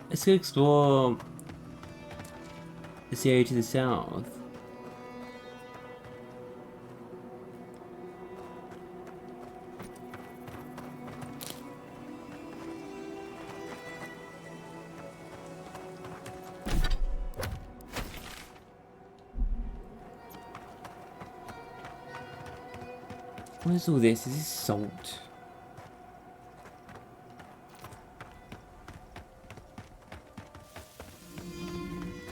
Let's go explore this area to the south. What is all this? Is this salt?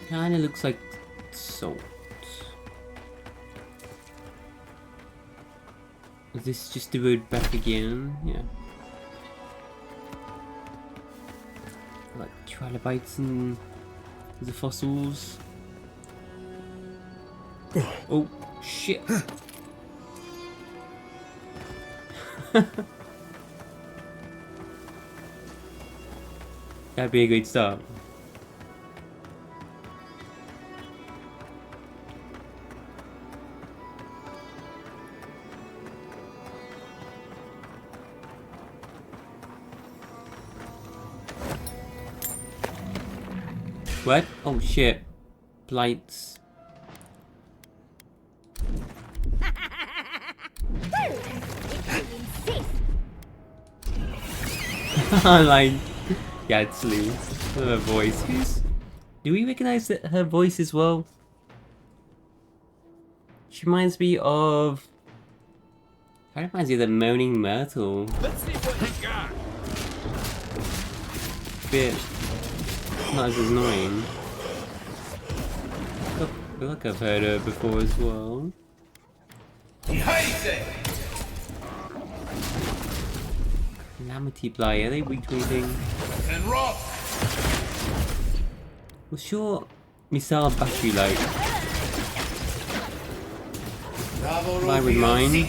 Kinda looks like salt. Is this just the road back again? Yeah. Like trilobites and the fossils. Oh shit! That'd be a great start. What? Oh shit. Blights. Like, yeah, it's Lee. Her voice. Do we recognize her voice as well? She reminds me of. Kind of reminds me of the Moaning Myrtle. Let's see what you got. Bit. Not as annoying. I feel like I've heard her before as well. Calamity Blight, are they weak to anything? What's your missile battery like? Lie with mine.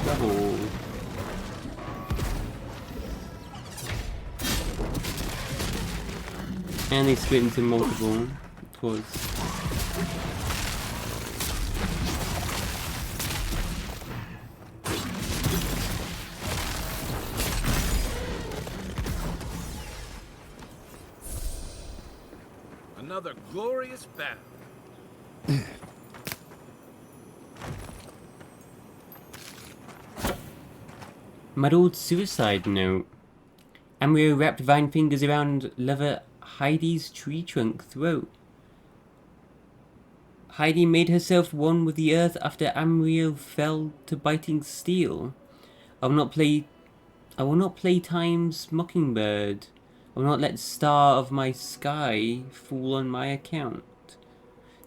Double. And they split into multiple, of course. Another glorious battle. Muddled suicide note. Amrio wrapped vine fingers around lover Heidi's tree trunk throat. Heidi made herself one with the earth after Amrio fell to biting steel. I will not play time's mockingbird. I will not let star of my sky fall on my account.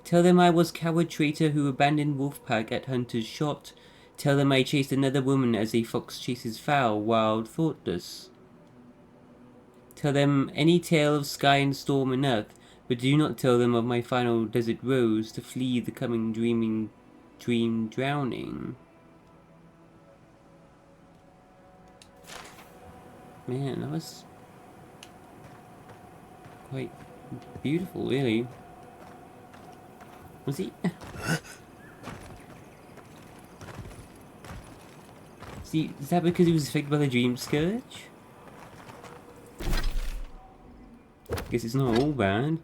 Tell them I was coward traitor who abandoned Wolfpack at Hunter's shot. Tell them I chased another woman as a fox chases fowl, wild, thoughtless. Tell them any tale of sky and storm and earth, but do not tell them of my final desert rose to flee the coming dream drowning. Man, that was quite beautiful, really. Was he? See, is that because he was affected by the dream scourge? Guess it's not all bad.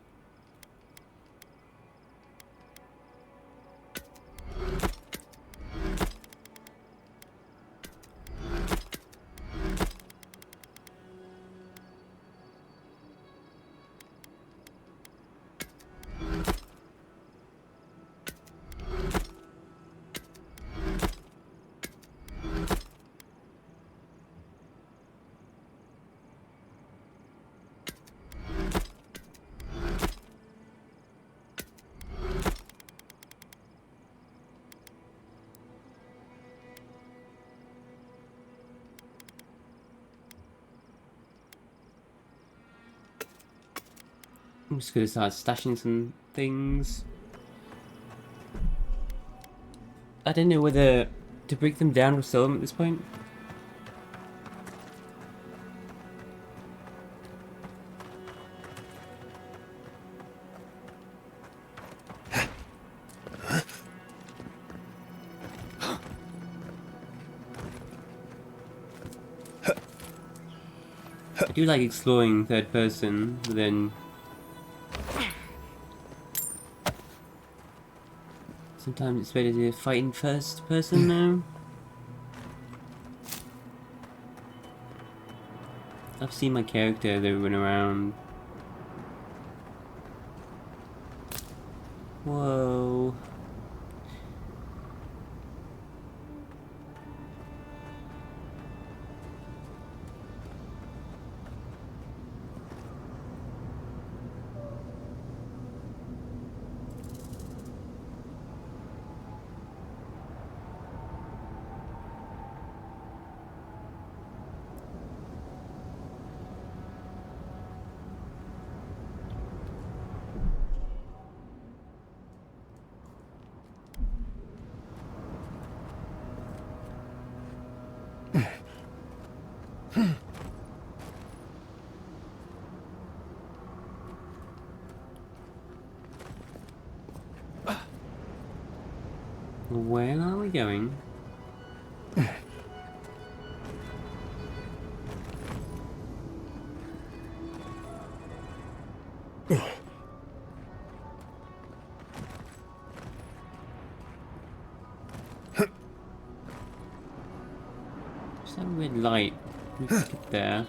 I'm just gonna start stashing some things. I don't know whether to break them down or sell them at this point. I do like exploring third person, but then sometimes it's better to fight in first person now. I've seen my character that run around. Whoa. Where are we going? There's that red light. Let's get there.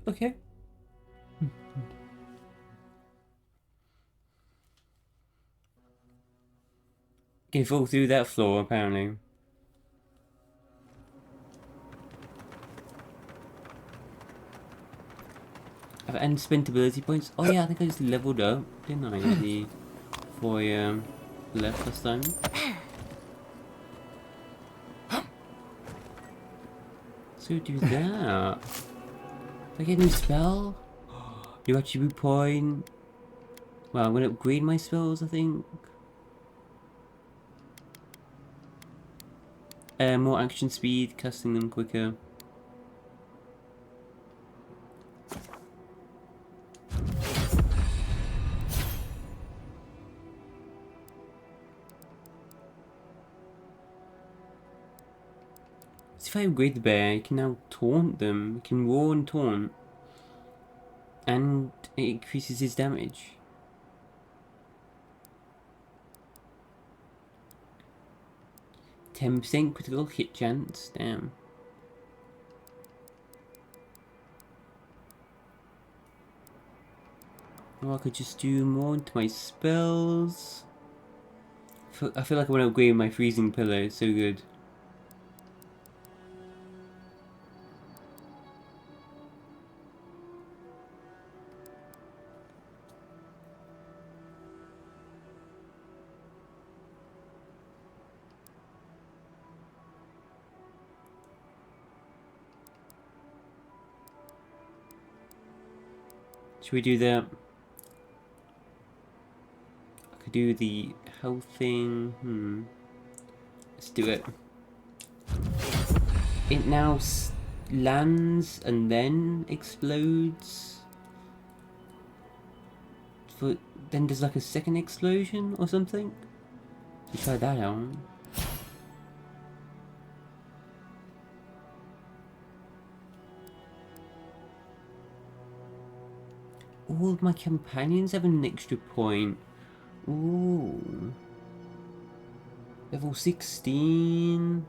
Okay. Can fall through that floor, apparently. And spent ability points. Oh yeah, I think I just leveled up, didn't I? The for left last time. So do that. If I get a new spell, new attribute point. Well, I'm gonna upgrade my spells, I think. More action speed, casting them quicker. So if I upgrade the bear, I can now taunt them. I can roar and taunt. And it increases his damage. %, critical hit chance, damn. Or I could just do more into my spells. I feel like I want to upgrade my freezing pillar, it's so good. Should we do that? I could do the health thing. Let's do it. It now lands and then explodes. Then there's like a second explosion or something. Let's try that out. All of my companions have an extra point. Ooh. Level 16.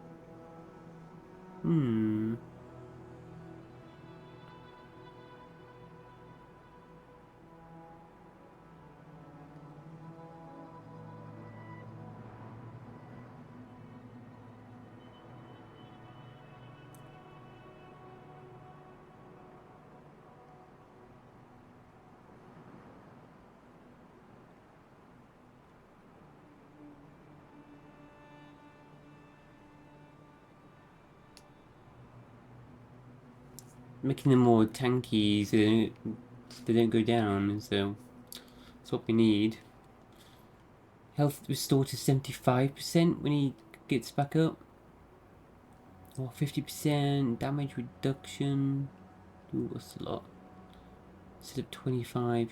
Making them more tanky so they don't go down, so That's what we need. Health restored to 75% when he gets back up. Or 50% damage reduction. Ooh, that's a lot. Instead of 25.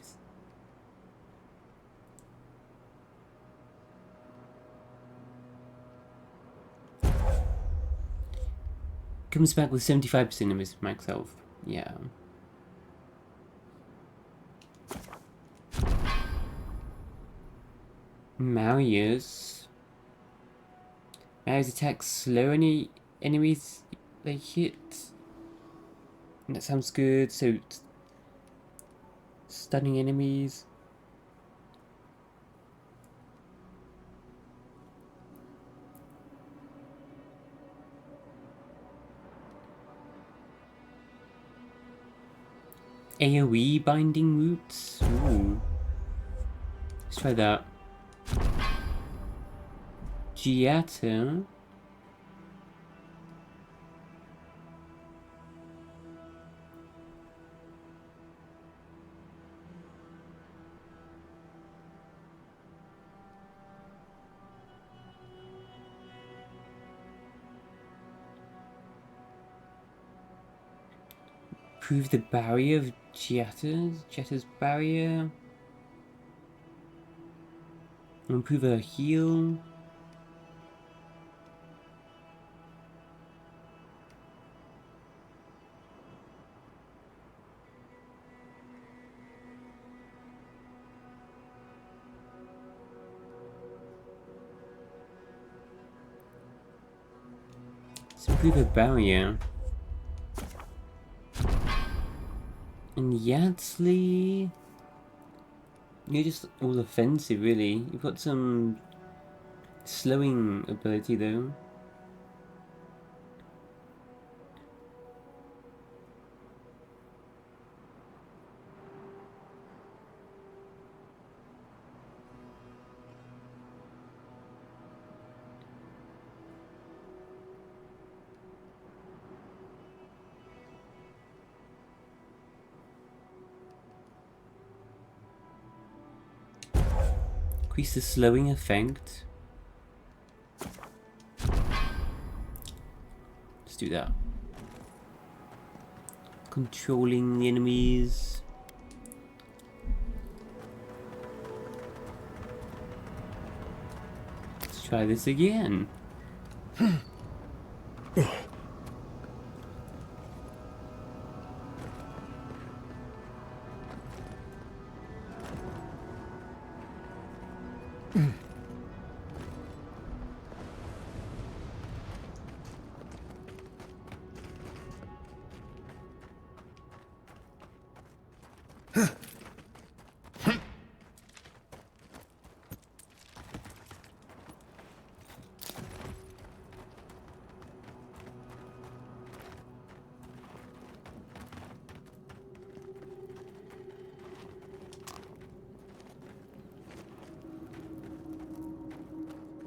Comes back with 75% of his max health. Yeah. Marius. Marius attacks slow any enemies they hit. That sounds good. So, stunning enemies. AoE binding roots. Ooh. Let's try that. Giata. Improve the barrier of Jetta's barrier. Improve her heal. Let's improve her barrier. And Yardsley, you're just all offensive, really. You've got some slowing ability, though. Increase the slowing effect. Let's do that. Controlling the enemies. Let's try this again.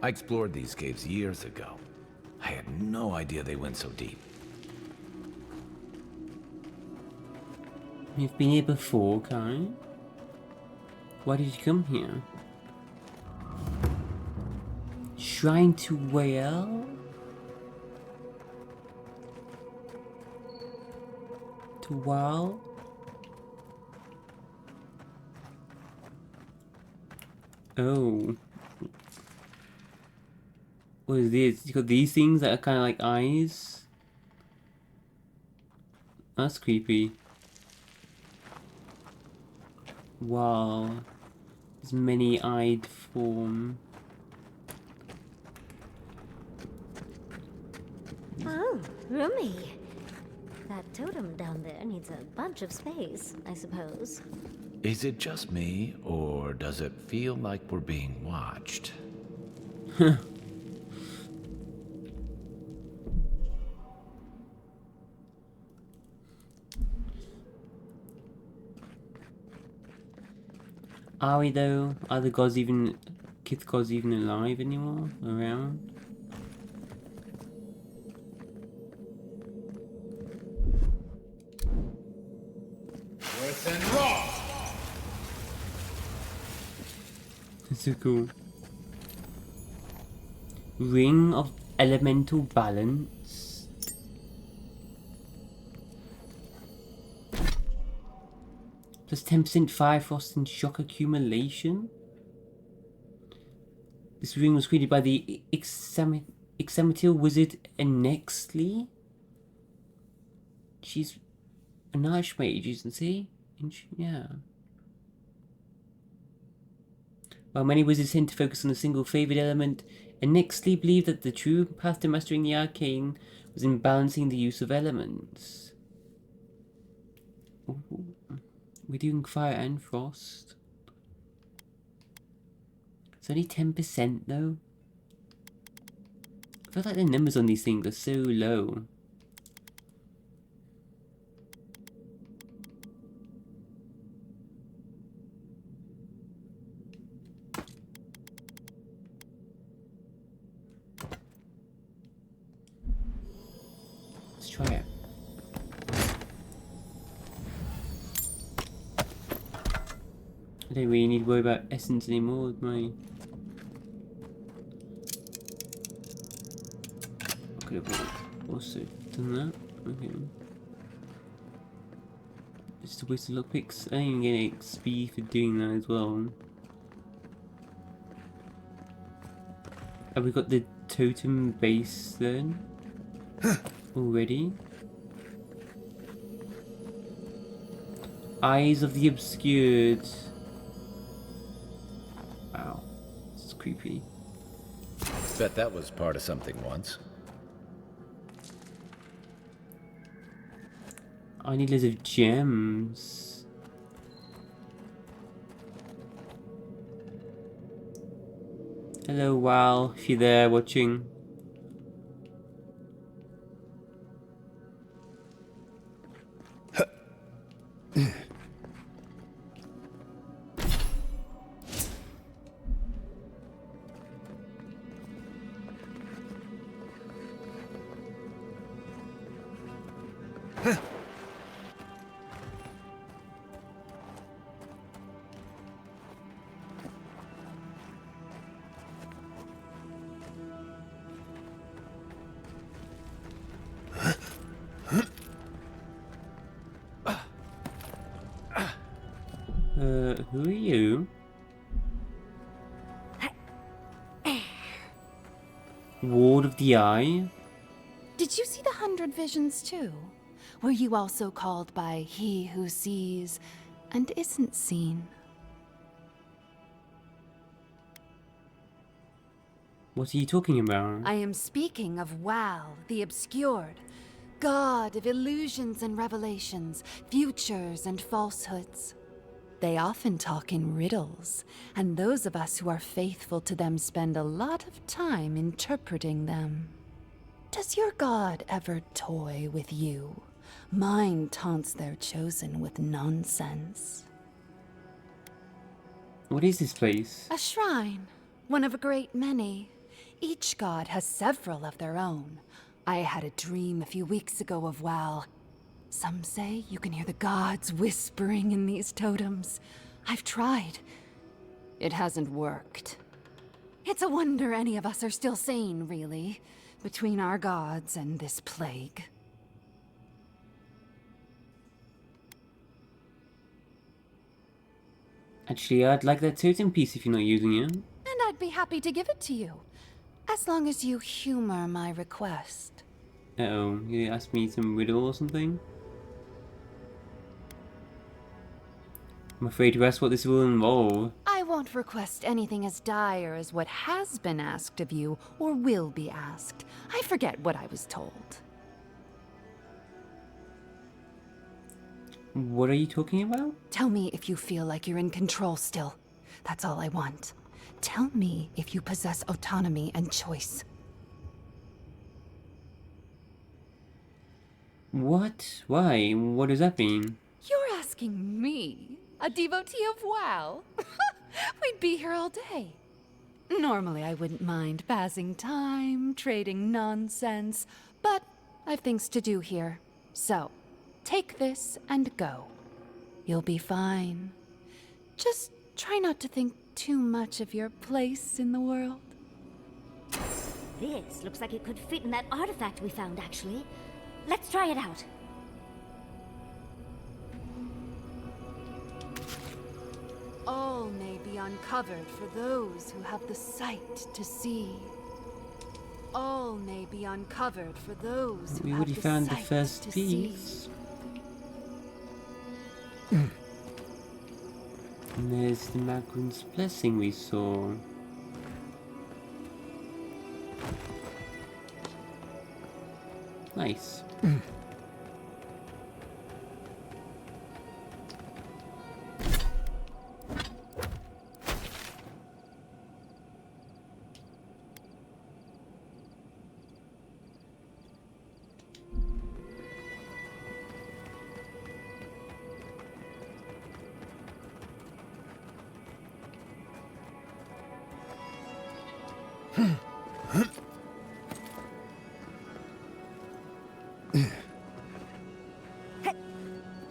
I explored these caves years ago. I had no idea they went so deep. You've been here before, Kai. Why did you come here? Shrine to Whale? To Wal? Oh. What is this? You got these things that are kind of like eyes? That's creepy. Wow. This many-eyed form. Oh, roomy. That totem down there needs a bunch of space, I suppose. Is it just me, or does it feel like we're being watched? Are we though? Are the gods even... Kith gods even alive anymore? Around? Worse than raw. That's so cool. Ring of Elemental Balance. Plus 10% fire, frost, and shock accumulation. This ring was created by the Ixamitil wizard Nextly. She's an archmage, isn't she? Yeah. While many wizards tend to focus on a single favoured element, Nextly believed that the true path to mastering the arcane was in balancing the use of elements. Ooh. We're doing fire and frost. It's only 10% though. I feel like the numbers on these things are so low. Let's try it. I don't really need to worry about essence anymore with my... I could have also done that. Okay. Just a waste of lockpicks. I didn't even get XP for doing that as well. Have we got the totem base then? Already? Eyes of the Obscured. Wow. It's creepy. Bet that was part of something once. I need loads of gems. Hello, Wal, if you're there watching. Who are you? Ward of the Eye? Did you see the 100 visions too? Were you also called by he who sees and isn't seen? What are you talking about? I am speaking of Wal, the Obscured, god of illusions and revelations, futures and falsehoods. They often talk in riddles, and those of us who are faithful to them spend a lot of time interpreting them. Does your god ever toy with you? Mine taunts their chosen with nonsense. What is this place? A shrine, one of a great many. Each god has several of their own. I had a dream a few weeks ago of Wal. Some say you can hear the gods whispering in these totems. I've tried. It hasn't worked. It's a wonder any of us are still sane, really, between our gods and this plague. Actually, I'd like that totem piece if you're not using it. And I'd be happy to give it to you, as long as you humor my request. Uh-oh, you asked me some riddle or something? I'm afraid to ask what this will involve. I won't request anything as dire as what has been asked of you, or will be asked. I forget what I was told. What are you talking about? Tell me if you feel like you're in control still. That's all I want. Tell me if you possess autonomy and choice. What? Why? What does that mean? You're asking me, a devotee of WoW? We'd be here all day. Normally I wouldn't mind passing time, trading nonsense, but I've things to do here. So, take this and go. You'll be fine. Just try not to think too much of your place in the world? This looks like it could fit in that artifact we found, actually. Let's try it out. All may be uncovered for those who have the sight to see. All may be uncovered for those who We have already the found the sight first to see. piece. And there's the Magrin's blessing we saw. Nice.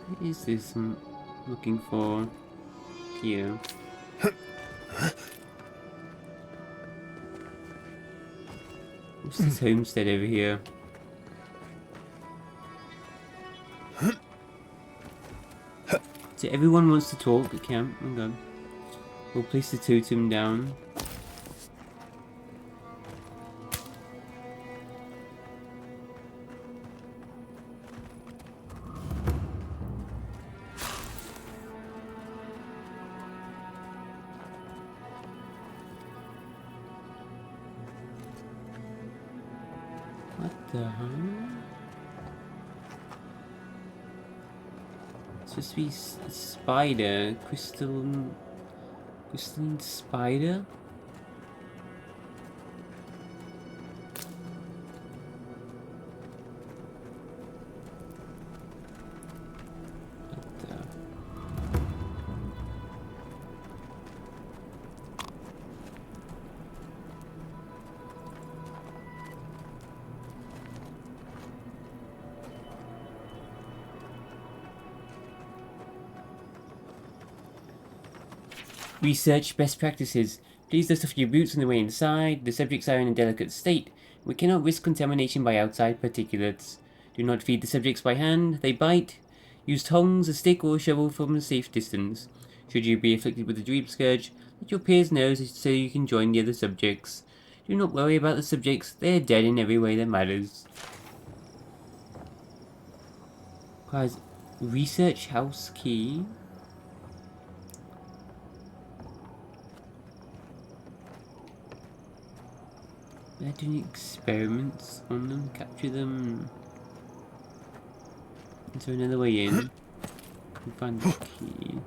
What is this I'm looking for here? What's this homestead over here? So everyone wants to talk at camp. Okay. We'll place the totem down. What the hell? It's supposed to be a spider. Crystalline spider? What the? Research best practices. Please dust off your boots on the way inside. The subjects are in a delicate state. We cannot risk contamination by outside particulates. Do not feed the subjects by hand. They bite. Use tongs, a stick, or a shovel from a safe distance. Should you be afflicted with the dream scourge, let your peers know so you can join the other subjects. Do not worry about the subjects. They are dead in every way that matters. Guys, research house key. They're doing experiments on them, capture them. Is there another way in? We find the key.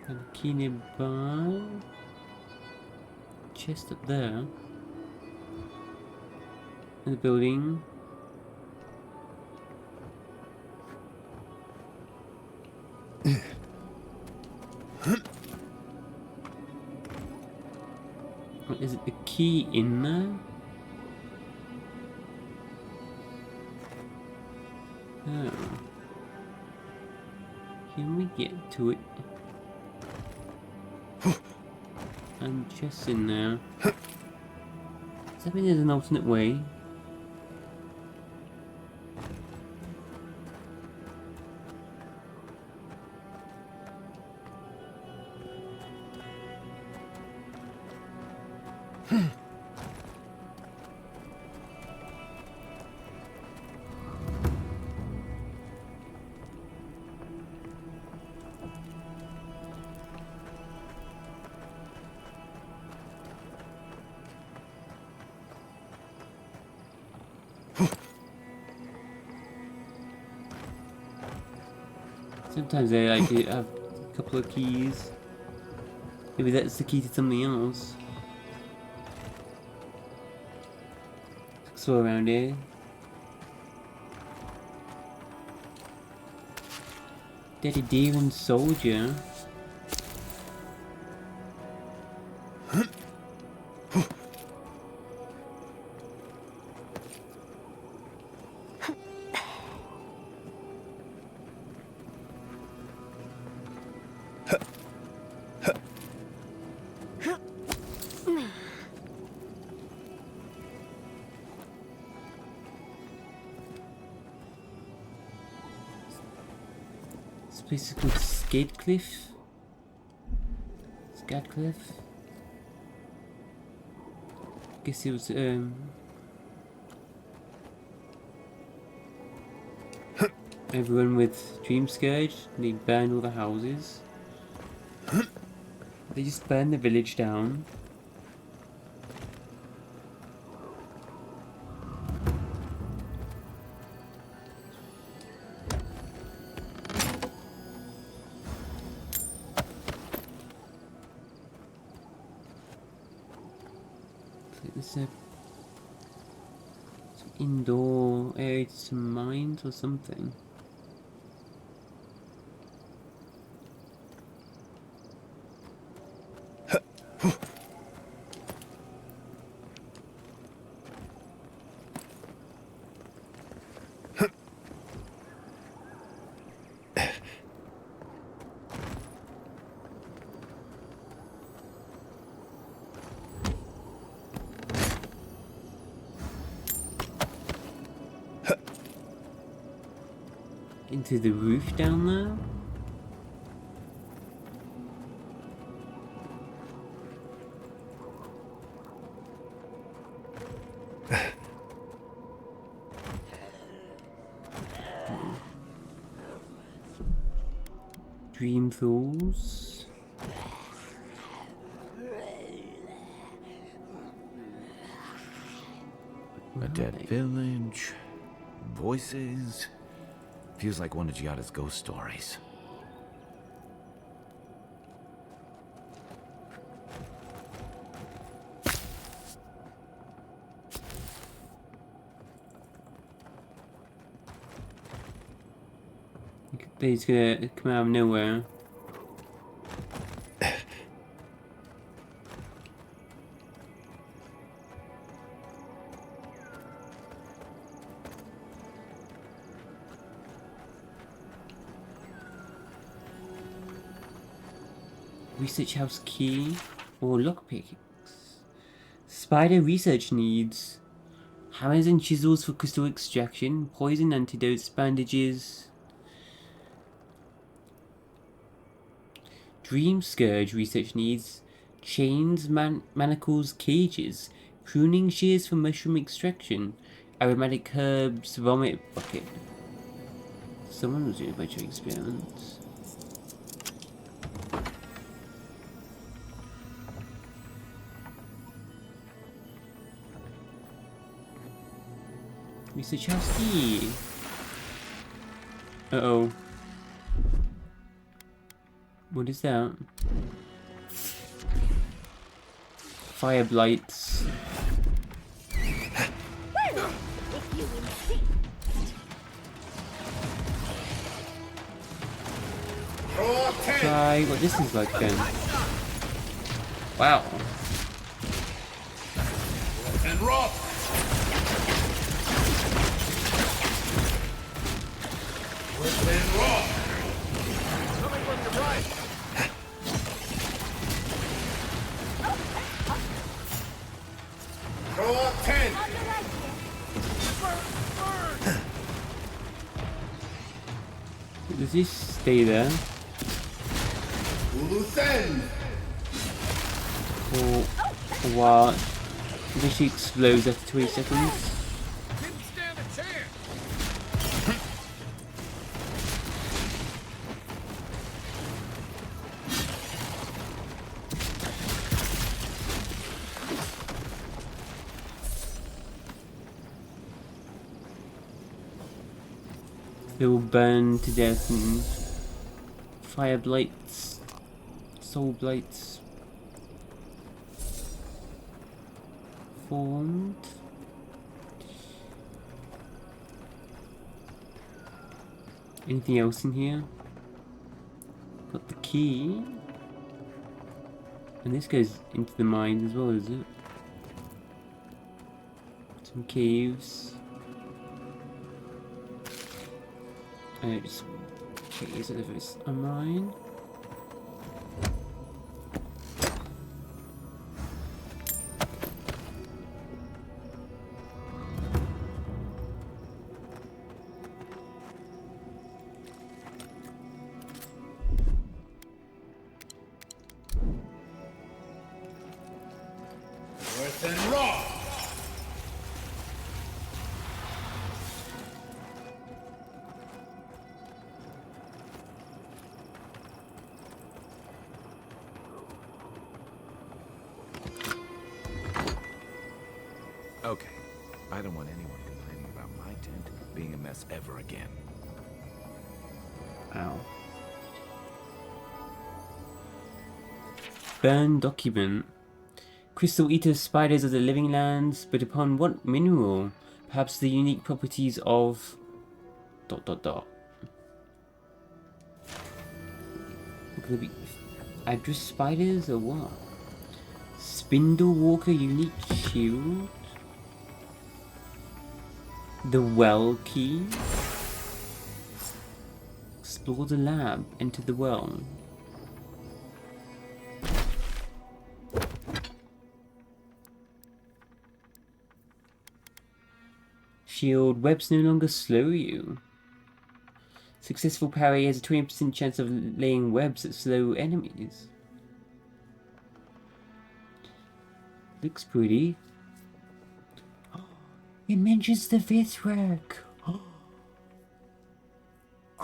And a key nearby. Chest up there. In the building. What, is it the key in there? Oh. Can we get to it? And just in there. Does that mean there's an alternate way? Sometimes they like to have a couple of keys. Maybe that's the key to something else. Explore around here. Daddy Deer and Soldier. place is called Skadecliff. Skadcliff. Guess it was everyone with Dream Scourge. They burned all the houses. They just burned the village down. There's some indoor area to some mines or something. Into the roof down there? Dream Falls. A dead village. Voices. Feels like one of Giada's ghost stories. He's gonna come out of nowhere. Research house key or lockpicks. Spider research needs. Hammers and chisels for crystal extraction. Poison antidotes, bandages. Dream Scourge research needs. Chains, manacles, cages. Pruning shears for mushroom extraction. Aromatic herbs, vomit bucket. Someone was doing a bunch of experiments. Research house key. Uh-oh. What is that? Fire blights. Try what this is like then. Wow. And rock. And rock. Coming from your right. Draw 10. Does he stay there? Loose end. For a while? Then she explodes after 20 seconds. Didn't stand a chance. They will burn to death and fire blights, soul blights formed. Anything else in here? Got the key. And this goes into the mine as well, is it? Some caves. Just check these if it's a mine. I don't want anyone complaining about my tent being a mess ever again. Ow. Burn document. Crystal eater spiders are the living lands, but upon what mineral? Perhaps the unique properties of... ... Could it be Address spiders or what? Spindle Walker unique shield? The well key? Explore the lab, enter the well. Shield webs no longer slow you. Successful parry has a 20% chance of laying webs that slow enemies. Looks pretty. It mentions the Vithrak. Oh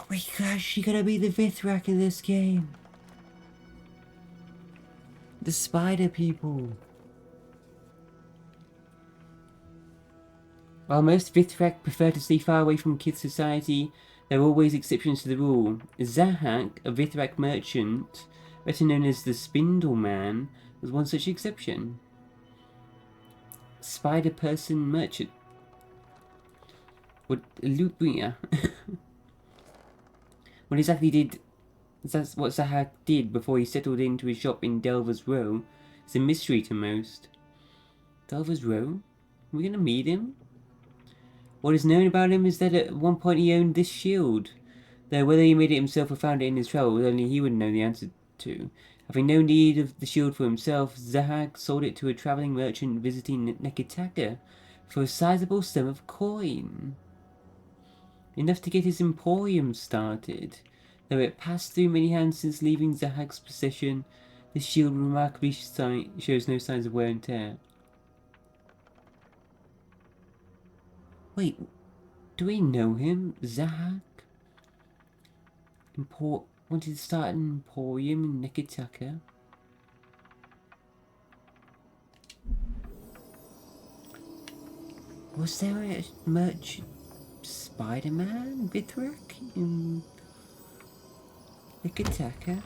my gosh, you gotta be the Vithrak in this game. The spider people. While most Vithrak prefer to stay far away from Kith society, there are always exceptions to the rule. Zahak, a Vithrak merchant, better known as the Spindle Man, was one such exception. Spider person merchant. What loot bringer? What exactly did... That's what Zahak did before he settled into his shop in Delver's Row. It's a mystery to most. Delver's Row? Are we gonna meet him? What is known about him is that at one point he owned this shield, though whether he made it himself or found it in his travels, only he would know the answer to. Having no need of the shield for himself, Zahak sold it to a travelling merchant visiting Nekitaka for a sizable sum of coin. Enough to get his emporium started. Though it passed through many hands since leaving Zahak's possession, this shield remarkably shows no signs of wear and tear. Wait, do we know him? Zahak? Wanted to start an emporium in Nekitaka? Was there a merchant Spider-Man Vithrak in Nekitaka?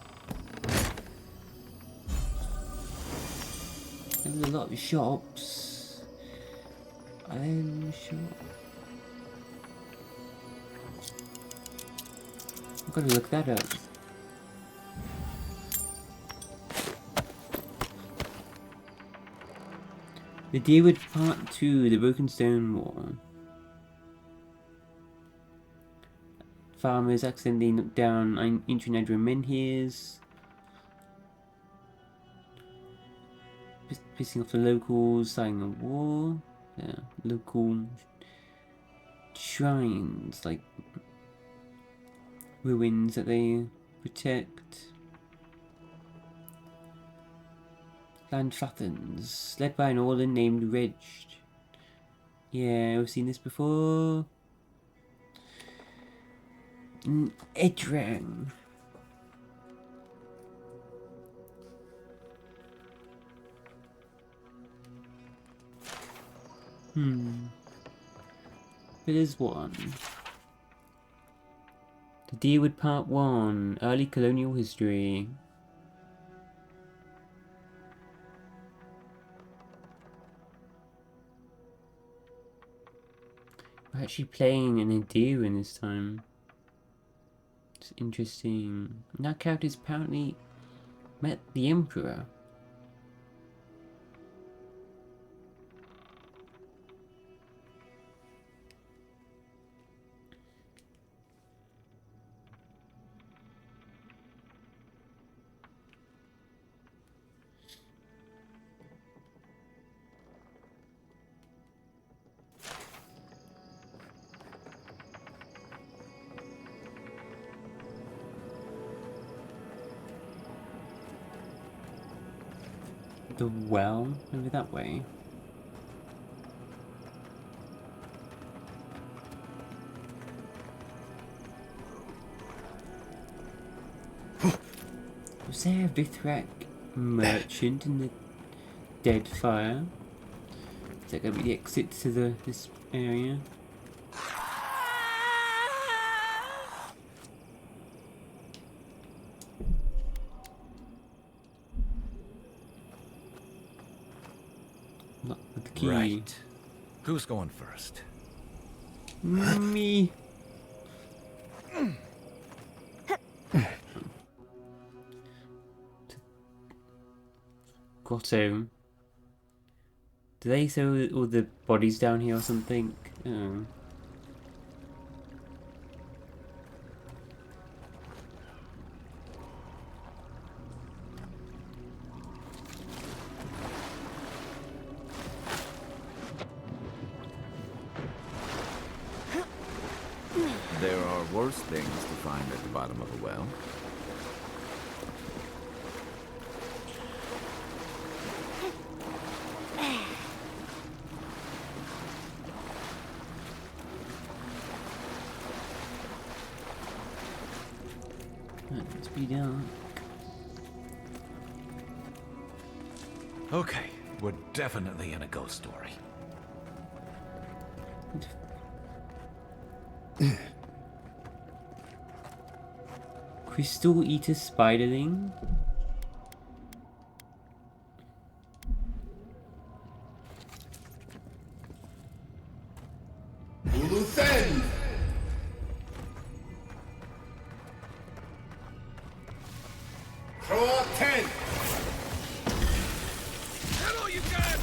There was a lot of shops. I'm sure. I've got to look that up. The Deerwood Part 2, The Broken Stone Wall. Farmers accidentally knocked down ancient Adra menhirs, pissing off the locals, starting a war. Yeah, local shrines, like ruins that they protect. Land Fathens, led by an order named Reg. Yeah, I've seen this before. Edrang. It is one. The Deerwood Part 1, Early Colonial History. We're actually playing an Endearing this time. It's interesting. And that character's apparently met the Emperor. The well over that way. Was there a Vithrak merchant in the Dead Fire? Is that gonna be the exit to this area. Lock with the key. Right. Who's going first? Me. Grotto. Do they throw all the bodies down here or something? Oh. There are worse things to find at the bottom of a well. Let's be down. Okay, we're definitely in a ghost story. Crystal eater spiderling. Loose end! Throw out 10! Hit all you can!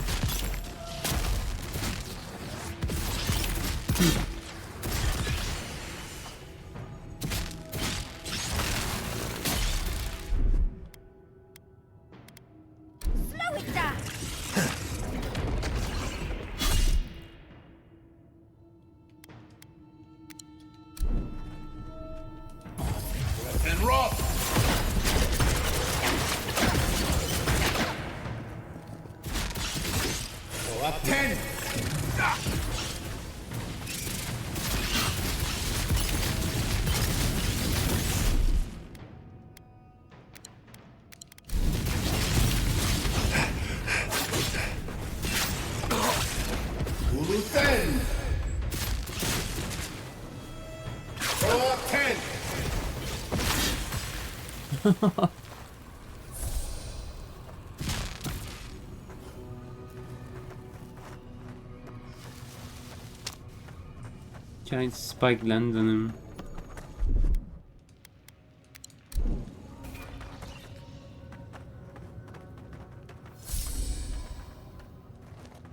Slow it down! And rough! Throw out 10! Loose end! Throw out 10! Giant spike lands on him.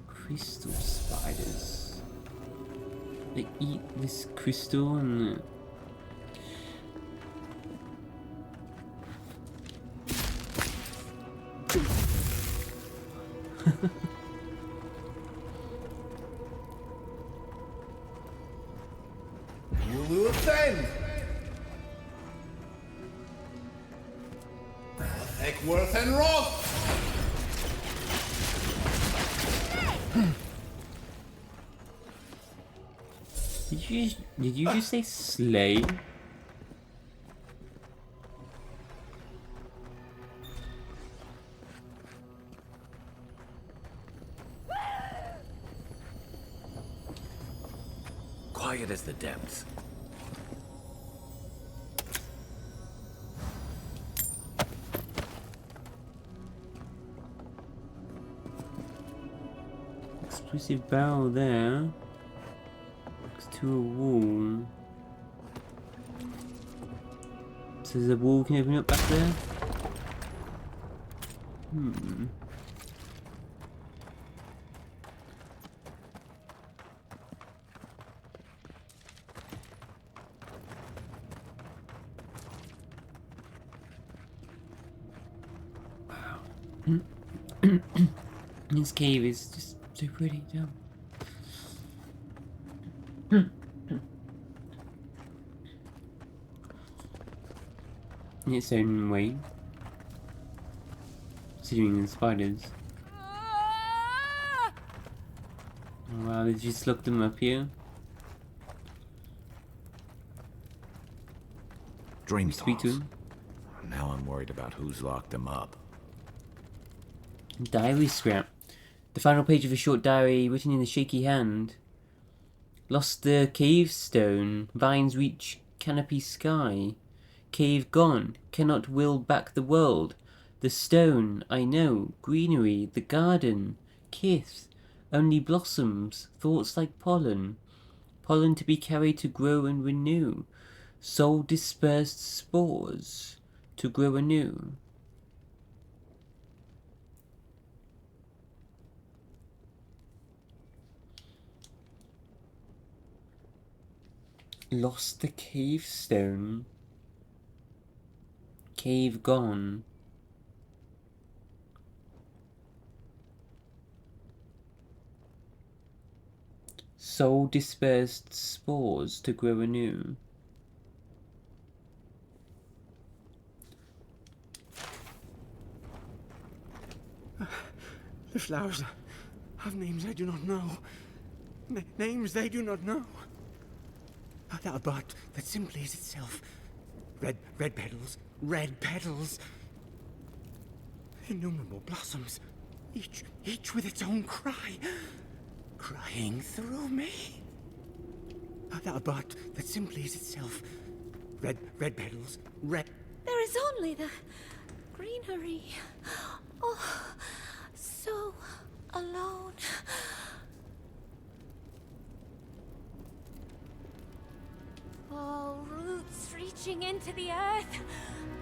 Crystal spiders. They eat this crystal and Loose end! Eckworth and Roth! did you just say slay? Quiet as the depths. Explosive barrel there. Next to a wall. So there's a wall can open up back there? Hmm. This cave is just so pretty, down. In its own way. Considering the spiders. Oh, wow, they just locked them up here. Dream Speak to dolls. him. Now I'm worried about who's locked them up. Diary scrap. The final page of a short diary written in a shaky hand. Lost the cave stone, vines reach canopy sky. Cave gone, cannot will back the world. The stone, I know, greenery, the garden, kiss, only blossoms, thoughts like pollen. Pollen to be carried to grow and renew. Soul dispersed spores to grow anew. Lost the cave stone. Cave gone. Soul dispersed spores to grow anew. The flowers have names I do not know. Names they do not know. A bud that simply is itself. Red petals, red petals. Innumerable blossoms, each with its own cry, crying through me. A bud that simply is itself. Red petals, red. There is only the greenery. Oh, so alone. Oh, roots reaching into the earth,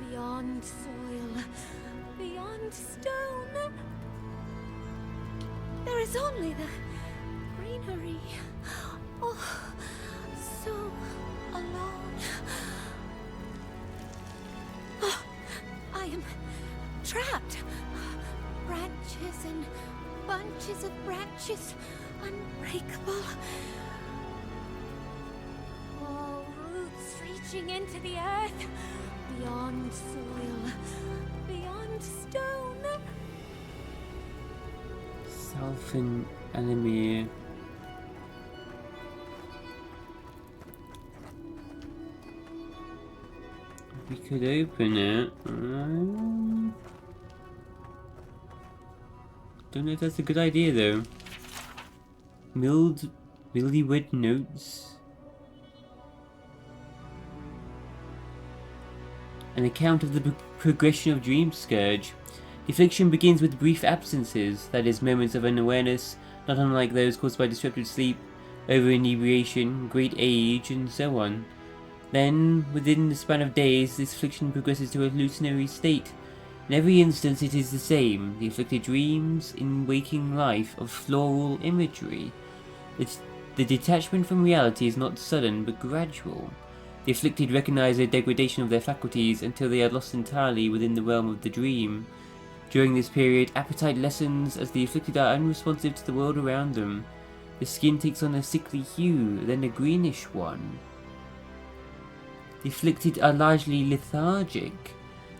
beyond soil, beyond stone. There is only the greenery. Oh, so alone. Oh, I am trapped. Branches and bunches of branches, unbreakable. Oh, roots reaching into the earth, beyond soil, beyond stone. Self and enemy. We could open it. Don't know if that's a good idea though. Mildy-wood notes. An account of the progression of Dream Scourge. The affliction begins with brief absences, that is, moments of unawareness, not unlike those caused by disrupted sleep, over-inebriation, great age, and so on. Then, within the span of days, this affliction progresses to a hallucinatory state. In every instance it is the same. The afflicted dreams, in waking life, of floral imagery. The detachment from reality is not sudden, but gradual. The afflicted recognize the degradation of their faculties until they are lost entirely within the realm of the dream. During this period, appetite lessens as the afflicted are unresponsive to the world around them. The skin takes on a sickly hue, then a greenish one. The afflicted are largely lethargic.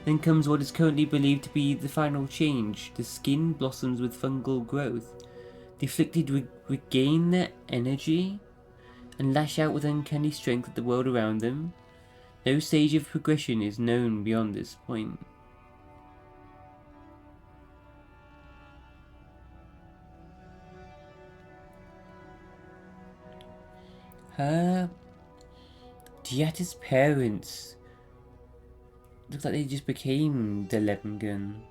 Then comes what is currently believed to be the final change. The skin blossoms with fungal growth. The afflicted regain their energy and lash out with uncanny strength at the world around them. No stage of progression is known beyond this point. Giatta's parents looks like they just became the Lemgun.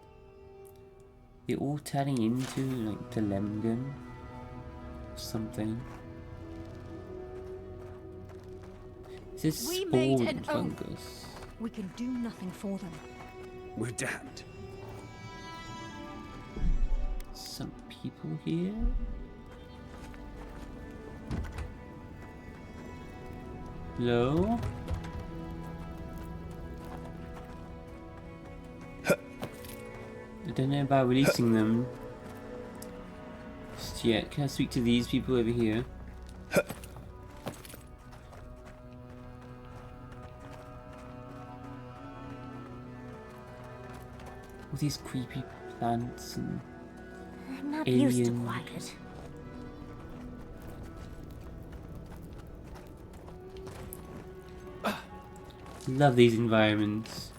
They're all turning into like the Lemgun or something. This is We made spawn an oath. fungus. We can do nothing for them. We're damned. Some people here. Hello? I don't know about releasing them just yet. Can I speak to these people over here? All these creepy plants and I'm not used to alien. quiet. Love these environments.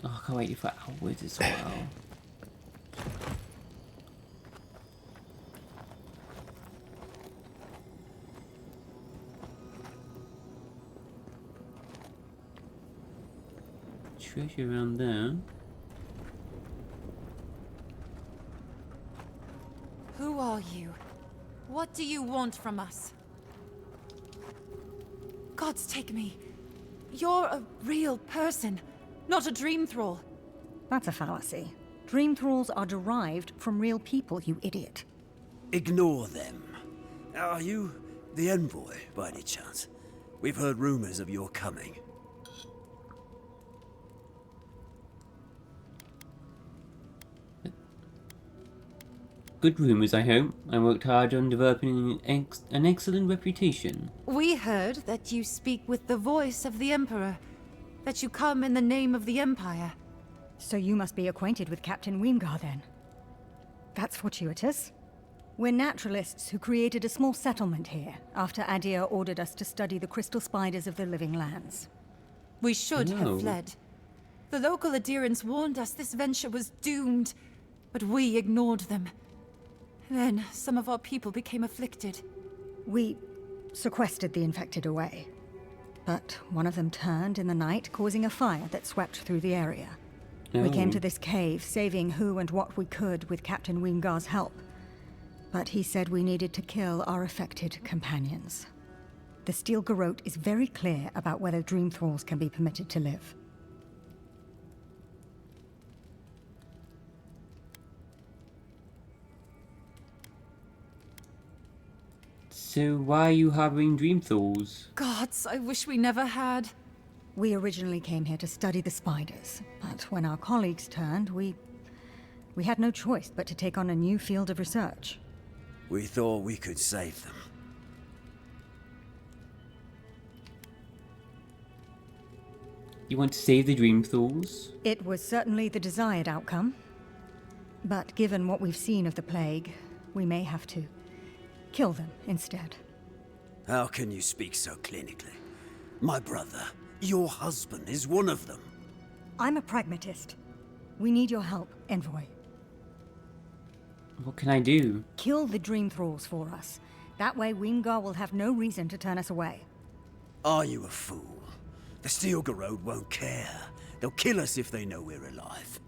Oh, I can't wait for outwards as well. treasure around there. Who are you? What do you want from us? Gods take me. You're a real person, not a dream thrall. That's a fallacy. Dream thralls are derived from real people, you idiot. Ignore them. Are you the envoy, by any chance? We've heard rumors of your coming. Good rumours, I hope. I worked hard on developing an excellent reputation. We heard that you speak with the voice of the Emperor, that you come in the name of the Empire. So you must be acquainted with Captain Weemgar then. That's fortuitous. We're naturalists who created a small settlement here after Adir ordered us to study the crystal spiders of the living lands. We should No. have fled. The local adherents warned us this venture was doomed, but we ignored them. Then some of our people became afflicted. We sequestered the infected away. But one of them turned in the night, causing a fire that swept through the area. We came to this cave, saving who and what we could with Captain Weemgar's help. But he said we needed to kill our affected companions. The Steel Garrote is very clear about whether Dream Thralls can be permitted to live. So why are you harboring dream thralls? Gods, I wish we never had. We originally came here to study the spiders, but when our colleagues turned, we had no choice but to take on a new field of research. We thought we could save them. You want to save the dream thralls? It was certainly the desired outcome. But given what we've seen of the plague, we may have to kill them instead. How can you speak so clinically? My brother, your husband, is one of them. I'm a pragmatist. We need your help, Envoy. What can I do? Kill the Dream Thralls for us. That way Weemgar will have no reason to turn us away. Are you a fool? The Steel Garrote won't care. They'll kill us if they know we're alive.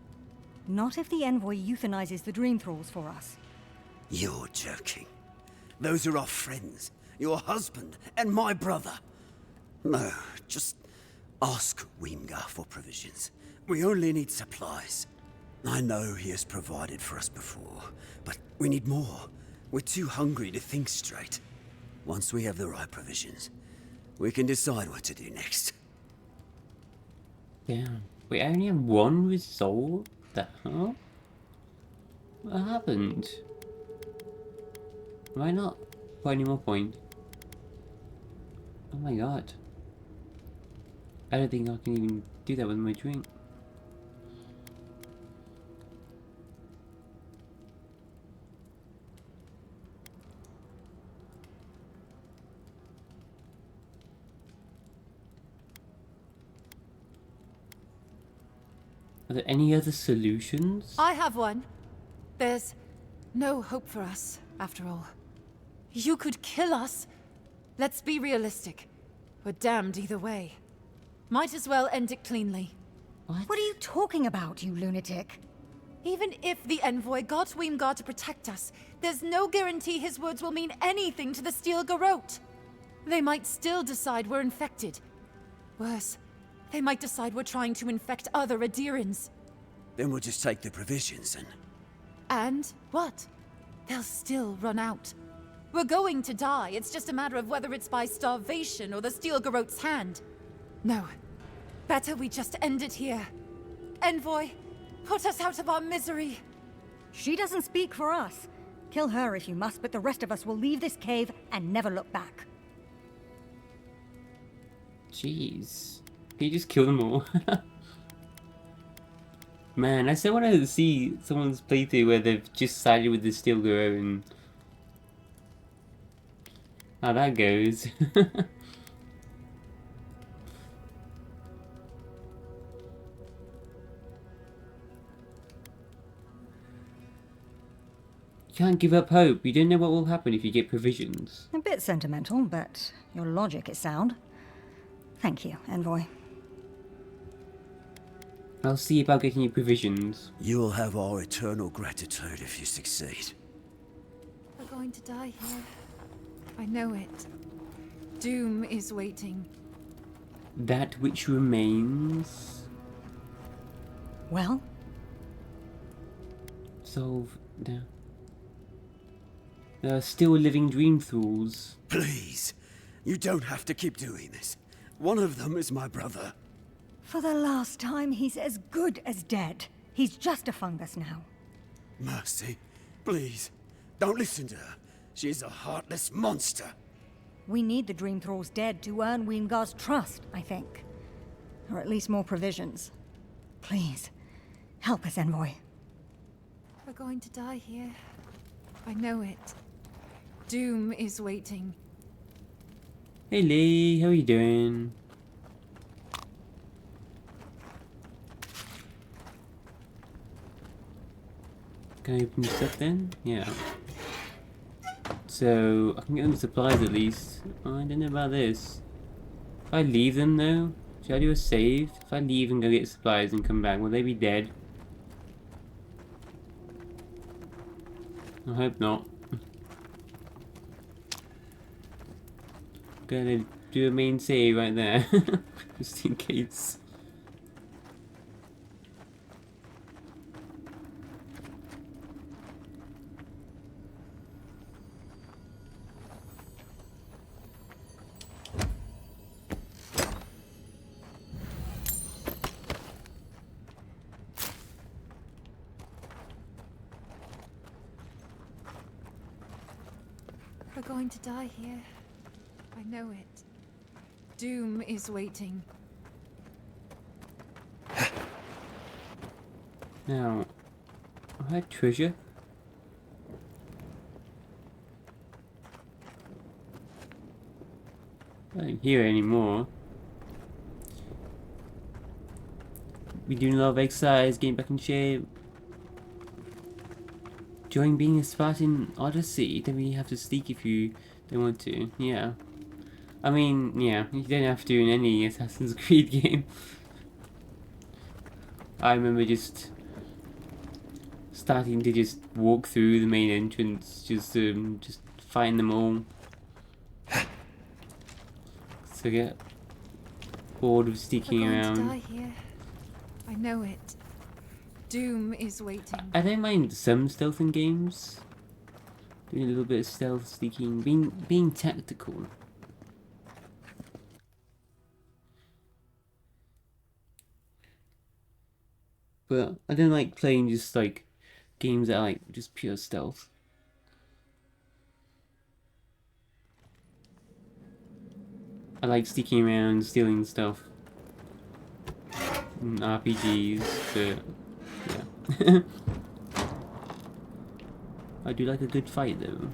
Not if the Envoy euthanizes the Dream Thralls for us. You're joking. Those are our friends, your husband, and my brother. No, just ask Weemgar for provisions. We only need supplies. I know he has provided for us before, but we need more. We're too hungry to think straight. Once we have the right provisions, we can decide what to do next. Damn. Wait, I only have one result? The hell? What happened? Am I not got any more point? Oh my god. I don't think I can even do that with my drink. Are there any other solutions? I have one. There's no hope for us, after all. You could kill us. Let's be realistic. We're damned either way. Might as well end it cleanly. What are you talking about, you lunatic? Even if the Envoy got Weemgar to protect us, there's no guarantee his words will mean anything to the Steel Garrote. They might still decide we're infected. Worse, they might decide we're trying to infect other Adirans. Then we'll just take the provisions and... And what? They'll still run out. We're going to die. It's just a matter of whether it's by starvation or the Steel Garrote's hand. No. Better we just end it here. Envoy, put us out of our misery. She doesn't speak for us. Kill her if you must, but the rest of us will leave this cave and never look back. Jeez. Can you just kill them all? Man, I still want to see someone's playthrough where they've just sided with the Steel Garrote and how that goes. You can't give up hope. You don't know what will happen if you get provisions. A bit sentimental, but your logic is sound. Thank you, Envoy. I'll see about getting you provisions. You will have our eternal gratitude if you succeed. We're going to die here. I know it. Doom is waiting. That which remains. Well? Solve. There are still living dream thralls. Please, you don't have to keep doing this. One of them is my brother. For the last time, he's as good as dead. He's just a fungus now. Mercy, please, don't listen to her. She's a heartless monster. We need the Dream Thralls dead to earn Weengar's trust, I think. Or at least more provisions. Please, help us, Envoy. We're going to die here. I know it. Doom is waiting. Hey Lee, how are you doing? Can I open this up then? Yeah. So, I can get them supplies at least. Oh, I don't know about this. If I leave them though, should I do a save? If I leave and go get supplies and come back, will they be dead? I hope not. Gonna do a main save right there, just in case. We're going to die here. I know it. Doom is waiting. Now, I had treasure. I don't hear it anymore. We doing a lot of exercise, getting back in shape. Join being a Spartan Odyssey. Then we have to sneak if you don't want to. Yeah. I mean, yeah, you don't have to in any Assassin's Creed game. I remember just starting to just walk through the main entrance, just find them all. So get bored of sneaking We're going around. to die here. I know it. Doom is waiting. I don't mind some stealth in games. Doing a little bit of stealth, sneaking, being tactical. But I don't like playing just like games that are like just pure stealth. I like sneaking around, stealing stuff. In RPGs, but yeah. I do like a good fight though.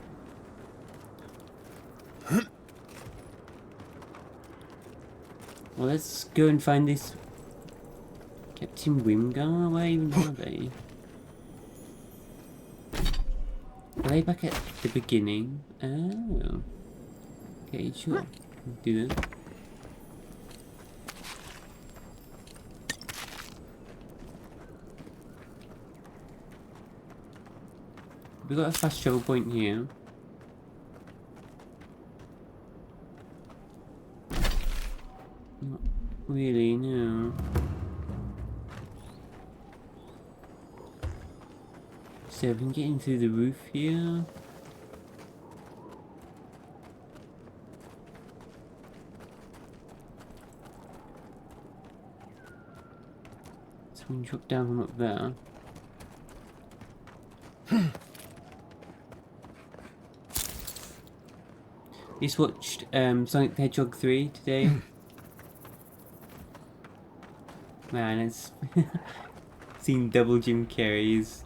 Well, let's go and find this Captain Wimgar. Where even are they? Are they back at the beginning? Oh. Okay, sure. Do that. We got a fast travel point here. Not really, no. So we can get in through the roof here. So we can drop down from up there. Just watched Sonic the Hedgehog 3 today. Man, it's seen double Jim Carrey's.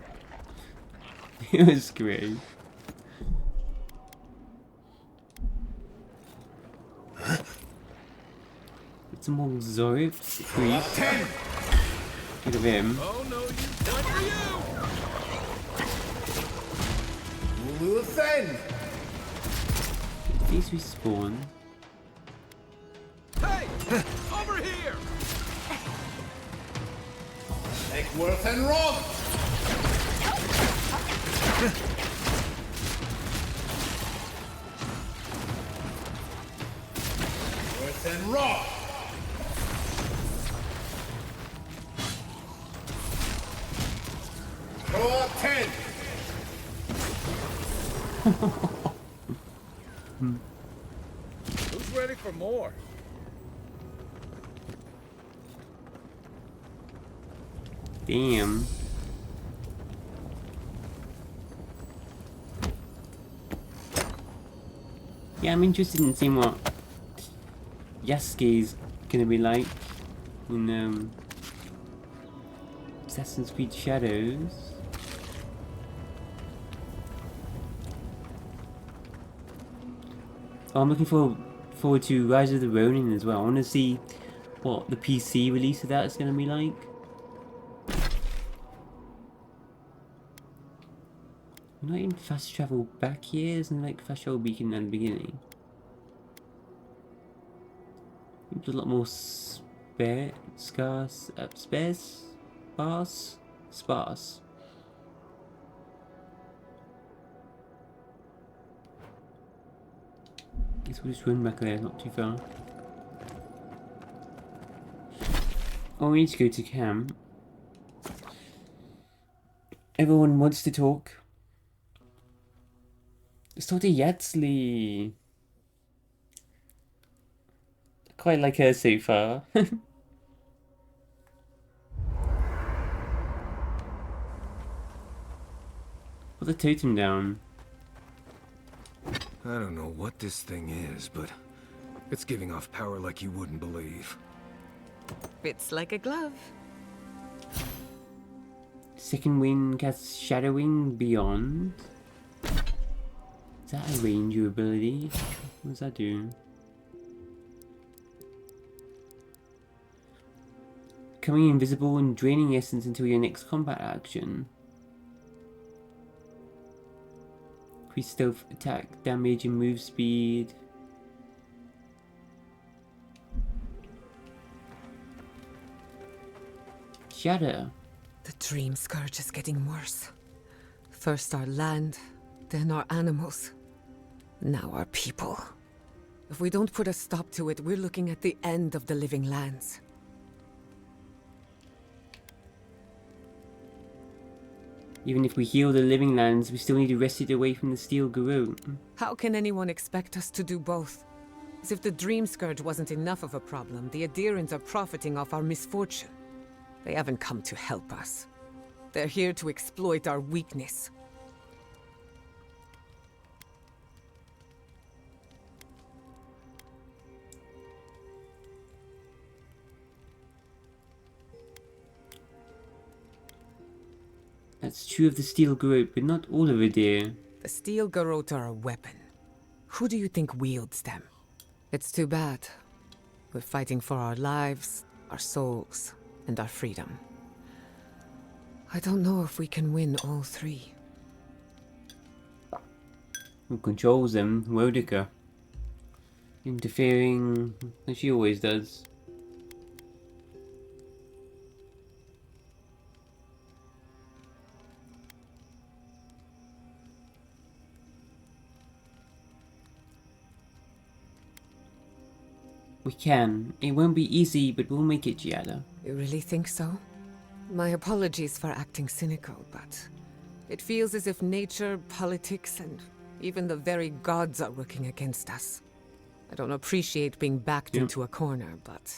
It was great. It's more Zorb, priest. Look at him. Oh no, you one for you! Ulu offend! These respawn. Hey! Over here! Eckworth and Rob! Eckworth and Rob! Core 10! Who's ready for more? Damn. Yeah, I'm interested in seeing what Yasuke's gonna be like in Assassin's Creed Shadows. Oh, I'm looking forward to Rise of the Ronin as well. I want to see what the PC release of that is gonna be like. Not even fast travel back here, isn't like fast travel beacon at the beginning. There's a lot more sparse. Guess we'll just run back there, not too far. Oh, we need to go to camp. Everyone wants to talk. Let's talk to Yatzli. I quite like her so far. Put the totem down. I don't know what this thing is, but it's giving off power like you wouldn't believe. Fits like a glove. Second wind casts Shadowing Beyond. Is that a ranger ability? What does that do? Becoming invisible and draining essence until your next combat action. Increase stealth attack damage and move speed. Shadow. The dream scourge is getting worse. First our land, then our animals. Now our people. If we don't put a stop to it, we're looking at the end of the living lands. Even if we heal the living lands, we still need to wrest it away from the steel garrote. How can anyone expect us to do both? As if the dream scourge wasn't enough of a problem, the Adherents are profiting off our misfortune. They haven't come to help us. They're here to exploit our weakness. That's true of the steel garrote, but not all of it, dear. The steel garrote are a weapon. Who do you think wields them? It's too bad. We're fighting for our lives, our souls, and our freedom. I don't know if we can win all three. Who controls them? Wodika. Interfering as she always does. We can. It won't be easy, but we'll make it, Giada. You really think so? My apologies for acting cynical, but it feels as if nature, politics, and even the very gods are working against us. I don't appreciate being backed into a corner, but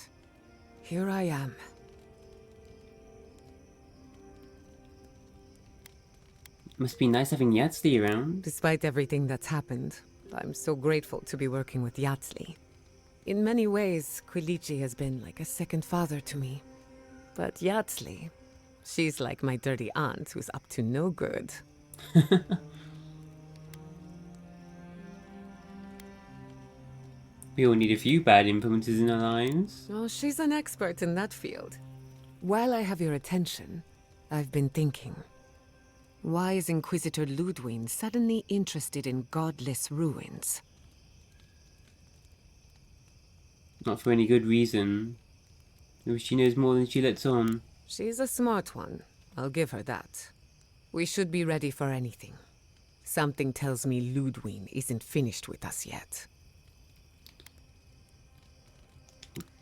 here I am. Must be nice having Yatsli around. Despite everything that's happened, I'm so grateful to be working with Yatsli. In many ways, Quilichi has been like a second father to me. But Yatsli, she's like my dirty aunt who's up to no good. We all need a few bad influences in our lives. Oh, she's an expert in that field. While I have your attention, I've been thinking. Why is Inquisitor Ludwig suddenly interested in godless ruins? Not for any good reason. Maybe she knows more than she lets on. She's a smart one. I'll give her that. We should be ready for anything. Something tells me Ludwig isn't finished with us yet.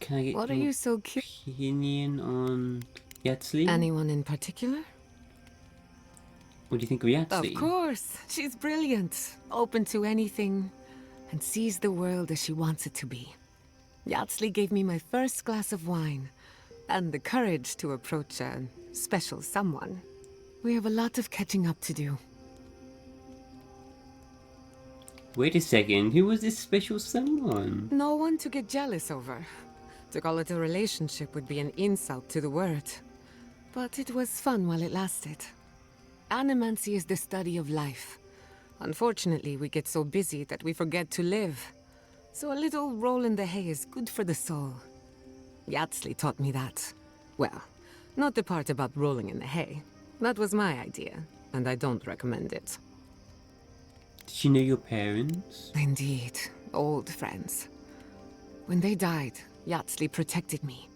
Can I get What are your you so cute? opinion on Yatzli? Anyone in particular? What do you think of Yatzli? Of course. She's brilliant. Open to anything. And sees the world as she wants it to be. Yatzli gave me my first glass of wine. And the courage to approach a special someone. We have a lot of catching up to do. Wait a second, who was this special someone? No one to get jealous over. To call it a relationship would be an insult to the word. But it was fun while it lasted. Animancy is the study of life. Unfortunately, we get so busy that we forget to live. So a little roll in the hay is good for the soul. Yatzli taught me that. Well, not the part about rolling in the hay. That was my idea, and I don't recommend it. Did you know your parents? Indeed, old friends. When they died, Yatzli protected me.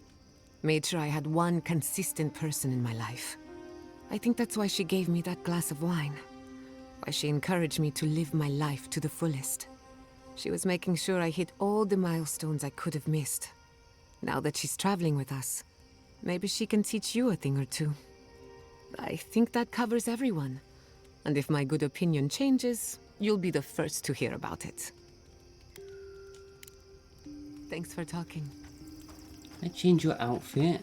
Made sure I had one consistent person in my life. I think that's why she gave me that glass of wine. Why she encouraged me to live my life to the fullest. She was making sure I hit all the milestones I could have missed. Now that she's traveling with us, maybe she can teach you a thing or two. I think that covers everyone. And if my good opinion changes, you'll be the first to hear about it. Thanks for talking. I change your outfit.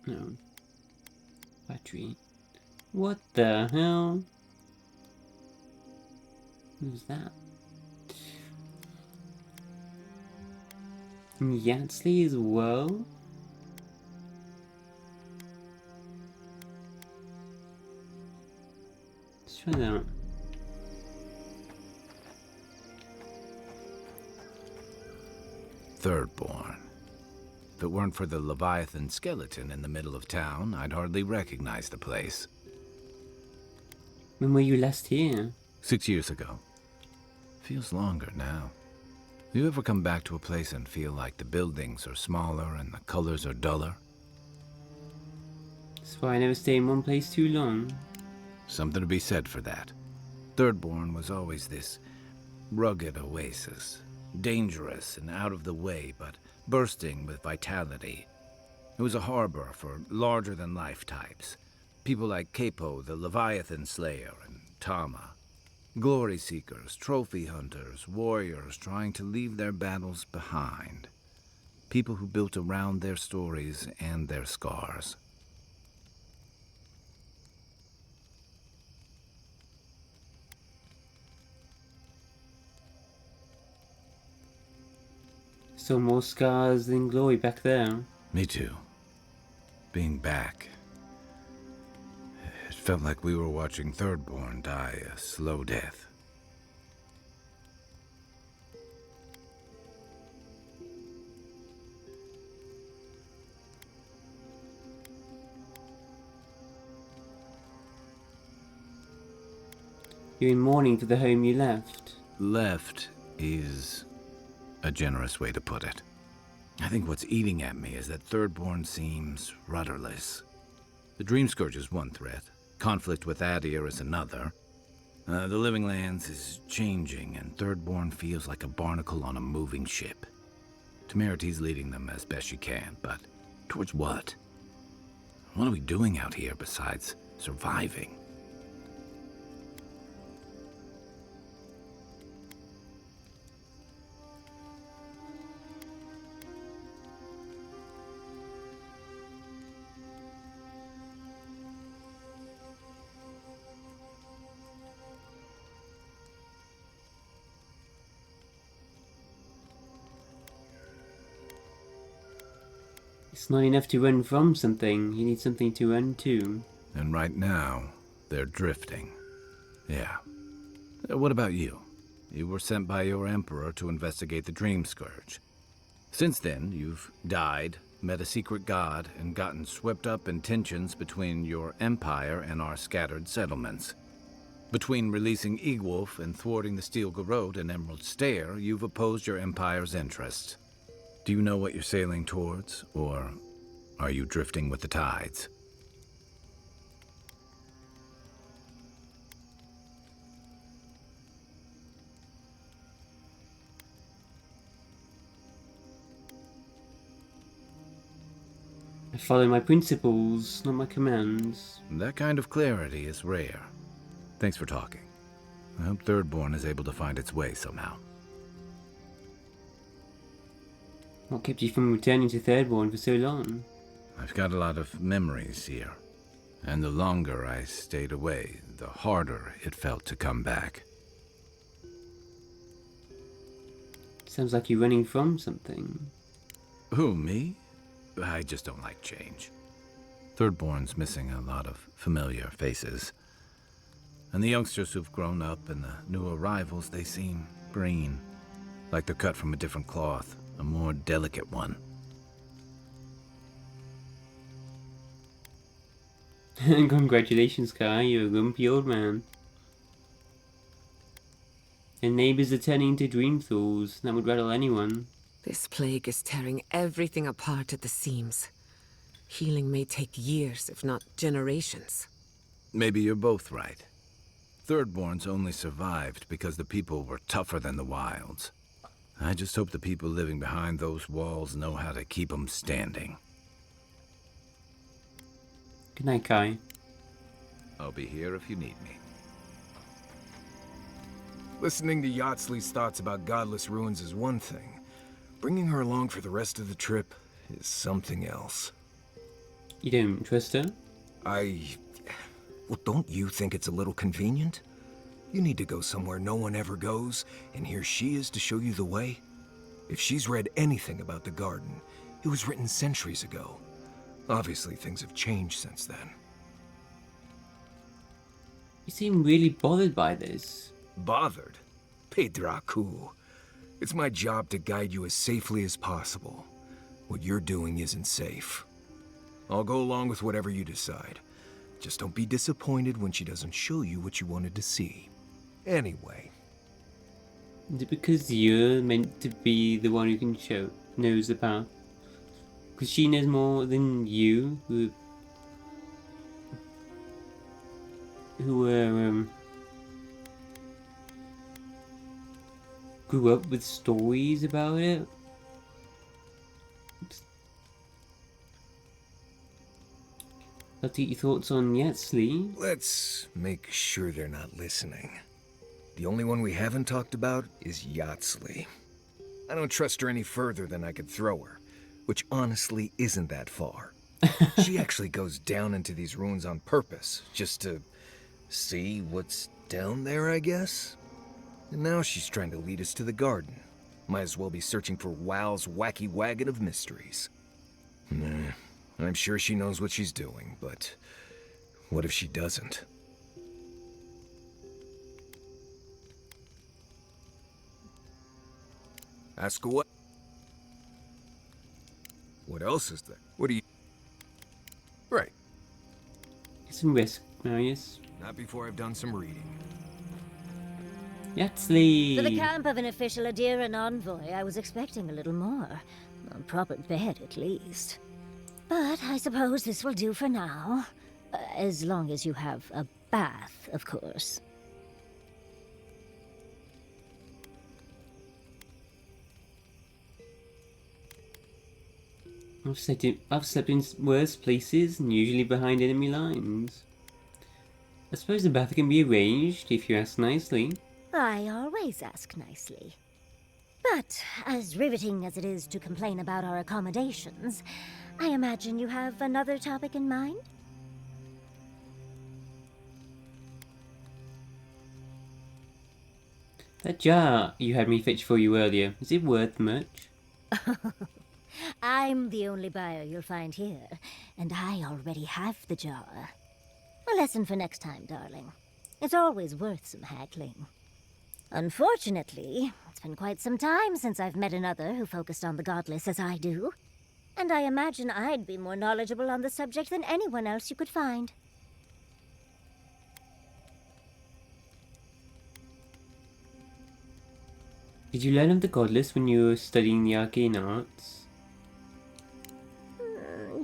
No. Battery. What the hell? Who's that? Yatzli as well? Let's try that. Thirdborn. If it weren't for the Leviathan skeleton in the middle of town, I'd hardly recognize the place. When were you last here? 6 years ago. Feels longer now. You ever come back to a place and feel like the buildings are smaller and the colors are duller? That's why I never stay in one place too long. Something to be said for that. Thirdborn was always this rugged oasis. Dangerous and out of the way, but bursting with vitality. It was a harbor for larger-than-life types. People like Capo, the Leviathan Slayer, and Tama. Glory seekers, trophy hunters, warriors trying to leave their battles behind. People who built around their stories and their scars. Still more scars than glory back there. Me too. Being back. It felt like we were watching Thirdborn die a slow death. You're in mourning for the home you left. Left is a generous way to put it. I think what's eating at me is that Thirdborn seems rudderless. The Dream Scourge is one threat. Conflict with Adir is another. The Living Lands is changing, and Thirdborn feels like a barnacle on a moving ship. Temeriti's leading them as best she can, but towards what? What are we doing out here besides surviving? It's not enough to run from something, you need something to run to. And right now, they're drifting. Yeah. What about you? You were sent by your Emperor to investigate the Dream Scourge. Since then, you've died, met a secret god, and gotten swept up in tensions between your empire and our scattered settlements. Between releasing Egwolf and thwarting the Steel Garrote and Emerald Stair, you've opposed your empire's interests. Do you know what you're sailing towards, or are you drifting with the tides? I follow my principles, not my commands. That kind of clarity is rare. Thanks for talking. I hope Thirdborn is able to find its way somehow. What kept you from returning to Thirdborn for so long? I've got a lot of memories here. And the longer I stayed away, the harder it felt to come back. Sounds like you're running from something. Who, me? I just don't like change. Thirdborn's missing a lot of familiar faces. And the youngsters who've grown up and the new arrivals, they seem green. Like they're cut from a different cloth, a more delicate one. Congratulations, Kai, you're a grumpy old man. And neighbors are turning into dream tools. That would rattle anyone. This plague is tearing everything apart at the seams. Healing may take years, if not generations. Maybe you're both right. Thirdborns only survived because the people were tougher than the wilds. I just hope the people living behind those walls know how to keep them standing. Good night, Kai. I'll be here if you need me. Listening to Yatsley's thoughts about godless ruins is one thing. Bringing her along for the rest of the trip is something else. You don't trust her? Well, don't you think it's a little convenient? You need to go somewhere no one ever goes, and here she is to show you the way. If she's read anything about the garden, it was written centuries ago. Obviously, things have changed since then. You seem really bothered by this. Bothered? Pedraku. It's my job to guide you as safely as possible. What you're doing isn't safe. I'll go along with whatever you decide. Just don't be disappointed when she doesn't show you what you wanted to see. Anyway. Is it because you're meant to be the one who knows the path? Because she knows more than you, who grew up with stories about it? I'll take your thoughts on Yatsley. Let's make sure they're not listening. The only one we haven't talked about is Yatsley. I don't trust her any further than I could throw her, which honestly isn't that far. She actually goes down into these ruins on purpose, just to see what's down there, I guess? And now she's trying to lead us to the garden. Might as well be searching for WoW's wacky wagon of mysteries. Nah, I'm sure she knows what she's doing, but what if she doesn't? Ask what? What else is there? What do you... Right. Some risk, Marius. Not before I've done some reading. Yatsley! For the camp of an official Adiran envoy, I was expecting a little more. A proper bed, at least. But I suppose this will do for now. As long as you have a bath, of course. I've slept in worse places and usually behind enemy lines. I suppose the bath can be arranged if you ask nicely. I always ask nicely. But as riveting as it is to complain about our accommodations, I imagine you have another topic in mind? That jar you had me fetch for you earlier, is it worth much? I'm the only buyer you'll find here, and I already have the jar. A lesson for next time, darling. It's always worth some haggling. Unfortunately, it's been quite some time since I've met another who focused on the godless as I do. And I imagine I'd be more knowledgeable on the subject than anyone else you could find. Did you learn of the godless when you were studying the arcane arts?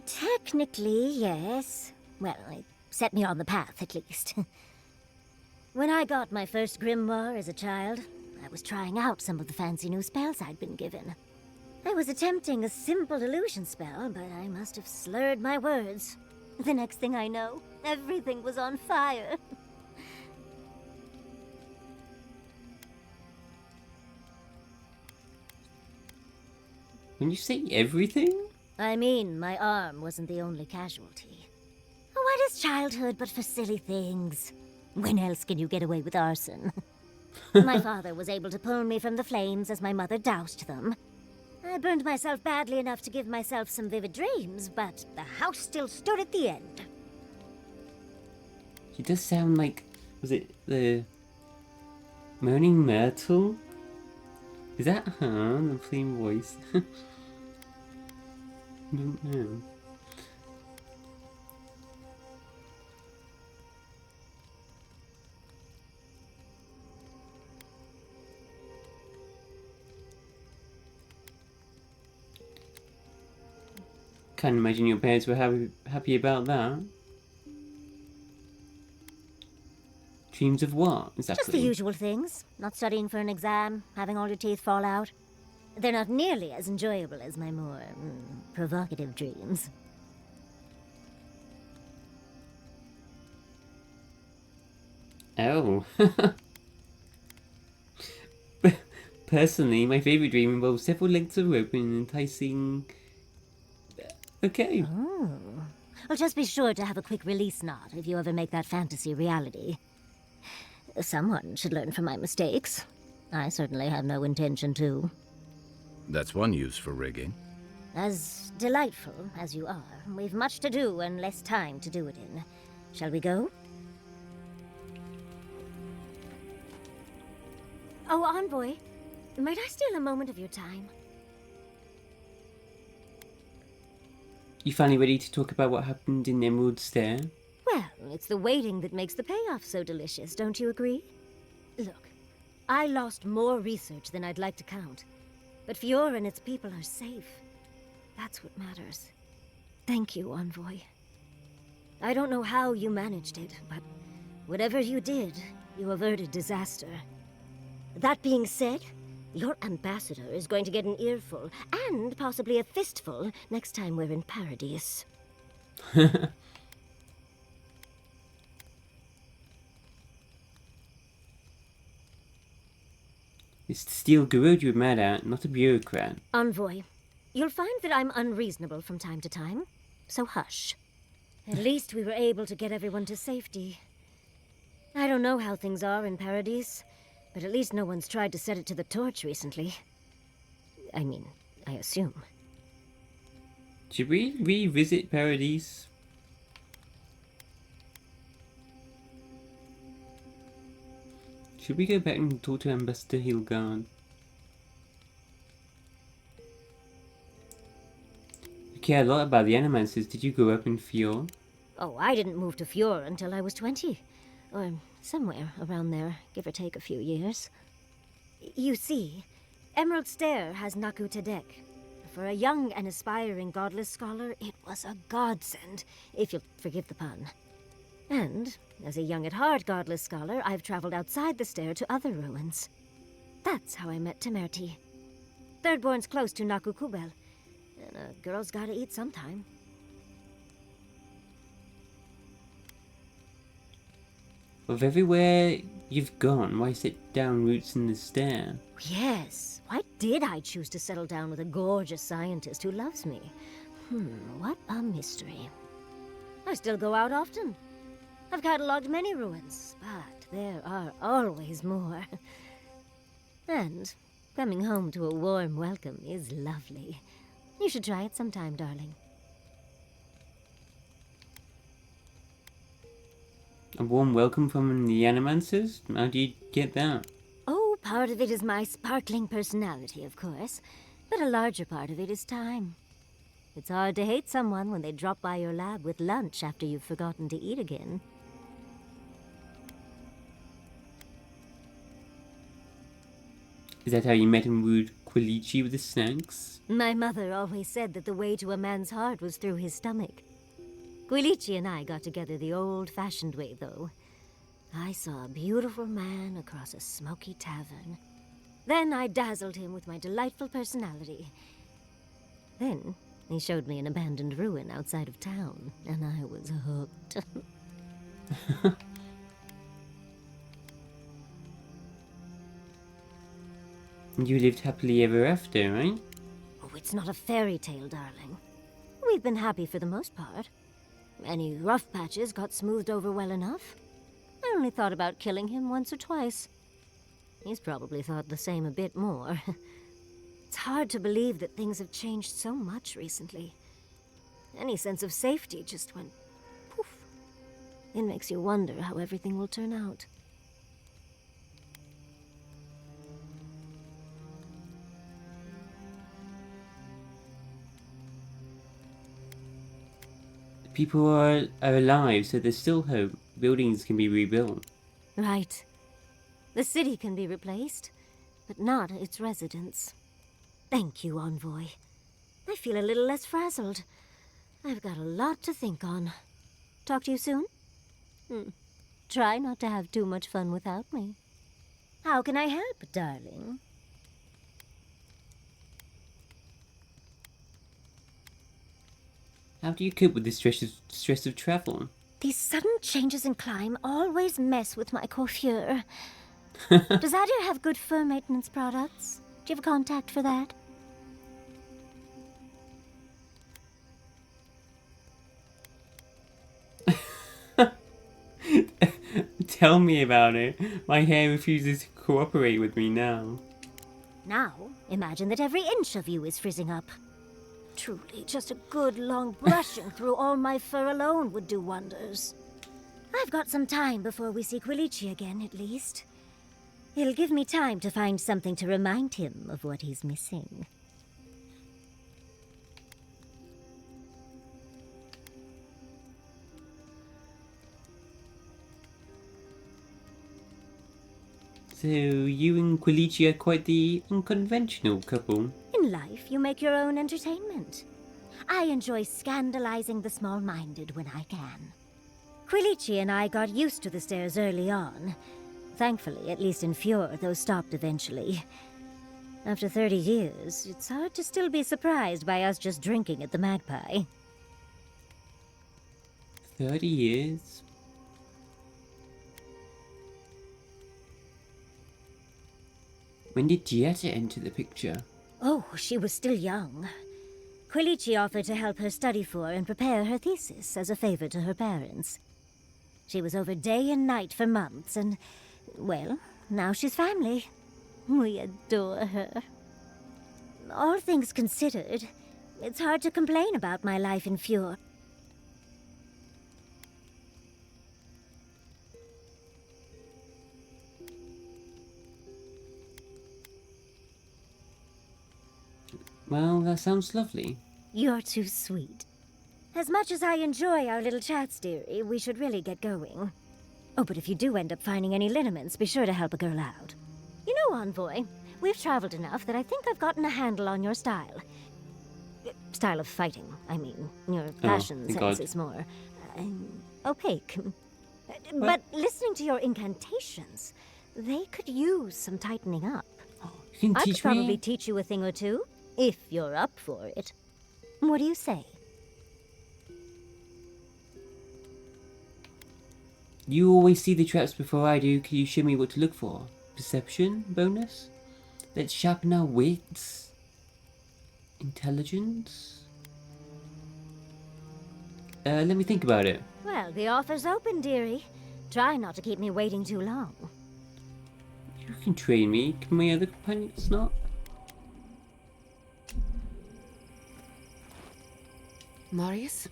Technically, yes. Well, it set me on the path, at least. When I got my first grimoire as a child, I was trying out some of the fancy new spells I'd been given. I was attempting a simple illusion spell, but I must have slurred my words. The next thing I know, everything was on fire. When you say everything? I mean, my arm wasn't the only casualty. What is childhood but for silly things? When else can you get away with arson? My father was able to pull me from the flames as my mother doused them. I burned myself badly enough to give myself some vivid dreams, but the house still stood at the end. She does sound like... Was it the... Moaning Myrtle? Is that her? The flame voice? I don't know. Can't imagine your parents were happy about that. Dreams of what, exactly? Just the usual things. Not studying for an exam, having all your teeth fall out. They're not nearly as enjoyable as my more provocative dreams. Oh. Personally, my favorite dream involves several lengths of rope and enticing... Okay. Oh. Well, just be sure to have a quick release knot if you ever make that fantasy reality. Someone should learn from my mistakes. I certainly have no intention to. That's one use for rigging. As delightful as you are, we've much to do and less time to do it in. Shall we go? Oh, Envoy, might I steal a moment of your time? You finally ready to talk about what happened in Emerald Stair? Well, it's the waiting that makes the payoff so delicious, don't you agree? Look, I lost more research than I'd like to count. But Fiora and its people are safe. That's what matters. Thank you, Envoy. I don't know how you managed it, but whatever you did, you averted disaster. That being said, your ambassador is going to get an earful, and possibly a fistful, next time we're in Paradise. It's the Steel Guru you're mad at, not a bureaucrat. Envoy, you'll find that I'm unreasonable from time to time, so hush. At least we were able to get everyone to safety. I don't know how things are in Paradise, but at least no one's tried to set it to the torch recently. I mean, I assume. Should we revisit Paradise? Should we go back and talk to Ambassador Hilgard? You care a lot about the Animancers. Did you grow up in Fjord? Oh, I didn't move to Fjord until I was 20. Or somewhere around there, give or take a few years. You see, Emerald Stair has Naku Tedek. For a young and aspiring godless scholar, it was a godsend, if you'll forgive the pun. And, as a young at heart godless scholar, I've traveled outside the stair to other ruins. That's how I met Temerti. Thirdborn's close to Naku Kubel, and a girl's gotta eat sometime. Of everywhere you've gone, why sit down roots in the stair? Yes, why did I choose to settle down with a gorgeous scientist who loves me? What a mystery. I still go out often. I've catalogued many ruins, but there are always more. And coming home to a warm welcome is lovely. You should try it sometime, darling. A warm welcome from the Animancers? How do you get that? Oh, part of it is my sparkling personality, of course. But a larger part of it is time. It's hard to hate someone when they drop by your lab with lunch after you've forgotten to eat again. Is that how you met and wooed Quilichi with the snacks? My mother always said that the way to a man's heart was through his stomach. Quilichi and I got together the old-fashioned way, though. I saw a beautiful man across a smoky tavern. Then I dazzled him with my delightful personality. Then he showed me an abandoned ruin outside of town, and I was hooked. You lived happily ever after, right? Oh, it's not a fairy tale, darling. We've been happy for the most part. Any rough patches got smoothed over well enough. I only thought about killing him once or twice. He's probably thought the same a bit more. It's hard to believe that things have changed so much recently. Any sense of safety just went poof. It makes you wonder how everything will turn out. People are alive, so there's still hope. Buildings can be rebuilt. Right. The city can be replaced, but not its residents. Thank you, Envoy. I feel a little less frazzled. I've got a lot to think on. Talk to you soon? Try not to have too much fun without me. How can I help, darling? How do you cope with the stress of travel? These sudden changes in climate always mess with my coiffure. Does Adir have good fur maintenance products? Do you have a contact for that? Tell me about it. My hair refuses to cooperate with me now. Now, imagine that every inch of you is frizzing up. Truly, just a good long brushing through all my fur alone would do wonders. I've got some time before we see Quilichi again, at least. It'll give me time to find something to remind him of what he's missing. So, you and Quilichi are quite the unconventional couple. In life, you make your own entertainment. I enjoy scandalizing the small-minded when I can. Quilichi and I got used to the stairs early on. Thankfully, at least in Fjord, those stopped eventually. After 30 years, it's hard to still be surprised by us just drinking at the Magpie. 30 years? When did Gietta enter the picture? Oh, she was still young. Quilichi offered to help her study for and prepare her thesis as a favor to her parents. She was over day and night for months, and, well, now she's family. We adore her. All things considered, it's hard to complain about my life in Fjord. Well, that sounds lovely. You're too sweet. As much as I enjoy our little chats, dearie, we should really get going. Oh, but if you do end up finding any liniments, be sure to help a girl out. You know, Envoy, we've traveled enough that I think I've gotten a handle on your style. Style of fighting, I mean. Your fashion sense God. is more opaque. But listening to your incantations, they could use some tightening up. You can I could teach probably me? teach you a thing or two, if you're up for it. What do you say? You always see the traps before I do. Can you show me what to look for? Perception bonus? Let's sharpen our wits. Intelligence? Let me think about it. Well, the offer's open, dearie. Try not to keep me waiting too long. You can train me. Can my other companions not? Marius,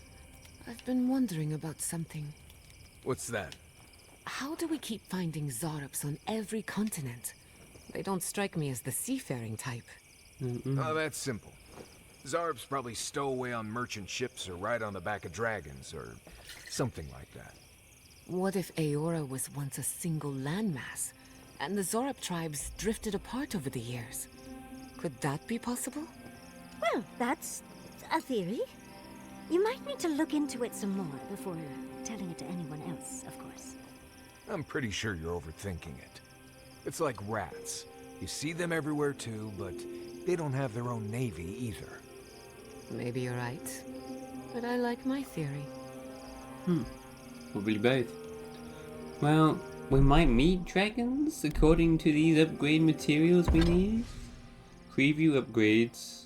I've been wondering about something. What's that? how do we keep finding Zorups on every continent? They don't strike me as the seafaring type. Oh, that's simple. Zarb's probably stowaway on merchant ships or ride on the back of dragons or something like that. What if Aora was once a single landmass, and the Zorup tribes drifted apart over the years? Could that be possible? Well, that's a theory. You might need to look into it some more before telling it to anyone else, of course. I'm pretty sure you're overthinking it. It's like rats. You see them everywhere too, but they don't have their own navy either. Maybe you're right. But I like my theory. Probably both. Well, we might meet dragons according to these upgrade materials we need. Preview upgrades.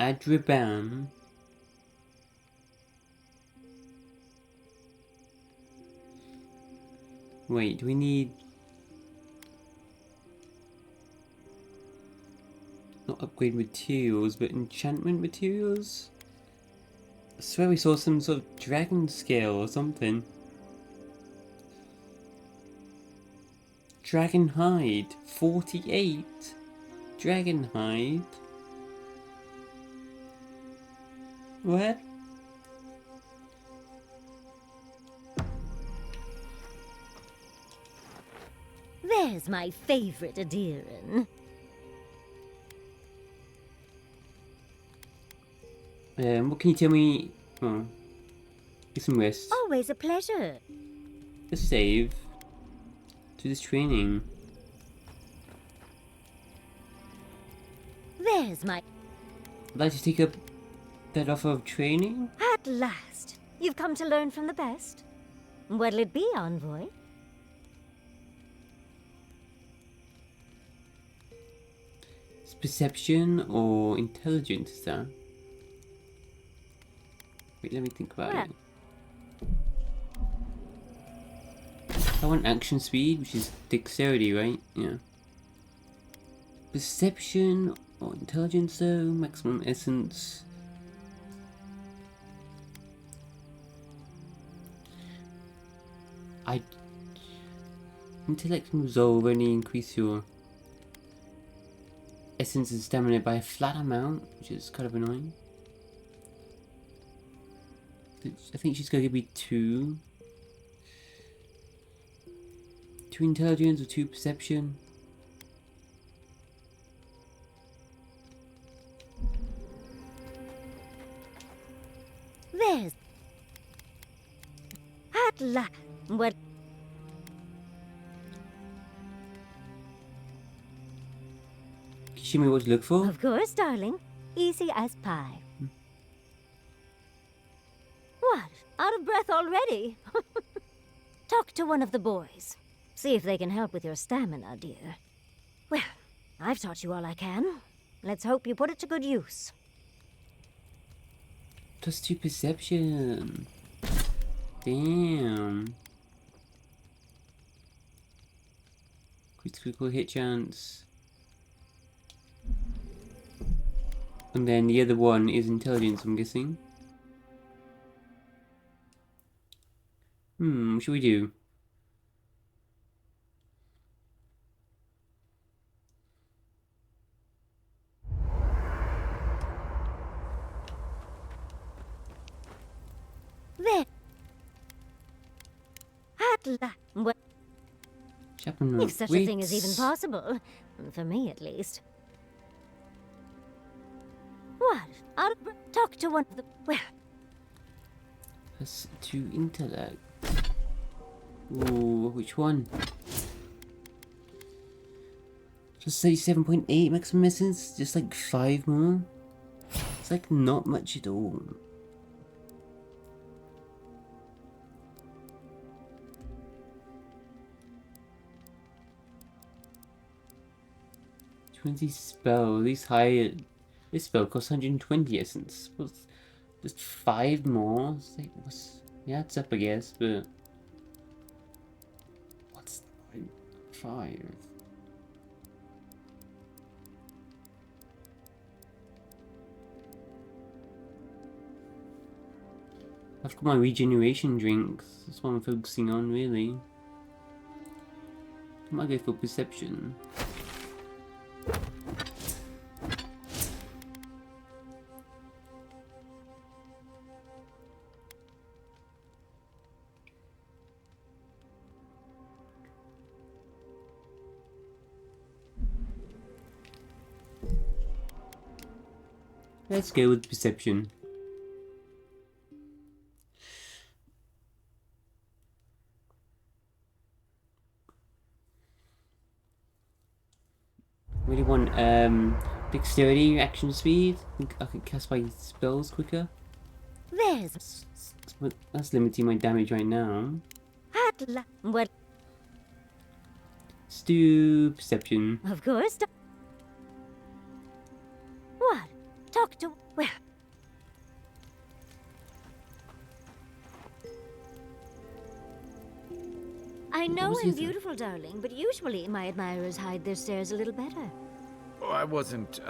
Adriban. Wait, do we need... Not upgrade materials, but enchantment materials? I swear we saw some sort of dragon scale or something. Dragon hide, 48. Dragon hide. What? There's my favorite Adiran. What can you tell me? Oh, get some rest. Always a pleasure. Just save. Do this training. There's my... I'd like to take up that offer of training. At last, you've come to learn from the best. What'll it be, Envoy? It's perception or intelligence, is that? Wait, let me think about it. I want action speed, which is dexterity, right? Yeah. Perception or intelligence, though. Maximum essence. Intellect and resolve only increase your essence and stamina by a flat amount, which is kind of annoying. I think she's gonna give me 2. 2 intelligence or 2 perception. There's... At last... What... Can you show me what to look for? Of course, darling. Easy as pie. What? Out of breath already? Talk to one of the boys. See if they can help with your stamina, dear. Well, I've taught you all I can. Let's hope you put it to good use. +2 perception. Damn. Critical hit chance. And then the other one is intelligence, I'm guessing. What should we do? There. At last. What? Sharpen If such a thing is wits. even possible. For me, at least. What? Out of breath? Talk to one of the... Well... +2 intellect. Ooh, which one? Just 37.8 maximum essence, just like 5 more. It's like not much at all. Spell, this spell costs 120 essence. What's just 5 more? It's like, yeah, it's up, I guess, but what's 5? I've got my regeneration drinks. That's what I'm focusing on, really. I might go for perception. Let's go with perception. Really want dexterity, action speed. I think I can cast my spells quicker. There's That's limiting my damage right now. what? Let's do perception. Of course. What? Talk to where? I know was I'm it? beautiful, darling, but usually my admirers hide their stares a little better. Oh, I wasn't,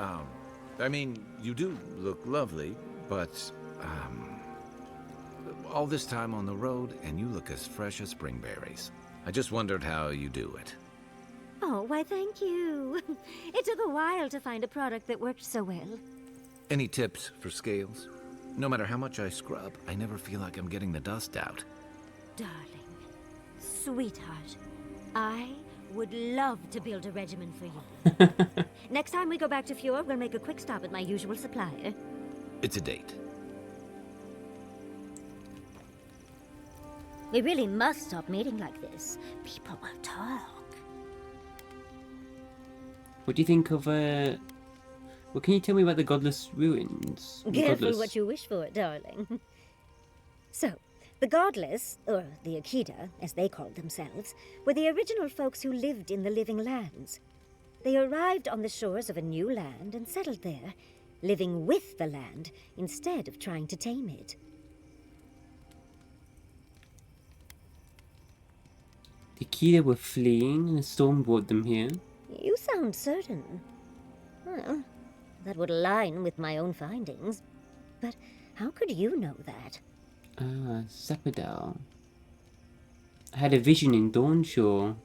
I mean, you do look lovely, but, all this time on the road, and you look as fresh as spring berries. I just wondered how you do it. Oh, why thank you. It took a while to find a product that worked so well. Any tips for scales? No matter how much I scrub, I never feel like I'm getting the dust out. Darling, sweetheart, I would love to build a regimen for you. Next time we go back to Fjord, we'll make a quick stop at my usual supplier. It's a date. We really must stop meeting like this. People will talk. What do you think of well, can you tell me about the Godless Ruins? Careful what you wish for, darling. So, the Godless, or the Akida, as they called themselves, were the original folks who lived in the Living Lands. They arrived on the shores of a new land and settled there, living with the land instead of trying to tame it. The Akida were fleeing and a storm brought them here. You sound certain. Well, that would align with my own findings. But how could you know that? Ah, Zapadal. I had a vision in Dawnshore.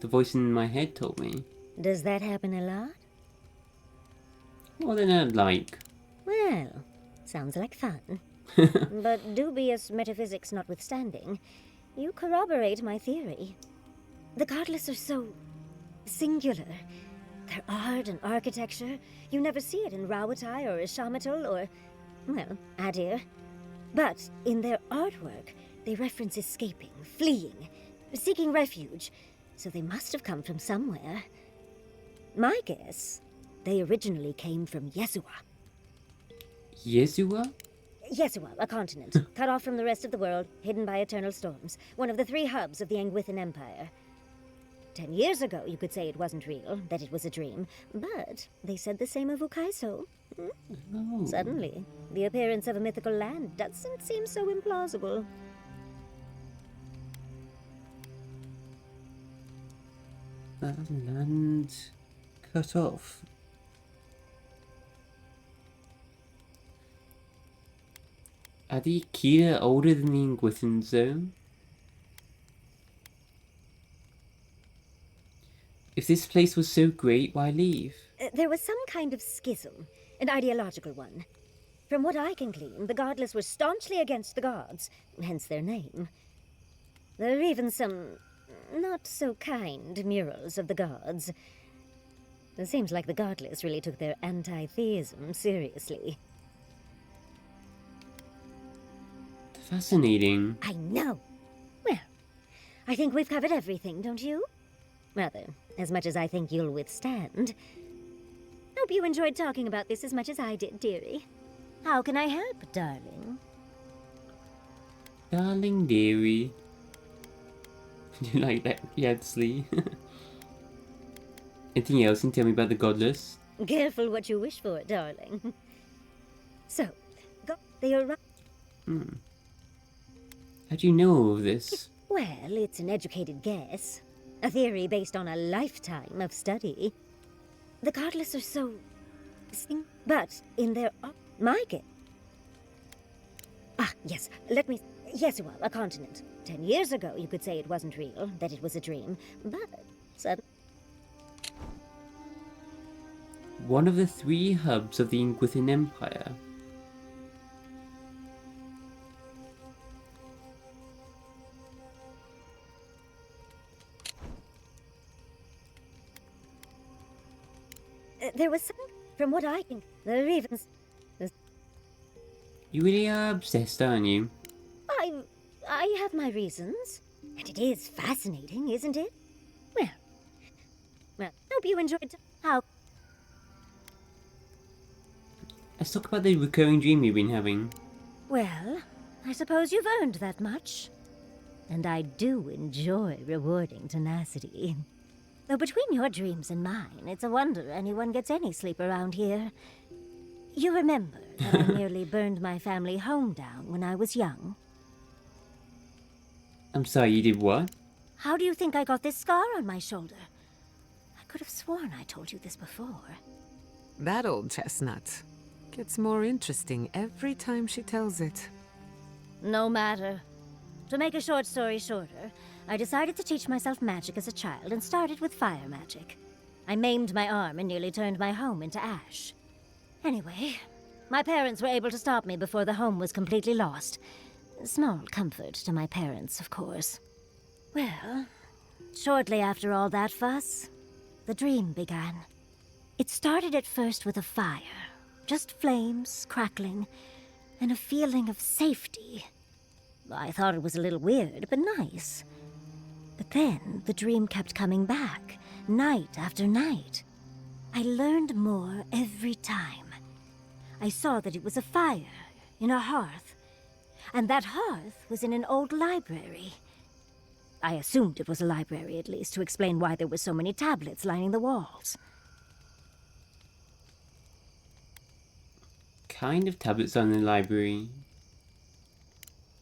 The voice in my head told me. Does that happen a lot? More than I'd like. Well, sounds like fun. But dubious metaphysics notwithstanding, you corroborate my theory. The Godless are so singular. Their art and architecture, you never see it in Rawatai or Ishamatal or, well, Adir. But in their artwork, they reference escaping, fleeing, seeking refuge, so they must have come from somewhere. My guess, they originally came from Yezua. Yezua? Yezua, a continent, cut off from the rest of the world, hidden by eternal storms, one of the 3 hubs of the Angwithan Empire. 10 years ago, you could say it wasn't real, that it was a dream, but they said the same of Ukaiso. Oh. Suddenly, the appearance of a mythical land doesn't seem so implausible. Land cut off. Are the Akida older than the Angwithans, though? If this place was so great, why leave? There was some kind of schism, an ideological one. From what I can glean, the Godless were staunchly against the gods, hence their name. There are even some not-so-kind murals of the gods. It seems like the Godless really took their anti-theism seriously. Fascinating. I know. Well, I think we've covered everything, don't you? Rather, as much as I think you'll withstand. Hope you enjoyed talking about this as much as I did, dearie. How can I help, darling? Darling dearie. Do you like that, Yadsley? Anything else you can tell me about the Godless? Careful what you wish for, darling. So, they arrived. How do you know all of this? Well, it's an educated guess. A theory based on a lifetime of study. The Godless are so... but in their... my guess... Yes, let me... Yes, well, a continent. 10 years ago, you could say it wasn't real, that it was a dream, but... One of the 3 hubs of the Inquisition Empire. There was some... From what I can... The Ravens... You really are obsessed, aren't you? I have my reasons. And it is fascinating, isn't it? Well, hope you enjoyed... How... Let's talk about the recurring dream you've been having. Well, I suppose you've earned that much. And I do enjoy rewarding tenacity. Though between your dreams and mine, it's a wonder anyone gets any sleep around here. You remember that I nearly burned my family home down when I was young? I'm sorry, you did what? How do you think I got this scar on my shoulder? I could have sworn I told you this before. That old chestnut gets more interesting every time she tells it. No matter. To make a short story shorter, I decided to teach myself magic as a child and started with fire magic. I maimed my arm and nearly turned my home into ash. Anyway, my parents were able to stop me before the home was completely lost. Small comfort to my parents, of course. Well, shortly after all that fuss, the dream began. It started at first with a fire, just flames crackling, and a feeling of safety. I thought it was a little weird, but nice. But then the dream kept coming back, night after night. I learned more every time. I saw that it was a fire in a hearth, and that hearth was in an old library. I assumed it was a library, at least, to explain why there were so many tablets lining the walls. Kind of tablets on the library.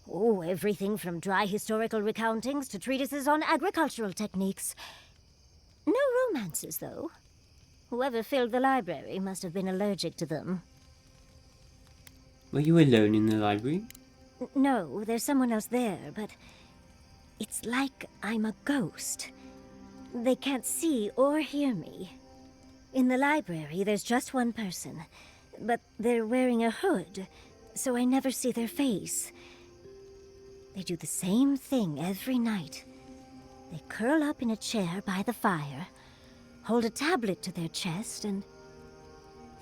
Oh, everything from dry historical recountings to treatises on agricultural techniques. No romances, though. Whoever filled the library must have been allergic to them. Were you alone in the library? No, there's someone else there, but it's like I'm a ghost. They can't see or hear me. In the library, there's just one person, but they're wearing a hood, so I never see their face. They do the same thing every night. They curl up in a chair by the fire, hold a tablet to their chest, and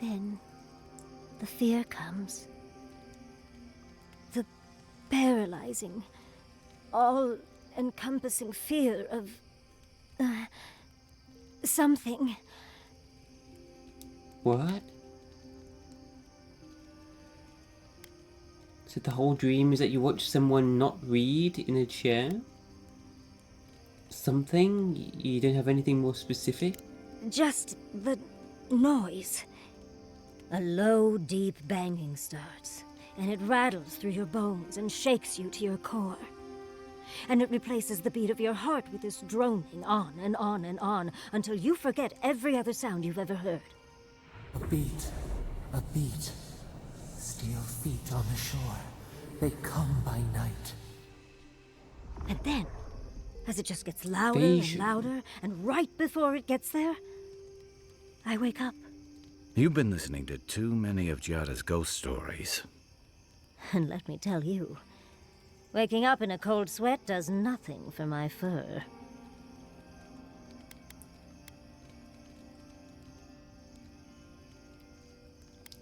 then the fear comes. The paralyzing, all-encompassing fear of... something. What? So the whole dream is that you watch someone not read in a chair? Something? You don't have anything more specific? Just the noise. A low, deep banging starts, and it rattles through your bones and shakes you to your core. And it replaces the beat of your heart with this droning on and on and on until you forget every other sound you've ever heard. A beat. Steel feet on the shore. They come by night. And then, as it just gets louder Vision. and louder, and right before it gets there, I wake up. You've been listening to too many of Giada's ghost stories. And let me tell you, waking up in a cold sweat does nothing for my fur.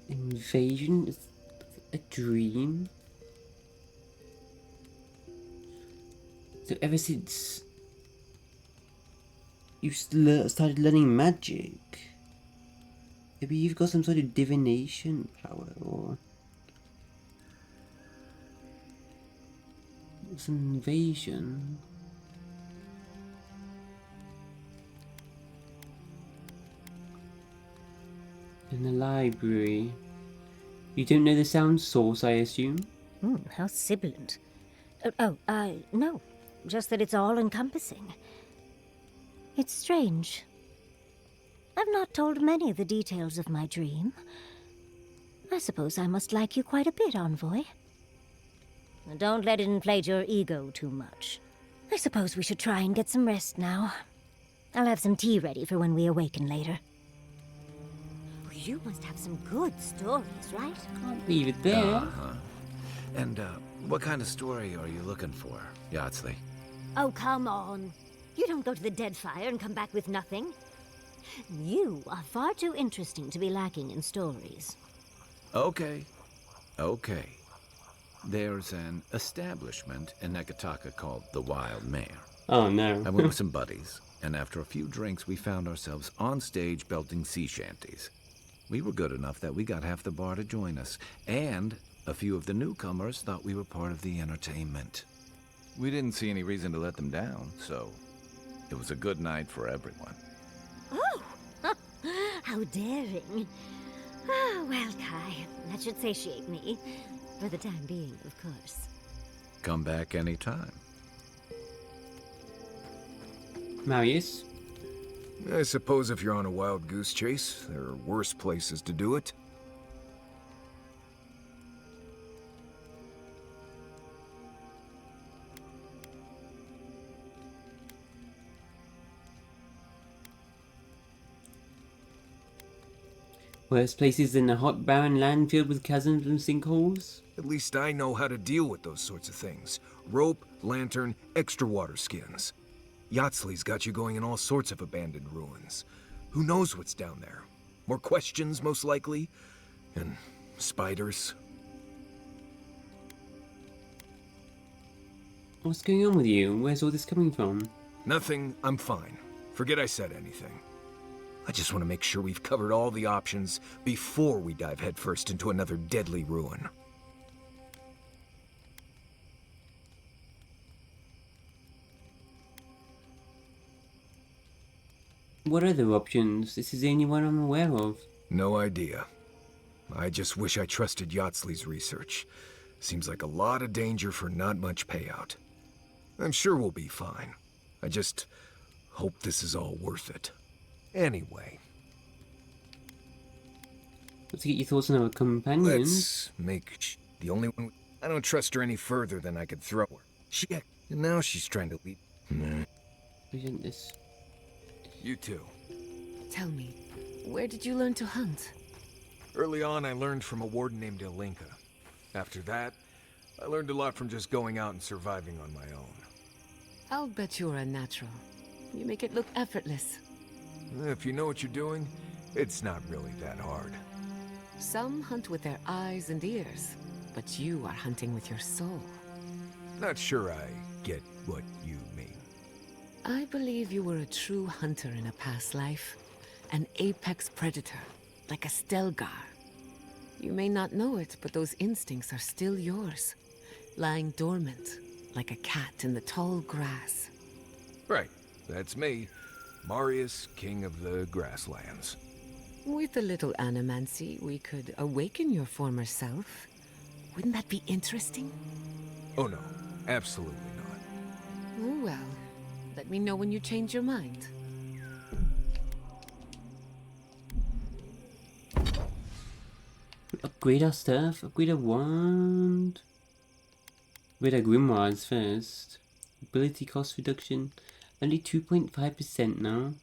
Invasion is a dream? So ever since you started learning magic, maybe you've got some sort of divination power or some invasion. In the library. You don't know the sound source, I assume? How sibilant. No. Just that it's all-encompassing. It's strange. I've not told many of the details of my dream. I suppose I must like you quite a bit, Envoy. and don't let it inflate your ego too much. I suppose we should try and get some rest now. I'll have some tea ready for when we awaken later. You must have some good stories, right? Can't leave it there. Uh-huh. And, what kind of story are you looking for, Yardsley? Oh, come on. You don't go to the Deadfire and come back with nothing. You are far too interesting to be lacking in stories. Okay. Okay. There's an establishment in Nekataka called the Wild Mare. Oh no. I went with some buddies, and after a few drinks, we found ourselves on stage belting sea shanties. We were good enough that we got half the bar to join us, and a few of the newcomers thought we were part of the entertainment. We didn't see any reason to let them down, so it was a good night for everyone. Oh! How daring. Ah, well, Kai, that should satiate me. For the time being, of course. Come back anytime. Marius? I suppose if you're on a wild goose chase, there are worse places to do it. Worse places than a hot barren land filled with chasms and sinkholes? At least I know how to deal with those sorts of things. Rope, lantern, extra water skins. Yardsley's got you going in all sorts of abandoned ruins. Who knows what's down there? More questions, most likely. And spiders. What's going on with you? Where's all this coming from? Nothing, I'm fine. Forget I said anything. I just want to make sure we've covered all the options before we dive headfirst into another deadly ruin. What other options? This is the only one I'm aware of. No idea. I just wish I trusted Yardsley's research. Seems like a lot of danger for not much payout. I'm sure we'll be fine. I just hope this is all worth it. Anyway, Let's get your thoughts on our companions. let's make the only one. I don't trust her any further than I could throw her. And now she's trying to leave. Present this. You too. Tell me, where did you learn to hunt? Early on, I learned from a warden named Ilinka. After that, I learned a lot from just going out and surviving on my own. I'll bet you're a natural. You make it look effortless. If you know what you're doing, it's not really that hard. Some hunt with their eyes and ears, but you are hunting with your soul. Not sure I get what you mean. I believe you were a true hunter in a past life. An apex predator, like a Stelgar. You may not know it, but those instincts are still yours. Lying dormant, like a cat in the tall grass. Right, that's me. Marius, king of the grasslands. With a little animancy, we could awaken your former self. Wouldn't that be interesting? Oh no, absolutely not. Oh well. Let me know when you change your mind. Upgrade our stuff. Upgrade our wand. Upgrade our grimoires first. Ability cost reduction. Only 2.5% now.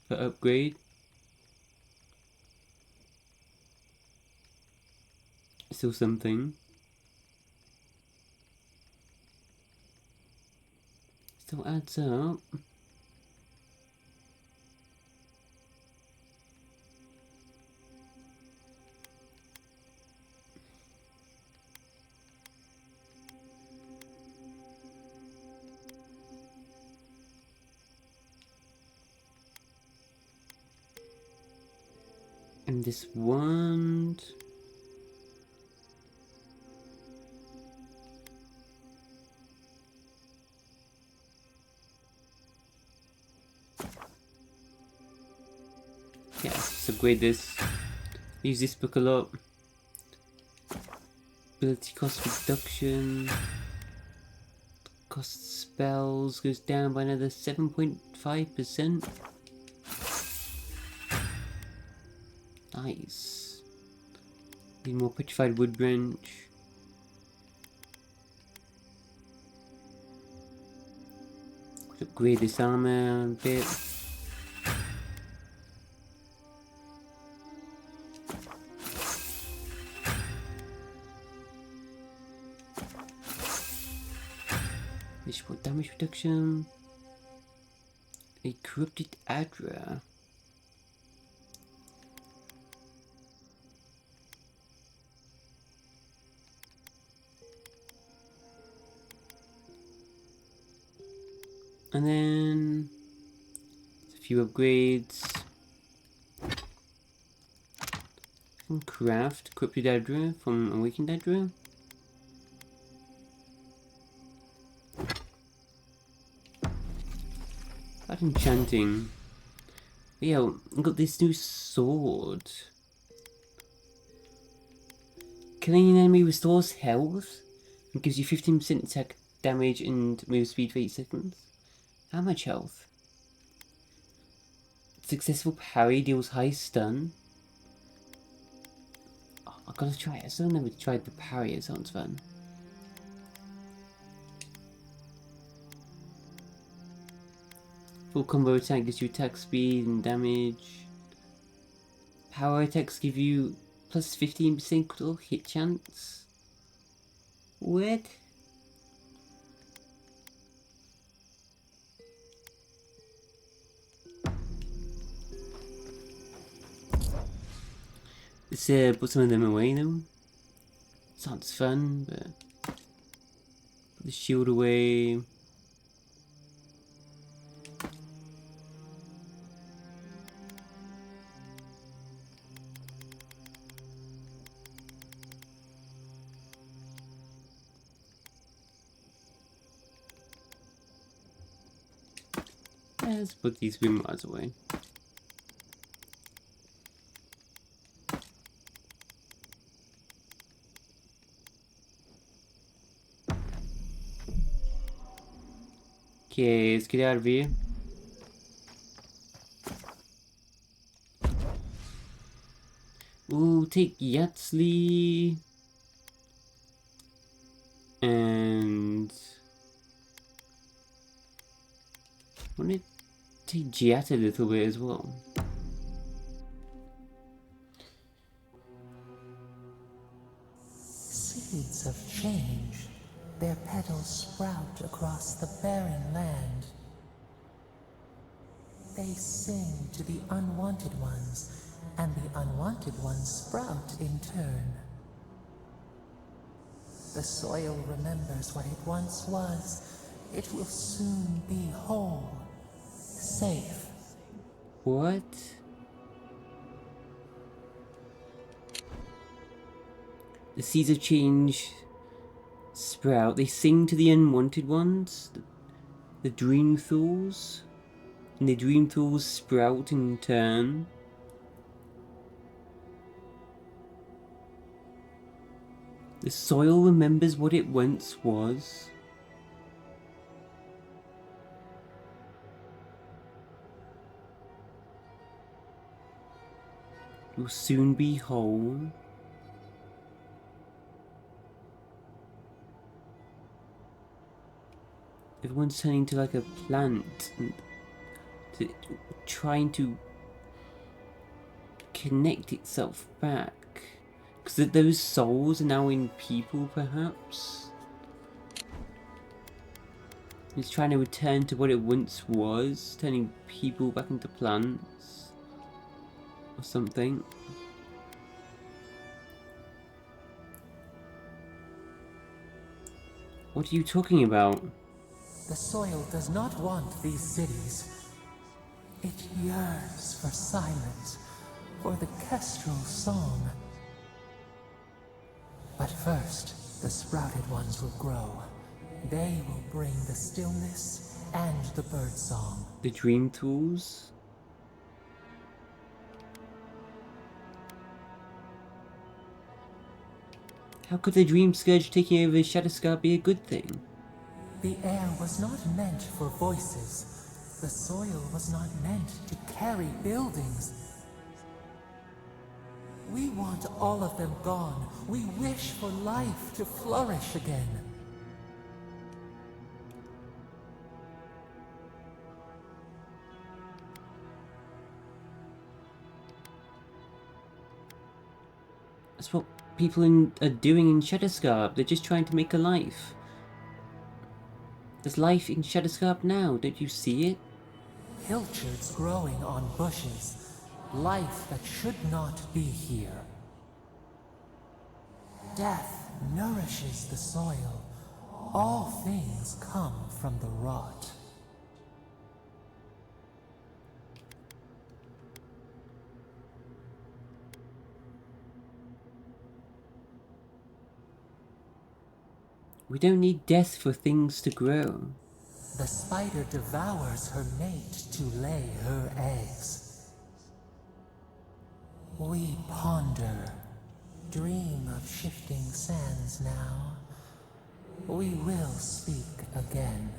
For upgrade. Still something. Still adds up. And this wand. Yeah, let's upgrade this. Use this book a lot. Ability cost reduction. Cost spells goes down by another 7.5%. Nice. Need more petrified wood branch. upgrade this armor a bit. Additional damage reduction. A corrupted Adra. And then a few upgrades. From craft corrupted Adra from awakened Adra. That enchanting. But yeah, I got this new sword. Killing an enemy restores health and gives you 15% attack damage and move speed for 8 seconds. How much health? Successful parry deals high stun. Oh, I gotta try it. I still never tried the parry, it sounds fun. Full combo attack gives you attack speed and damage. Power attacks give you plus 15% critical hit chance. What? Let's put some of them away though. Sounds fun, but put the shield away. Let's put these wing rods away. Okay, let's get out of here. We'll take Yatsley and I want to take Giat a little bit as well. Seeds of change, their petals sprout across the barren land. They sing to the unwanted ones, and the unwanted ones sprout in turn. The soil remembers what it once was. It will soon be whole, safe. What? The seeds of change sprout. They sing to the unwanted ones, the dream thoughts, and the dream thoughts sprout in turn. The soil remembers what it once was. Will soon be whole. Everyone's turning into like a plant and trying to connect itself back. Because those souls are now in people, perhaps? It's trying to return to what it once was, turning people back into plants. Or something. What are you talking about? The soil does not want these cities. It yearns for silence, for the kestrel song. But first, the sprouted ones will grow. They will bring the stillness and the bird song. The dream tools? How could the dream scourge taking over Shadowscar be a good thing? The air was not meant for voices. The soil was not meant to carry buildings. We want all of them gone. We wish for life to flourish again. people are doing in Shadowscarp. They're just trying to make a life. There's life in Shadowscarp now. Don't you see it? Pilchards growing on bushes. Life that should not be here. Death nourishes the soil. All things come from the rot. We don't need death for things to grow. The spider devours her mate to lay her eggs. We ponder, dream of shifting sands now. We will speak again.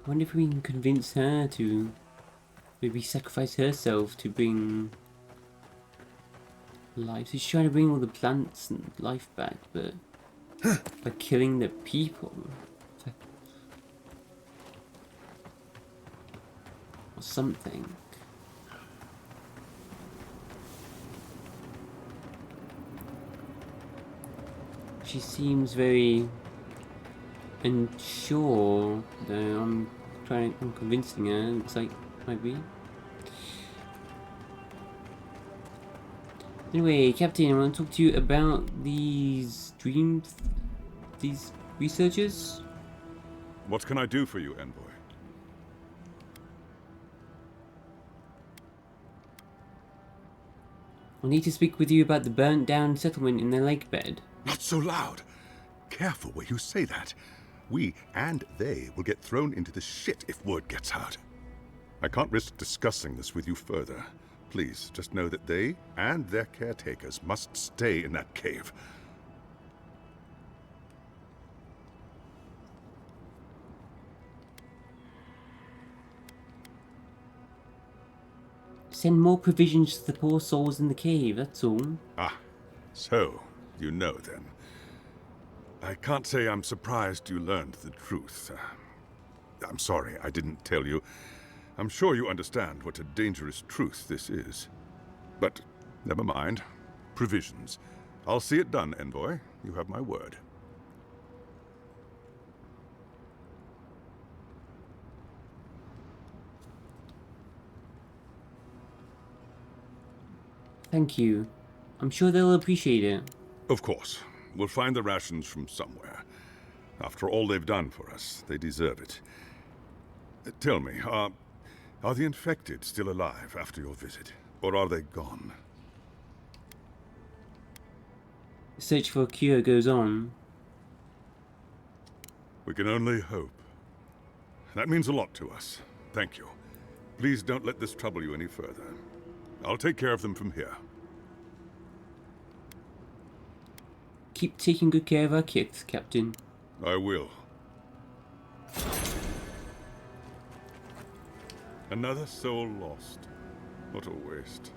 I wonder if we can convince her to maybe sacrifice herself to bring life. She's trying to bring all the plants and life back, but by killing the people. Or something. She seems very unsure, though I'm convincing her. Looks like maybe. Anyway, Captain, I want to talk to you about these dreams, these researchers. What can I do for you, Envoy? I need to speak with you about the burnt down settlement in the lake bed. Not so loud! Careful where you say that. We and they will get thrown into the shit if word gets out. I can't risk discussing this with you further. Please, just know that they and their caretakers must stay in that cave. Send more provisions to the poor souls in the cave, that's all. Ah, so you know then. I can't say I'm surprised you learned the truth. I'm sorry I didn't tell you. I'm sure you understand what a dangerous truth this is. But never mind. Provisions. I'll see it done, Envoy. You have my word. Thank you. I'm sure they'll appreciate it. Of course. We'll find the rations from somewhere. After all they've done for us, they deserve it. Tell me, are the infected still alive after your visit? Or are they gone? The search for a cure goes on. We can only hope. That means a lot to us. Thank you. Please don't let this trouble you any further. I'll take care of them from here. Keep taking good care of our kids, Captain. I will. Another soul lost. What a waste.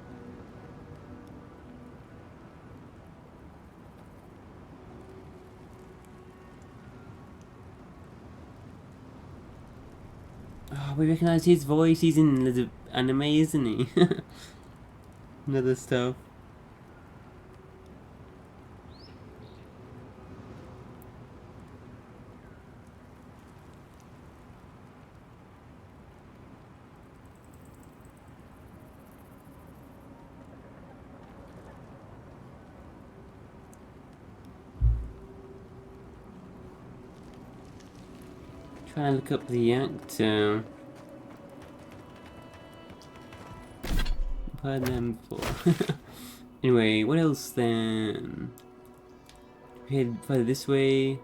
Oh, we recognize his voice. He's in the anime, isn't he? Another stuff. Trying to look up the actor. I've heard them before. Anyway, what else then? We head further this way.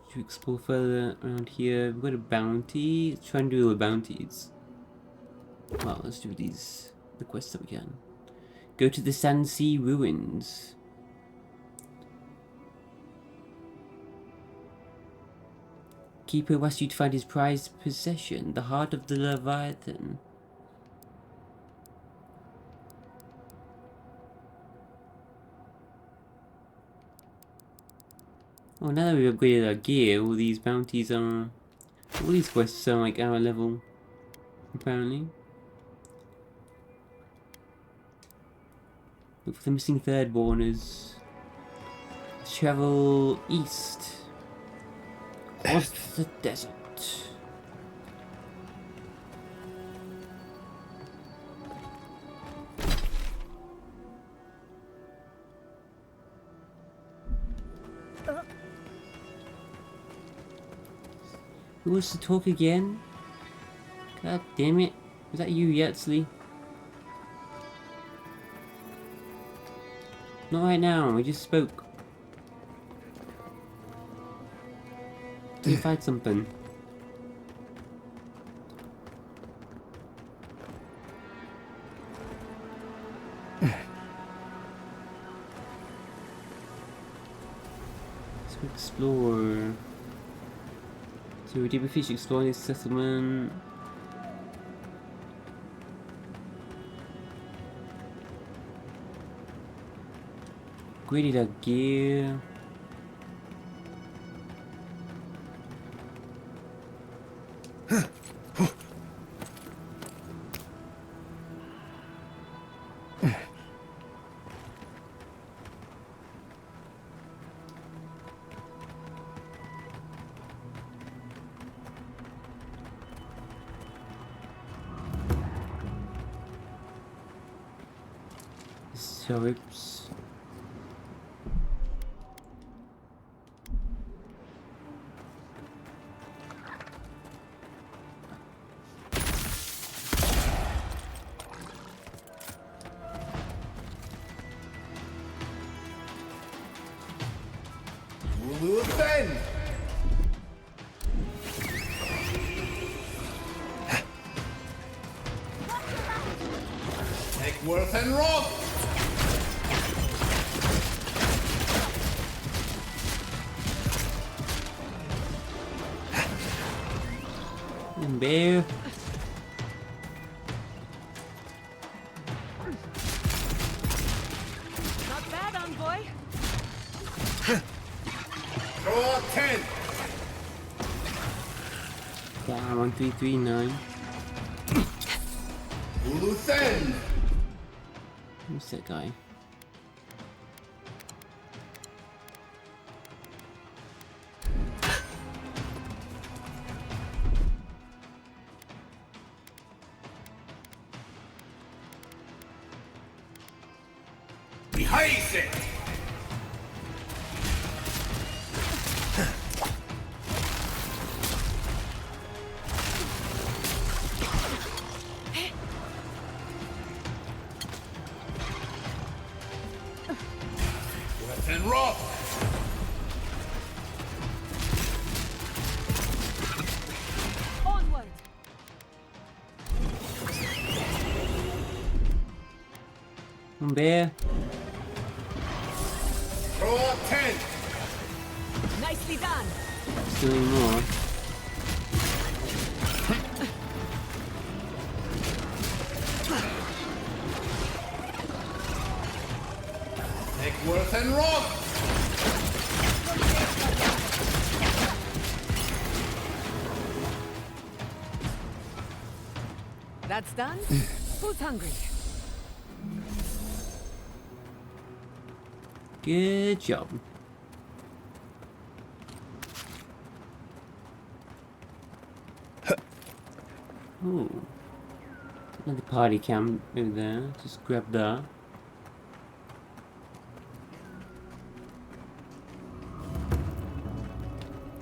Should we explore further around here? We've got a bounty. Let's try and do all the bounties. Well, let's do the quests that we can. Go to the Sandsea Ruins. Keeper asks you to find his prized possession, the heart of the Leviathan. Oh, now that we've upgraded our gear, all these bounties are All these quests are like our level, apparently. Look for the missing thirdborners. Travel east. Across the desert. Who wants to talk again? God damn it. Was that you, Yatsley? Not right now, we just spoke. Did you find something? Let's explore. So we did we finish exploring this settlement? Graded our gear. Soaps. Ulu ascend! Take Worth and Roth! Bear. Not bad, envoy. Draw 10! Yeah, 1339. Ulu send! Who's that guy? Behaze it! Worth and Roth! Onward. Bear. Draw 10! Nicely done. Still more. Take Worth and Roth! That's done. Who's hungry? Good job. Ooh. Another party camp over there. Just grab that.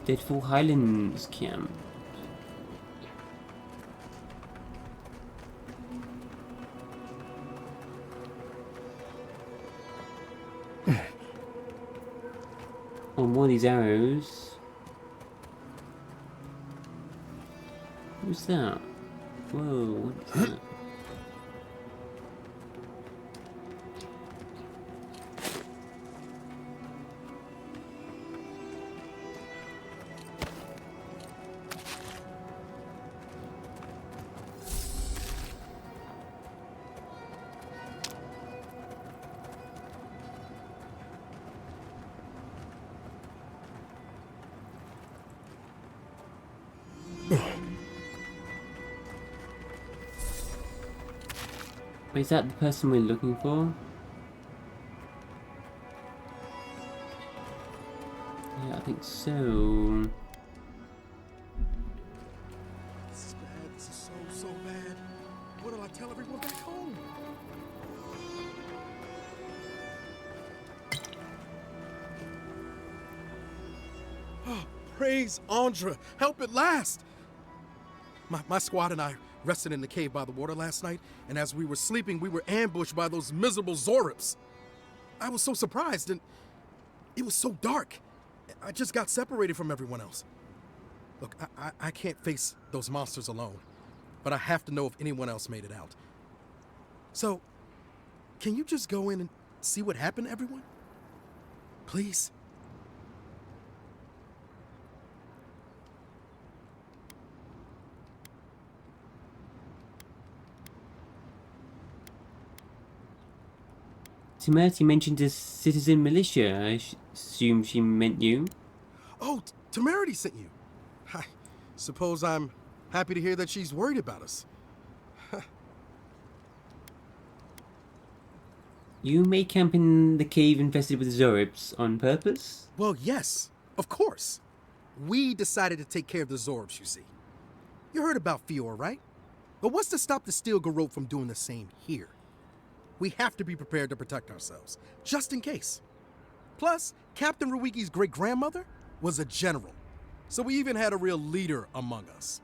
Deadfall Highlands camp. Oh, more of these arrows. Who's that? Whoa, what's that? Is that the person we're looking for? Yeah, I think so. This is bad. This is so bad. What'll I tell everyone back home? Oh, praise Andra. Help at last. My squad and I rested in the cave by the water last night, and as we were sleeping, we were ambushed by those miserable Zorips. I was so surprised, and it was so dark. I just got separated from everyone else. Look, I can't face those monsters alone, but I have to know if anyone else made it out. So, can you just go in and see what happened to everyone? Please? Temerity mentioned a citizen militia. I assume she meant you. Oh, Temerity sent you. I suppose I'm happy to hear that she's worried about us. You may camp in the cave infested with Zorips on purpose? Well, yes, of course. We decided to take care of the Zorbs, you see. You heard about Fior, right? But what's to stop the Steel Garrote from doing the same here? We have to be prepared to protect ourselves, just in case. Plus, Captain Ruiki's great-grandmother was a general, so we even had a real leader among us.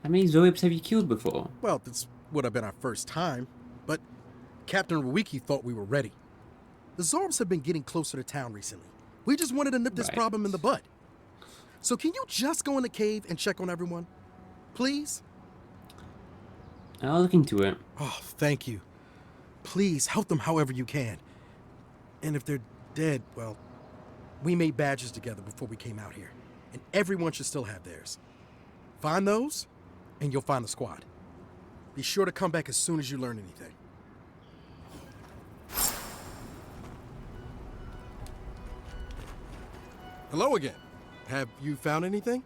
How many Zorips have you killed before? Well, this would have been our first time, but Captain Ruiki thought we were ready. The Zorbs have been getting closer to town recently. We just wanted to nip this problem in the bud. So can you just go in the cave and check on everyone? Please? I'll look into it. Oh, thank you. Please help them however you can. And if they're dead, well, we made badges together before we came out here, and everyone should still have theirs. Find those, and you'll find the squad. Be sure to come back as soon as you learn anything. Hello again. Have you found anything?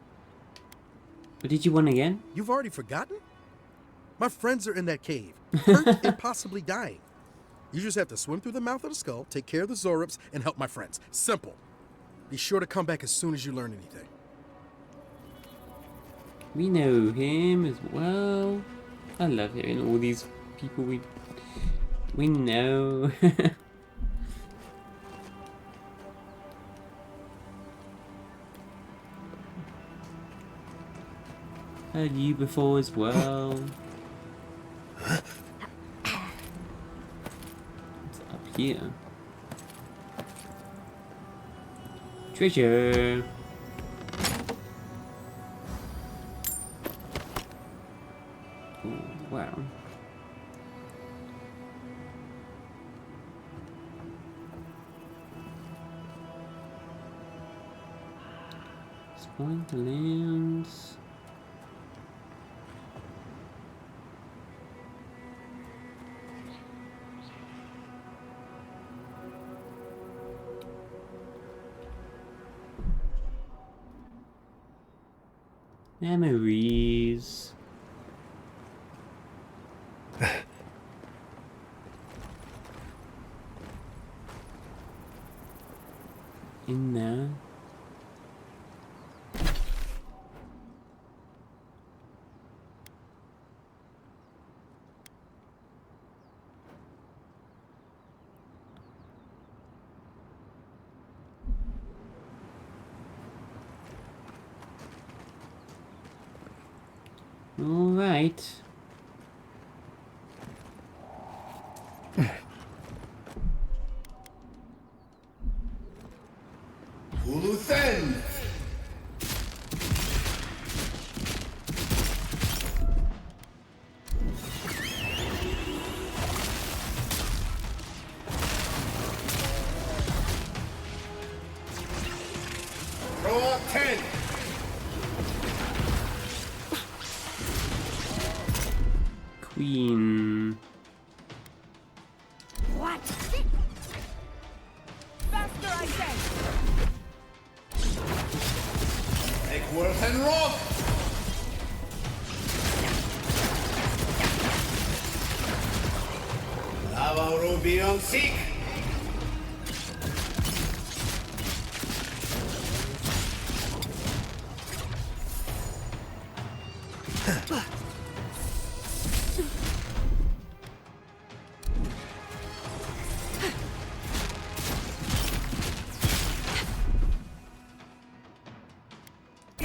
What did you want again? You've already forgotten? My friends are in that cave, hurt and possibly dying. You just have to swim through the mouth of the skull, take care of the Zorips, and help my friends. Simple. Be sure to come back as soon as you learn anything. We know him as well. I love hearing all these people we know. Heard you before as well. What's up here? Treasure. Oh, wow. Exploring the lands. Memories. In there. All right. Uluthen! Draw 10! Queen. What? Faster, I say! Make worth and rock! Tourbillon Seek!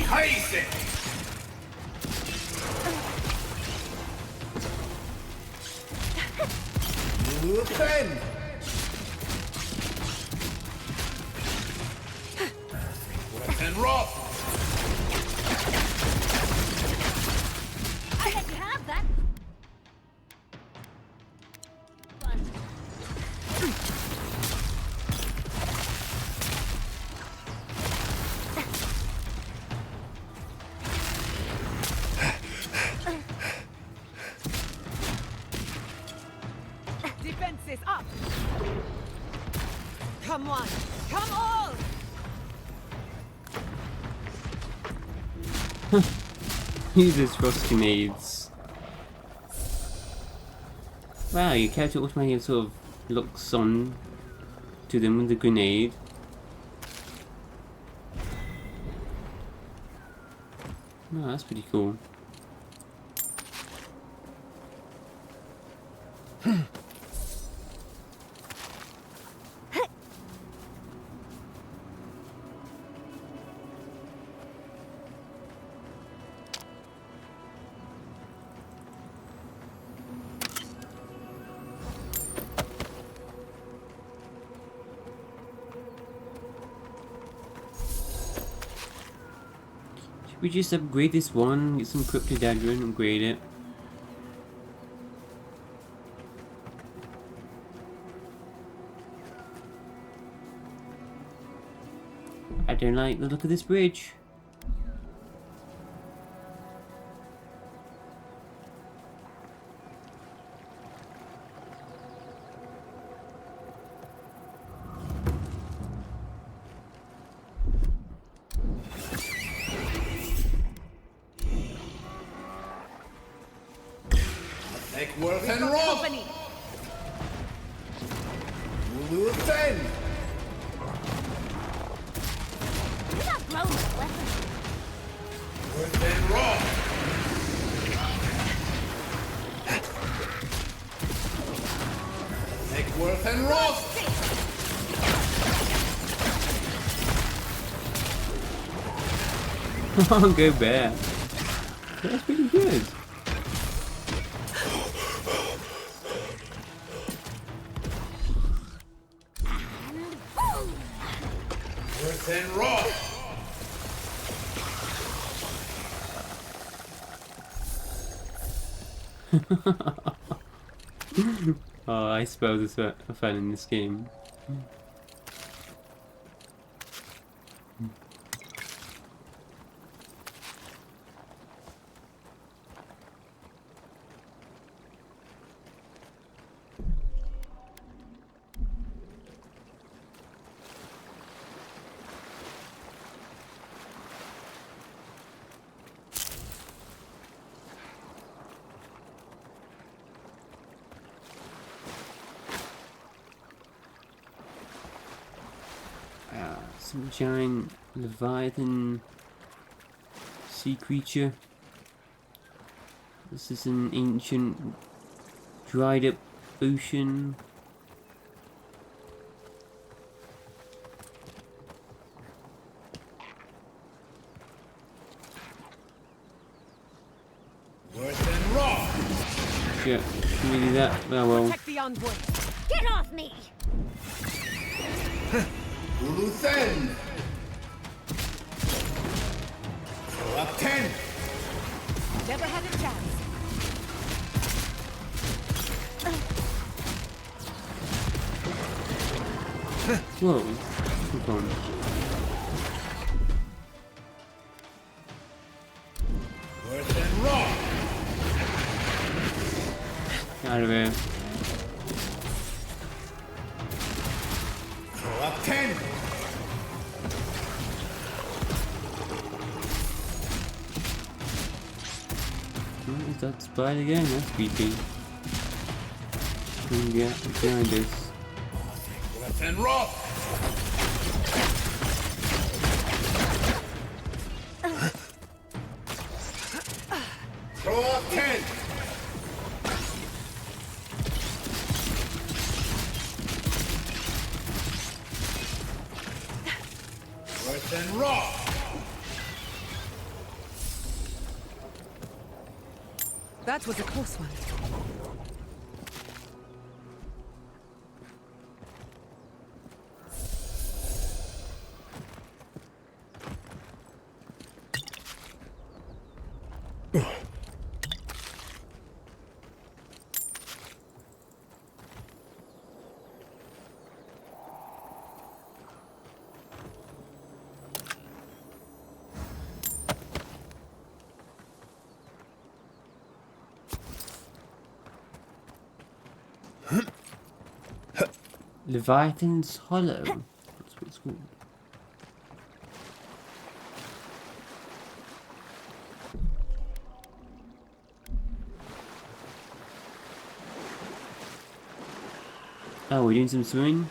Heise! Luthen! Luthen Roth! I let you have that. Defenses up! Come on! Come all! Uses rusty maids. Wow, your character automatically sort of looks on to them with a grenade. Oh, that's pretty cool. Should we just upgrade this one, get some Cryptodendron, upgrade it? I don't like the look of this bridge. Eckworth and Roth! Luthen! You're not grown with weapons. Worth and Roth! Eckworth and Roth! Oh, go bear. That's pretty good. Worth and Roth! Oh, I suppose it's a fun in this game. Some giant Leviathan sea creature. This is an ancient dried up ocean. Worth and Roth! Yeah, can we do that? Oh well. Protect the envoy! Get off me! Luthen! Throw up 10! Never had a chance. Whoa, hold on. Worth and Roth! Get out of here. Throw up 10! Oh, is that spider again? That's creepy. Yeah, behind us. Breath and rock. Throw up 10. Breath and rock. That was a close one. Leviathan's Hollow. That's what it's called. Oh, we're doing some swimming?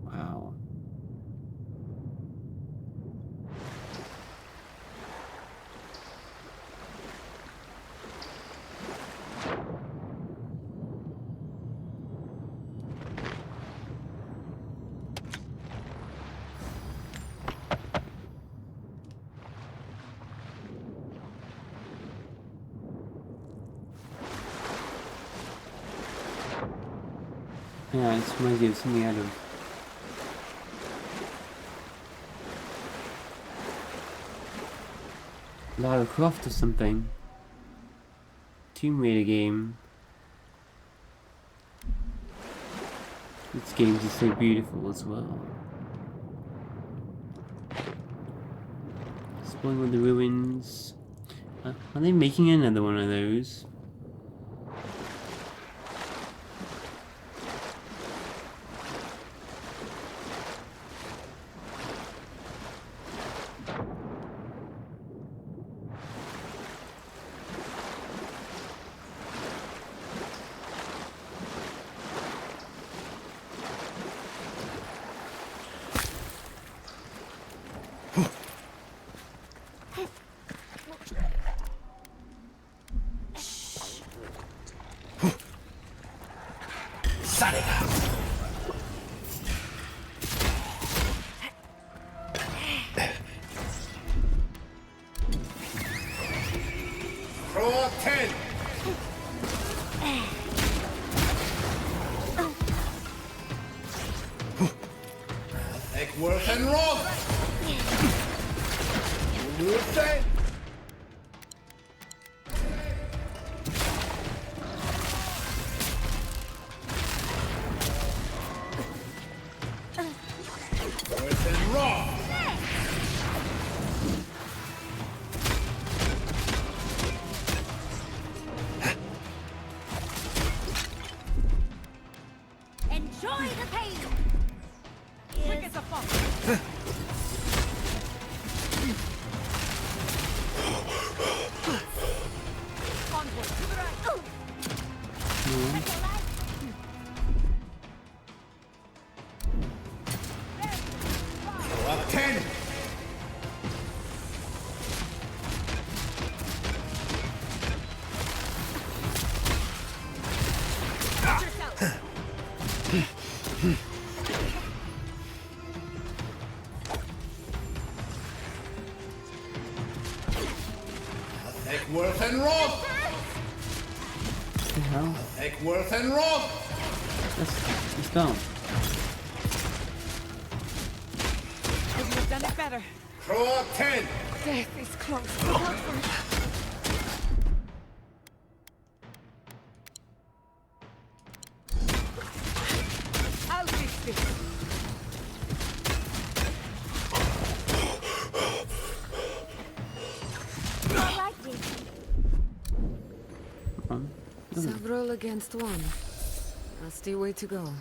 Wow. Yeah, it's reminds me of something out of Lara Croft or something. Tomb Raider game. This game is so beautiful as well. Exploring all the ruins. Are they making another one of those? Throw up 10. Eckworth and Rob. Luther. Worth and Rob. Enjoy the pain! Quick as a fox. Onward to the right. Throw up 10. Eckworth and Rob. What the hell? Eckworth and Rob. Let's go. Couldn't have done it better. Throw up 10. Death is close. Look out for it. I'll fix this. I like it. Several against one. A steady way to go.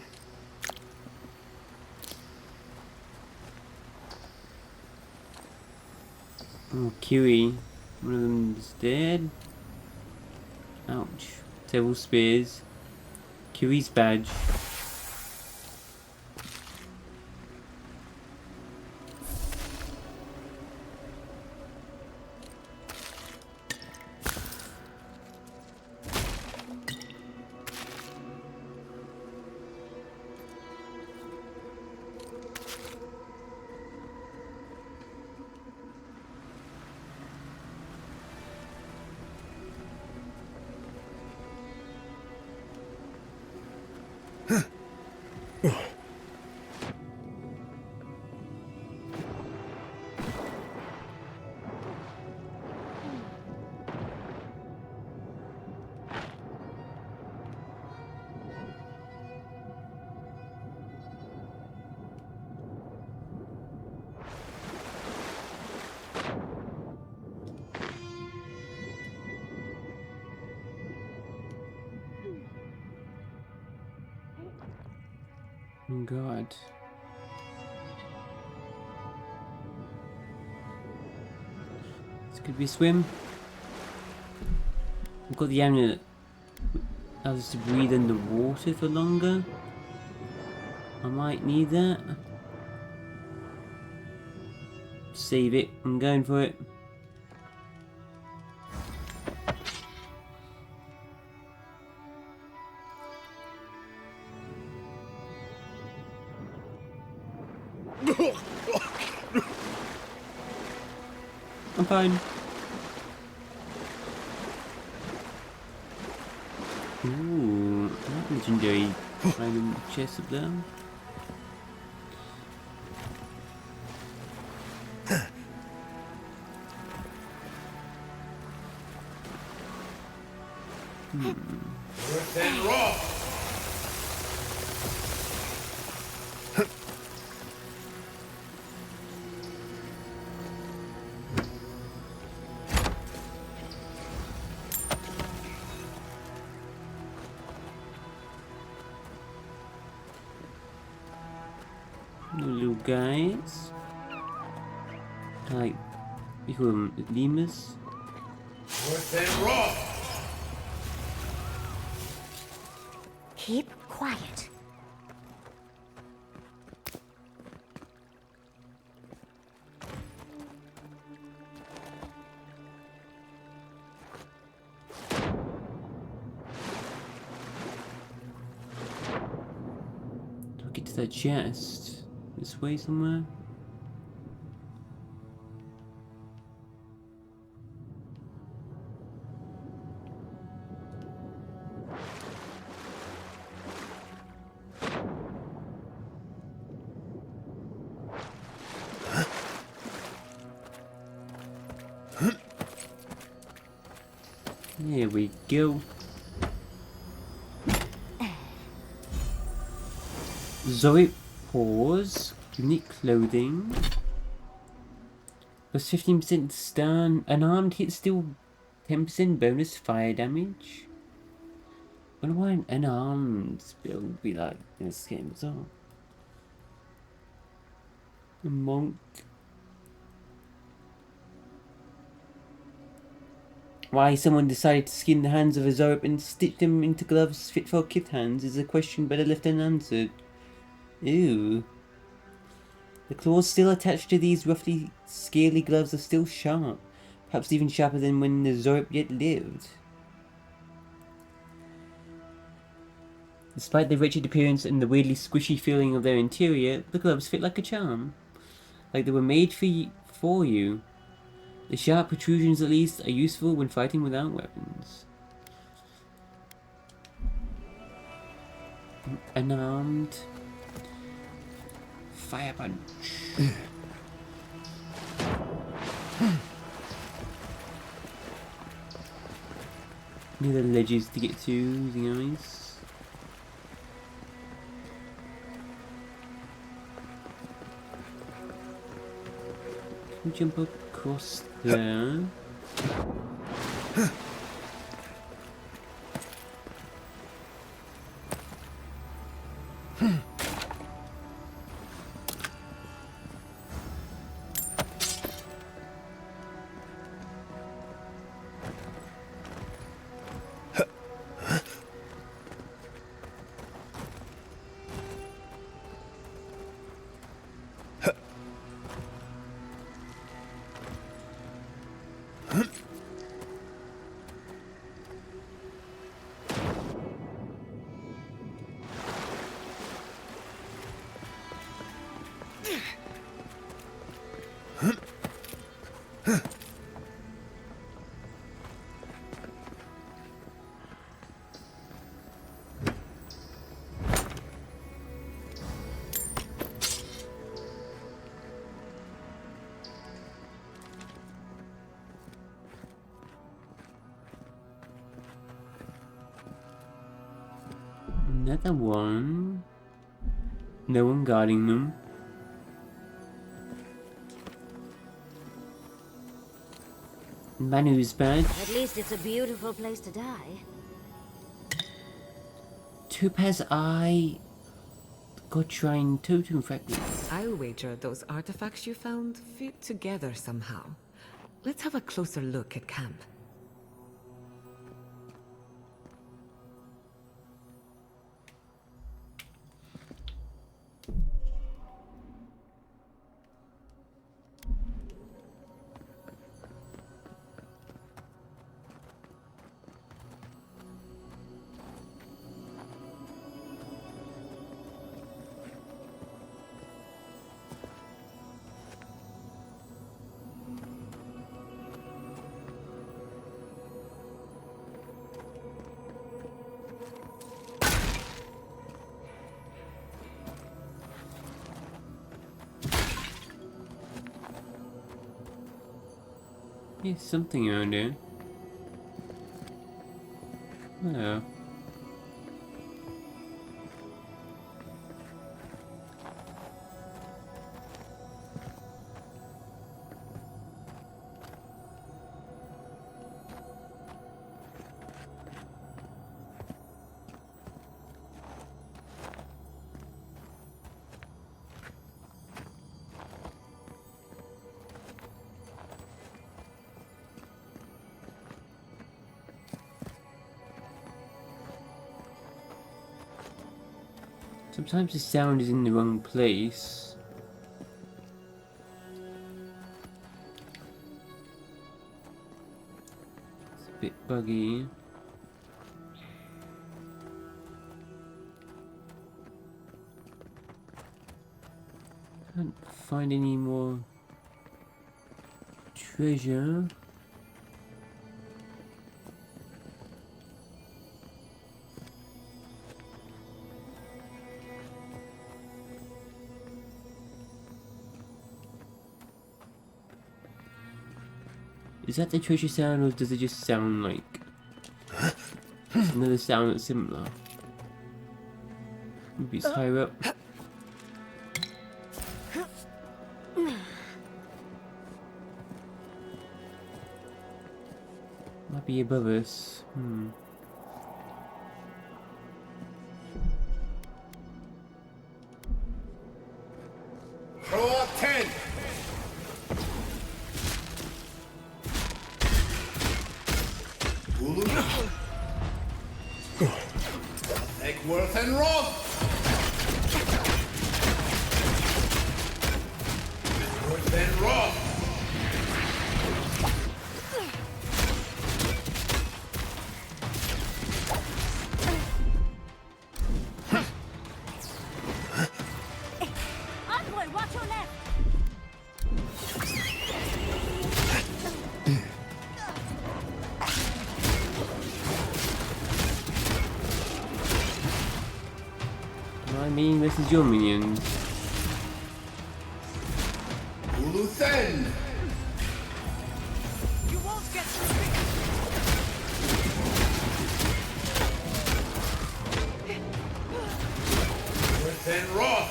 Oh, Kiwi. One of them's dead. Ouch. Several spears. Kiwi's badge. Oh god. This could be a swim. I've got the amulet. Allows us to breathe underwater for longer. I might need that. Save it. I'm going for it. I'm fine. Ooh, that legendary item chest up there. Earth and rock! Little guys. Like, we call them lemurs. Earth and rock! Keep quiet. Do I get to that chest? This way somewhere? There we go. Zoe pause. Unique clothing. Plus 15% stun. Unarmed hit still 10% bonus fire damage. I wonder why an unarmed build would be like in this game as well. A monk. Why someone decided to skin the hands of a Zorp and stitch them into gloves fit for kith hands is a question better left unanswered. Ew. The claws still attached to these roughly scaly gloves are still sharp, perhaps even sharper than when the Zorp yet lived. Despite the wretched appearance and the weirdly squishy feeling of their interior, the gloves fit like a charm. Like they were made for you. The sharp protrusions, at least, are useful when fighting without weapons. Unarmed. Fire punch. Near the ledges to get to using ice. Can we jump across there? Another one. No one guarding them. Manu's badge. At least it's a beautiful place to die. Topaz Eye. God Shrine Totem Fragments. I'll wager those artifacts you found fit together somehow. Let's have a closer look at camp. There's something around here. Oh. Sometimes the sound is in the wrong place. It's a bit buggy. Can't find any more treasure. Is that the treasure sound, or does it just sound like another sound that's similar? Maybe it's higher up. Might be above us. Throw up 10! Eggworth and Rob! Eggworth and Rob! Envoy, watch your left! I mean, this is your minions. Uluthen! You won't get through me. Eggworth and Rob!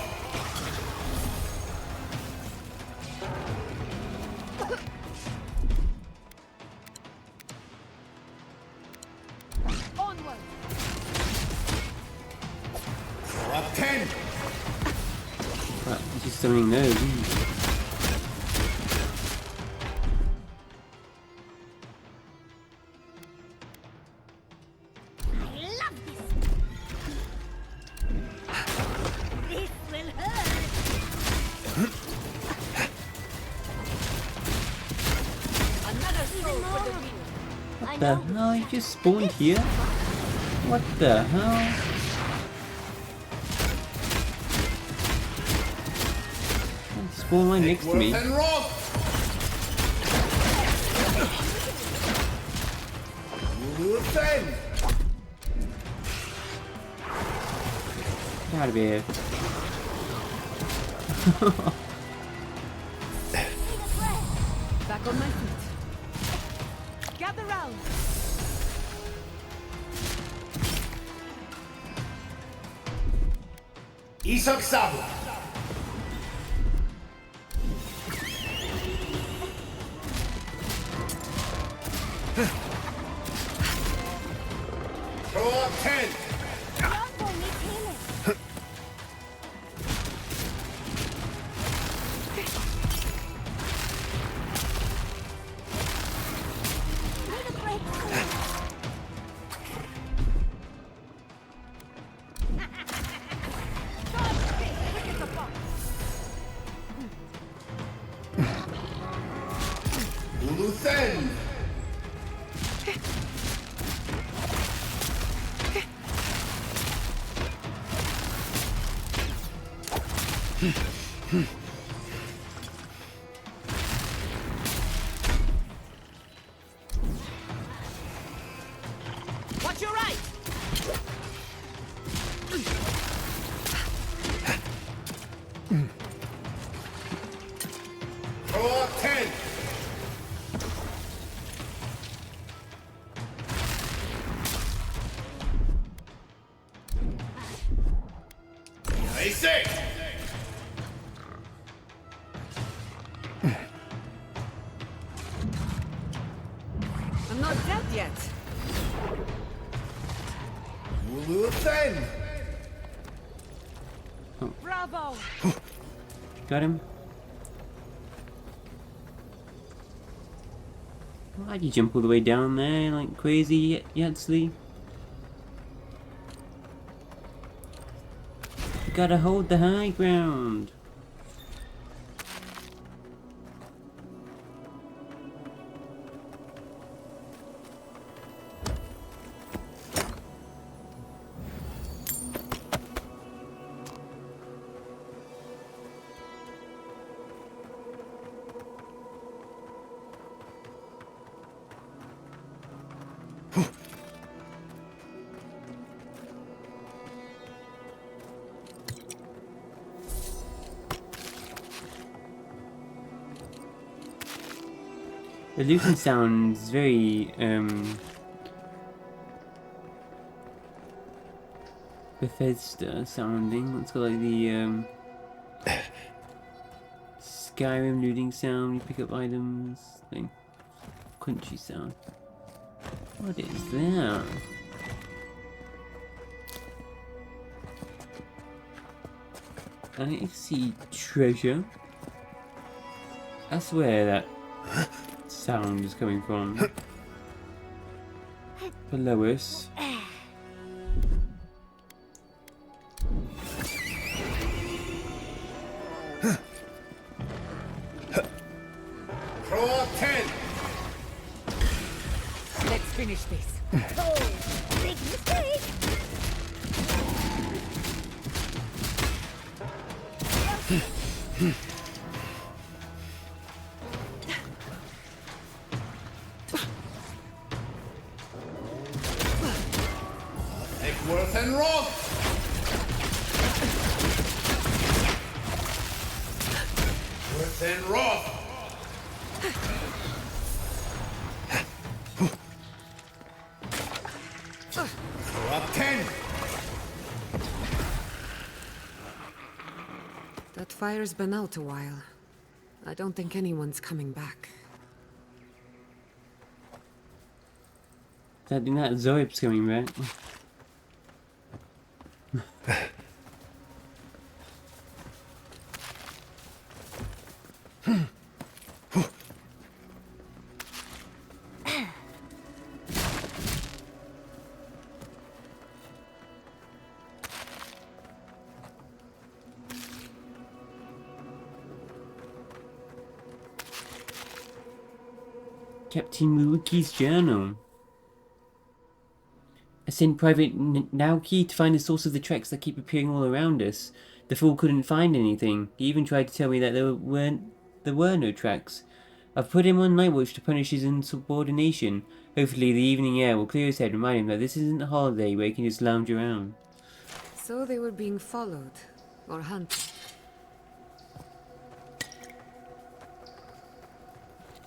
Onward. Throw up 10! Right, just summoning those. I love this! This will hurt! Another soul for the wheel. What the hell? You just spawned here? What the hell? Spawn right next to me. Eggworth and Rob! Uluthen! Get out of here. Back on my feet. Gather round. Isaksabu. Throw up 10. Uluthen. Watch your right! Throw up 10. Nice. I'm not dead yet. Uluthen. Bravo! Got him. Why'd you jump all the way down there like crazy, Yatsley? You gotta hold the high ground. The looting sounds very Bethesda sounding. It's got like the Skyrim looting sound. You pick up items thing. Country sound. What is that? I see treasure. That's where that sound is coming from. Below us. Throw up 10. Let's finish this. Oh, big mistake! Eckworth and Roth. Worth and Roth. Throw up 10. That fire's been out a while. I don't think anyone's coming back. I think that Zoip's coming back. Captain Muruki's journal. I sent Private Naoki to find the source of the tracks that keep appearing all around us. The fool couldn't find anything. He even tried to tell me that there were no tracks. I've put him on night watch to punish his insubordination. Hopefully the evening air will clear his head and remind him that this isn't a holiday where he can just lounge around. So they were being followed, or hunted.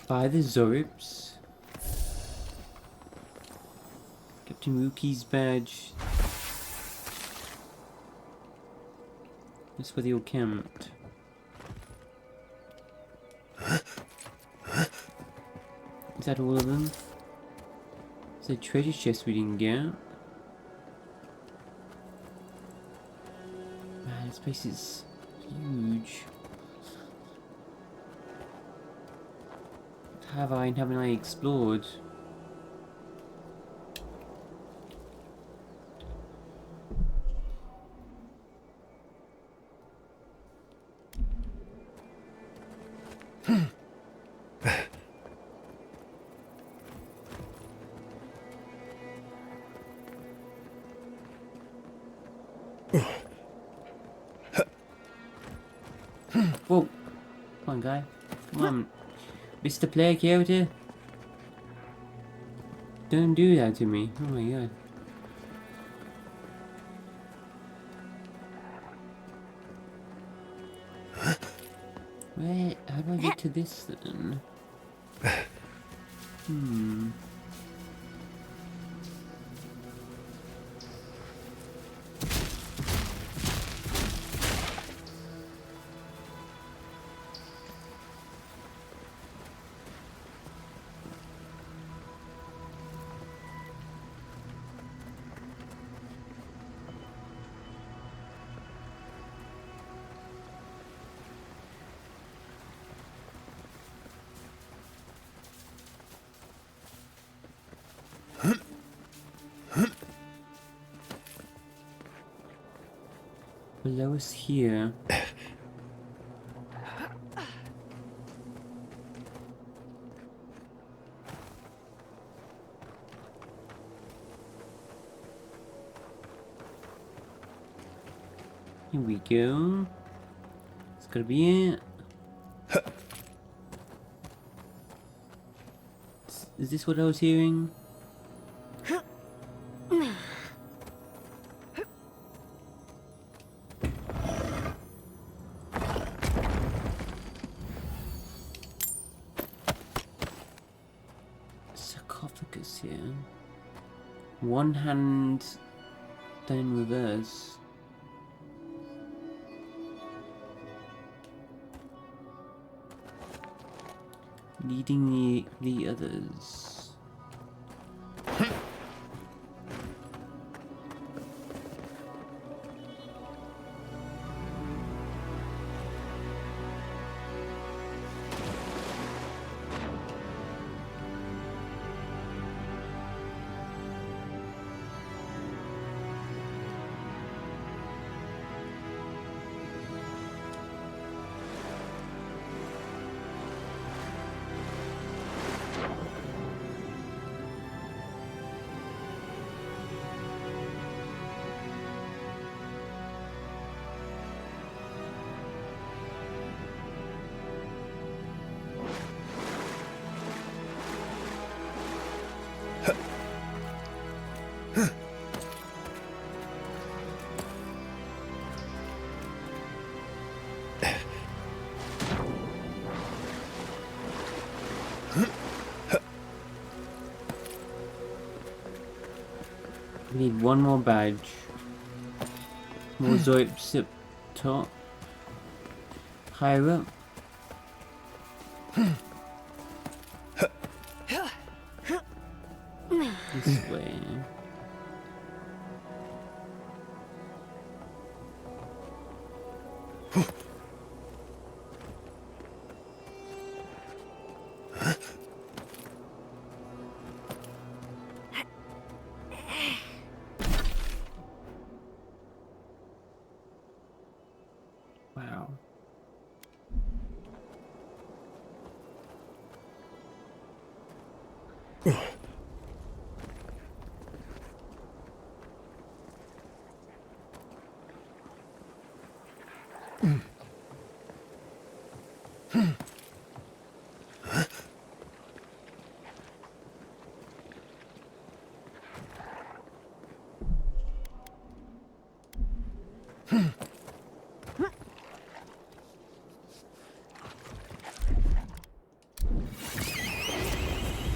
By the Zoribs. Captain Ruki's badge. That's where they all camped. Is that all of them? Is there a treasure chest we didn't get? Man, this place is huge. Haven't I explored? Whoa! Come on, guy. Come on. Mr. Player Character. Don't do that to me. Oh my god. Where? How do I get to this then? Below us here. Here we go. It's gonna be it. Is this what I was hearing? Sarcophagus here. One hand done in reverse. Leading the others. We need one more badge. More Zoips up top. Higher up. This way. Wow.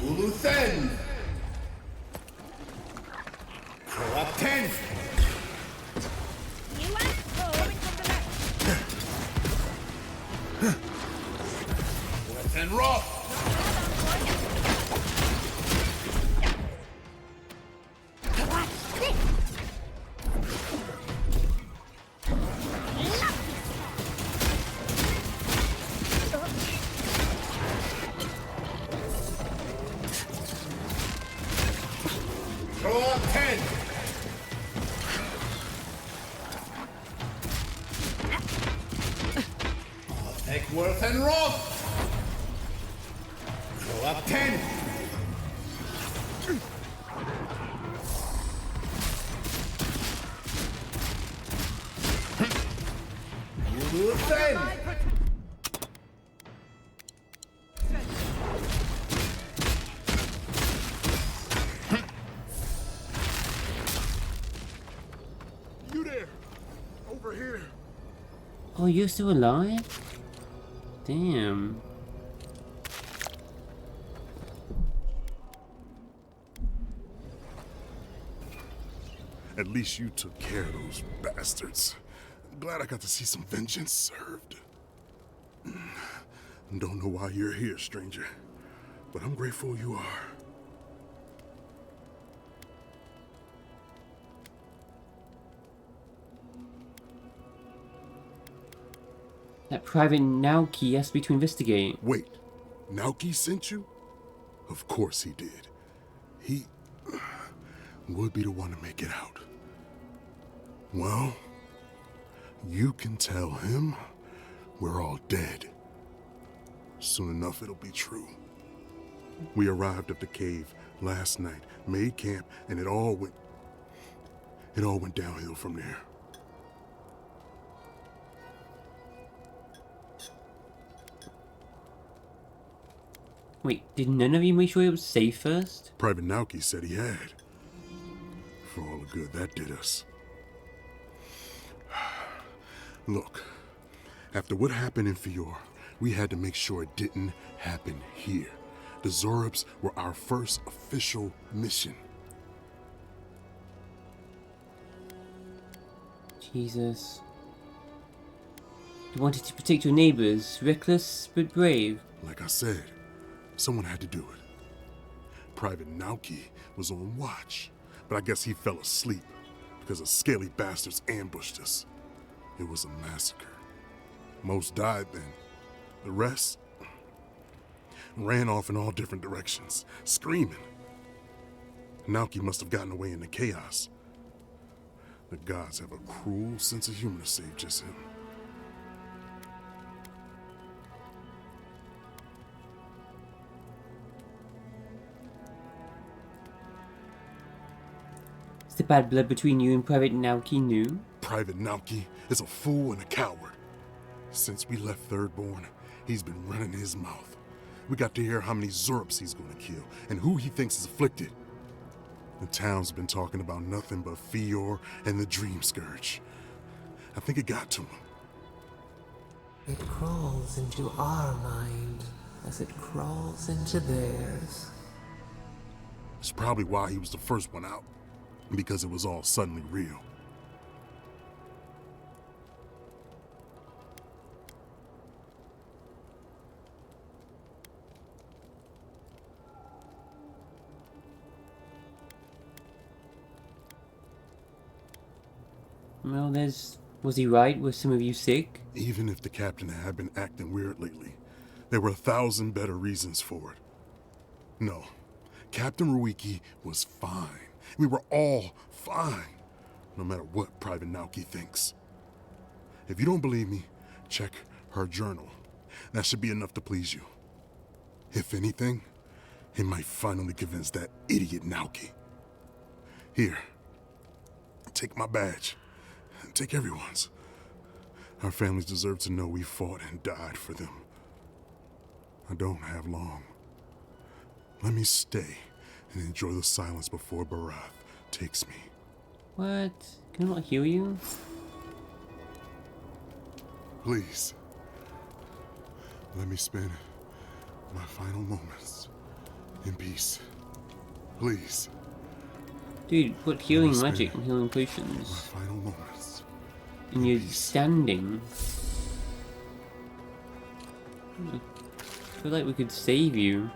Uluthen! Corrupt 10! You asked for it from the left. and wrath! Throw up 10! Worth and wrath! Throw up 10! You 10! You there! Over here! Oh, you're still alive? Damn. At least you took care of those bastards. Glad I got to see some vengeance served. Don't know why you're here, stranger, but I'm grateful you are. That Private Naoki asked me to investigate. Wait, Naoki sent you? Of course he did. He would be the one to make it out. Well, you can tell him we're all dead. Soon enough it'll be true. We arrived at the cave last night, made camp, and it all went downhill from there. Wait, did none of you make sure it was safe first? Private Naoki said he had. For all the good that did us. Look, after what happened in Fior, we had to make sure it didn't happen here. The Zorubs were our first official mission. Jesus. You wanted to protect your neighbors, reckless but brave. Like I said, someone had to do it. Private Naoki was on watch, but I guess he fell asleep because the scaly bastards ambushed us. It was a massacre. Most died then. The rest ran off in all different directions, screaming. Naoki must have gotten away in the chaos. The gods have a cruel sense of humor to save just him. Is the bad blood between you and Private Naoki new? Private Naoki is a fool and a coward. Since we left Thirdborn, he's been running his mouth. We got to hear how many Zorubs he's gonna kill and who he thinks is afflicted. The town's been talking about nothing but Fior and the Dream Scourge. I think it got to him. It crawls into our mind as it crawls into theirs. It's probably why he was the first one out, because it was all suddenly real. Well, was he right? Were some of you sick? Even if the captain had been acting weird lately, there were 1,000 better reasons for it. No, Captain Ruiki was fine. We were all fine, no matter what Private Naoki thinks. If you don't believe me, check her journal. That should be enough to please you. If anything, it might finally convince that idiot Naoki. Here, take my badge. Take everyone's. Our families deserve to know we fought and died for them. I don't have long. Let me stay and enjoy the silence before Barath takes me. What? Can I not heal you? Please, let me spend my final moments in peace. Please. Dude, put healing magic and healing potions. My final moments. And you're standing. feel like we could save you.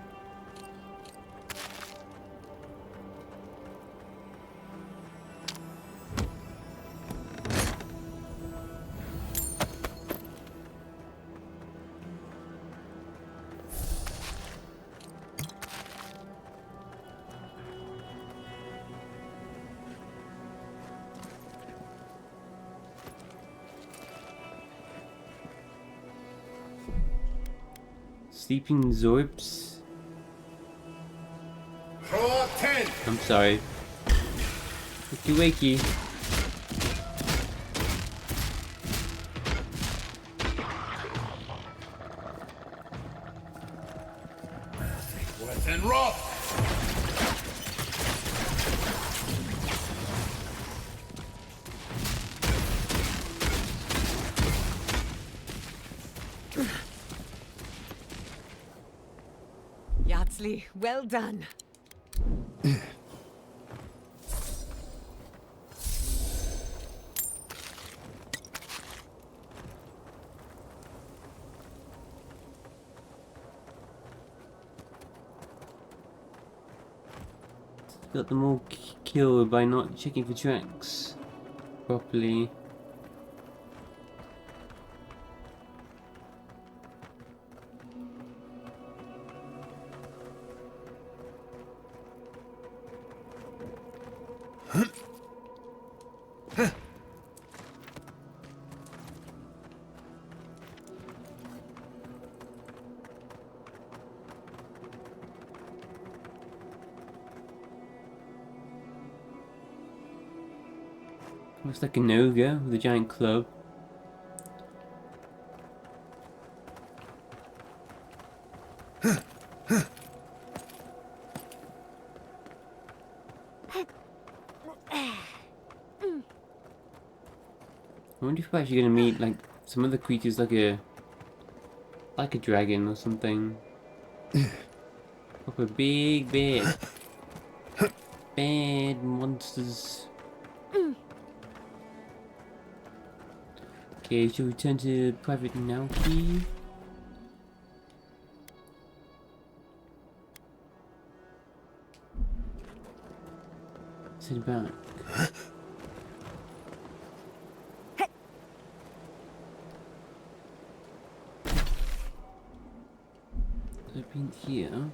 Sleeping Zorbs. Draw 10. I'm sorry. Wakey wakey. Worth and Roth. Yatsley, well done. Got them all killed by not checking for tracks properly. Looks like an ogre with a giant club. I wonder if we're actually gonna meet like some other creatures like a dragon or something. Proper bad monsters. Okay, shall we turn to Private Nauki? Sit back. I've been here.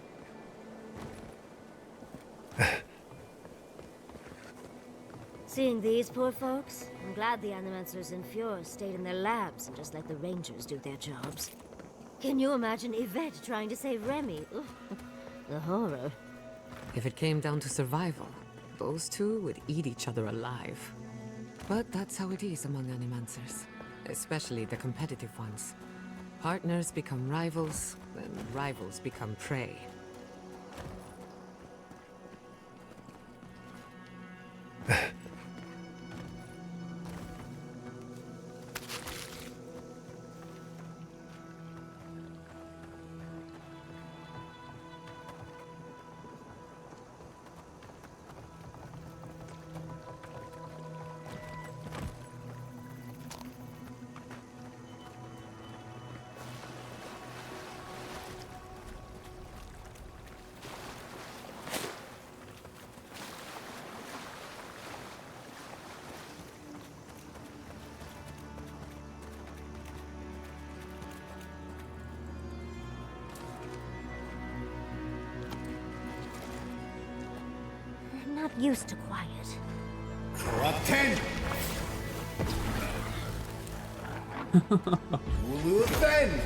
Seeing these poor folks, I'm glad the Animancers in Fjord stayed in their labs and just let the Rangers do their jobs. Can you imagine Yvette trying to save Remy? Ugh, the horror. If it came down to survival, those two would eat each other alive. But that's how it is among Animancers, especially the competitive ones. Partners become rivals, and rivals become prey. I'm not used to quiet. Draw 10. Ulu 10.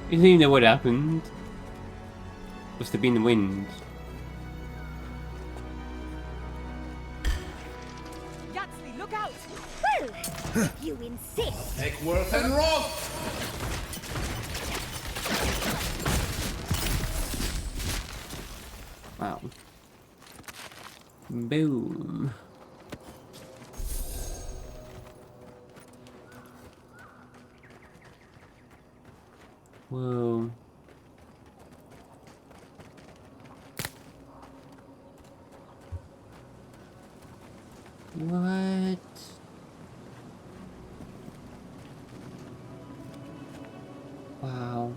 You don't even know what happened. Must have been the wind. Yatsley, look out! Well, if you insist. Eckworth and Roth. Wow. Boom. Whoa. What? Wow.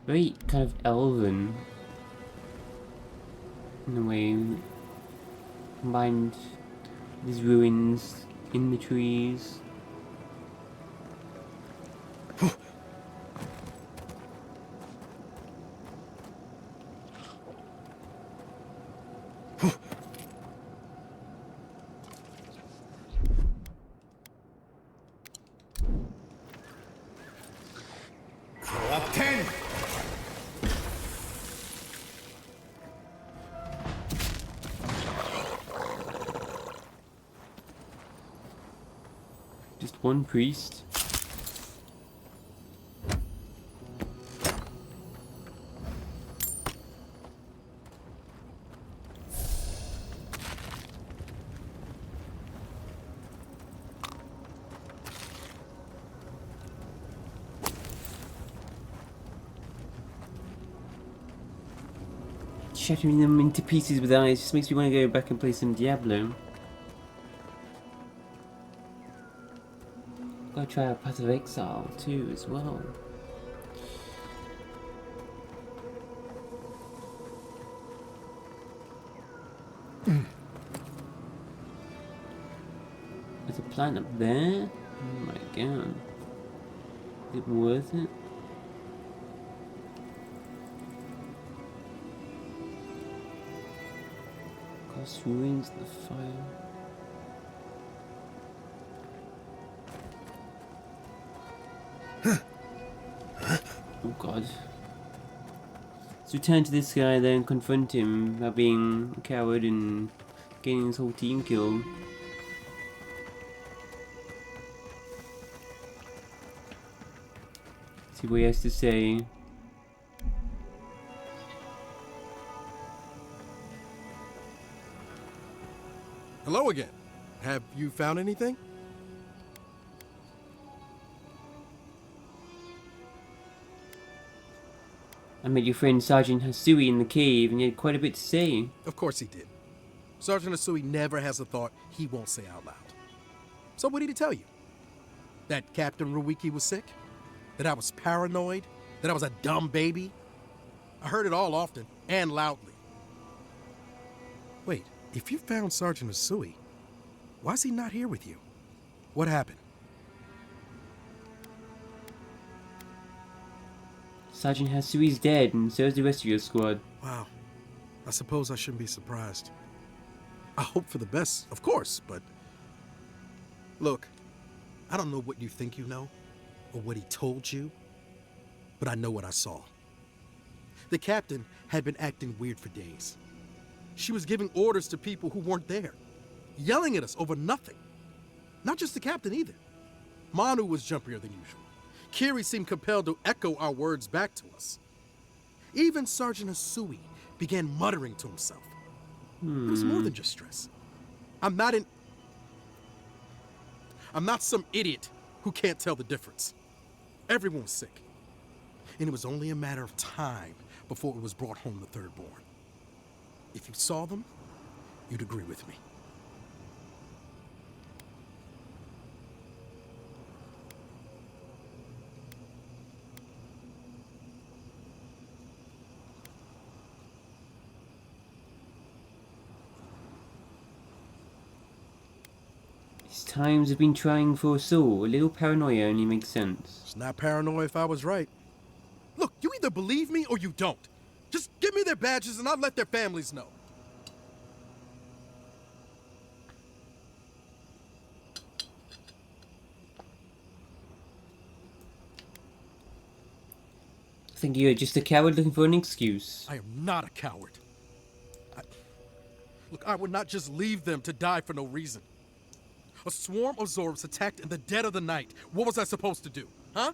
Very kind of elven in a way. Combined these ruins in the trees. Captain! Just one priest. Shattering them into pieces with eyes just makes me want to go back and play some Diablo. Gotta try out Path of Exile too as well. There's a plant up there? Oh my god. Is it worth it? Cast ruins in the fire. Oh god. Let's return to this guy then, confront him about being a coward and getting his whole team killed. See what he has to say. Hello again. Have you found anything? I met your friend Sergeant Hasui in the cave and he had quite a bit to say. Of course he did. Sergeant Asui never has a thought he won't say out loud. So what did he tell you? That Captain Ruiki was sick? That I was paranoid? That I was a dumb baby? I heard it all often and loudly. Wait, if you found Sergeant Asui, why is he not here with you? What happened? Sergeant Hasui's dead and so is the rest of your squad. Wow. I suppose I shouldn't be surprised. I hope for the best, of course, but... Look, I don't know what you think you know, or what he told you, but I know what I saw. The captain had been acting weird for days. She was giving orders to people who weren't there, yelling at us over nothing. Not just the captain either. Manu was jumpier than usual. Kiri seemed compelled to echo our words back to us. Even Sergeant Asui began muttering to himself. It was more than just stress. I'm not some idiot who can't tell the difference. Everyone was sick. And it was only a matter of time before it was brought home the third born. If you saw them, you'd agree with me. These times have been trying for us all. A little paranoia only makes sense. It's not paranoia if I was right. Look, you either believe me or you don't. Just give me their badges and I'll let their families know. I think you're just a coward looking for an excuse. I am not a coward. Look, I would not just leave them to die for no reason. A swarm of Zorbs attacked in the dead of the night. What was I supposed to do? Huh?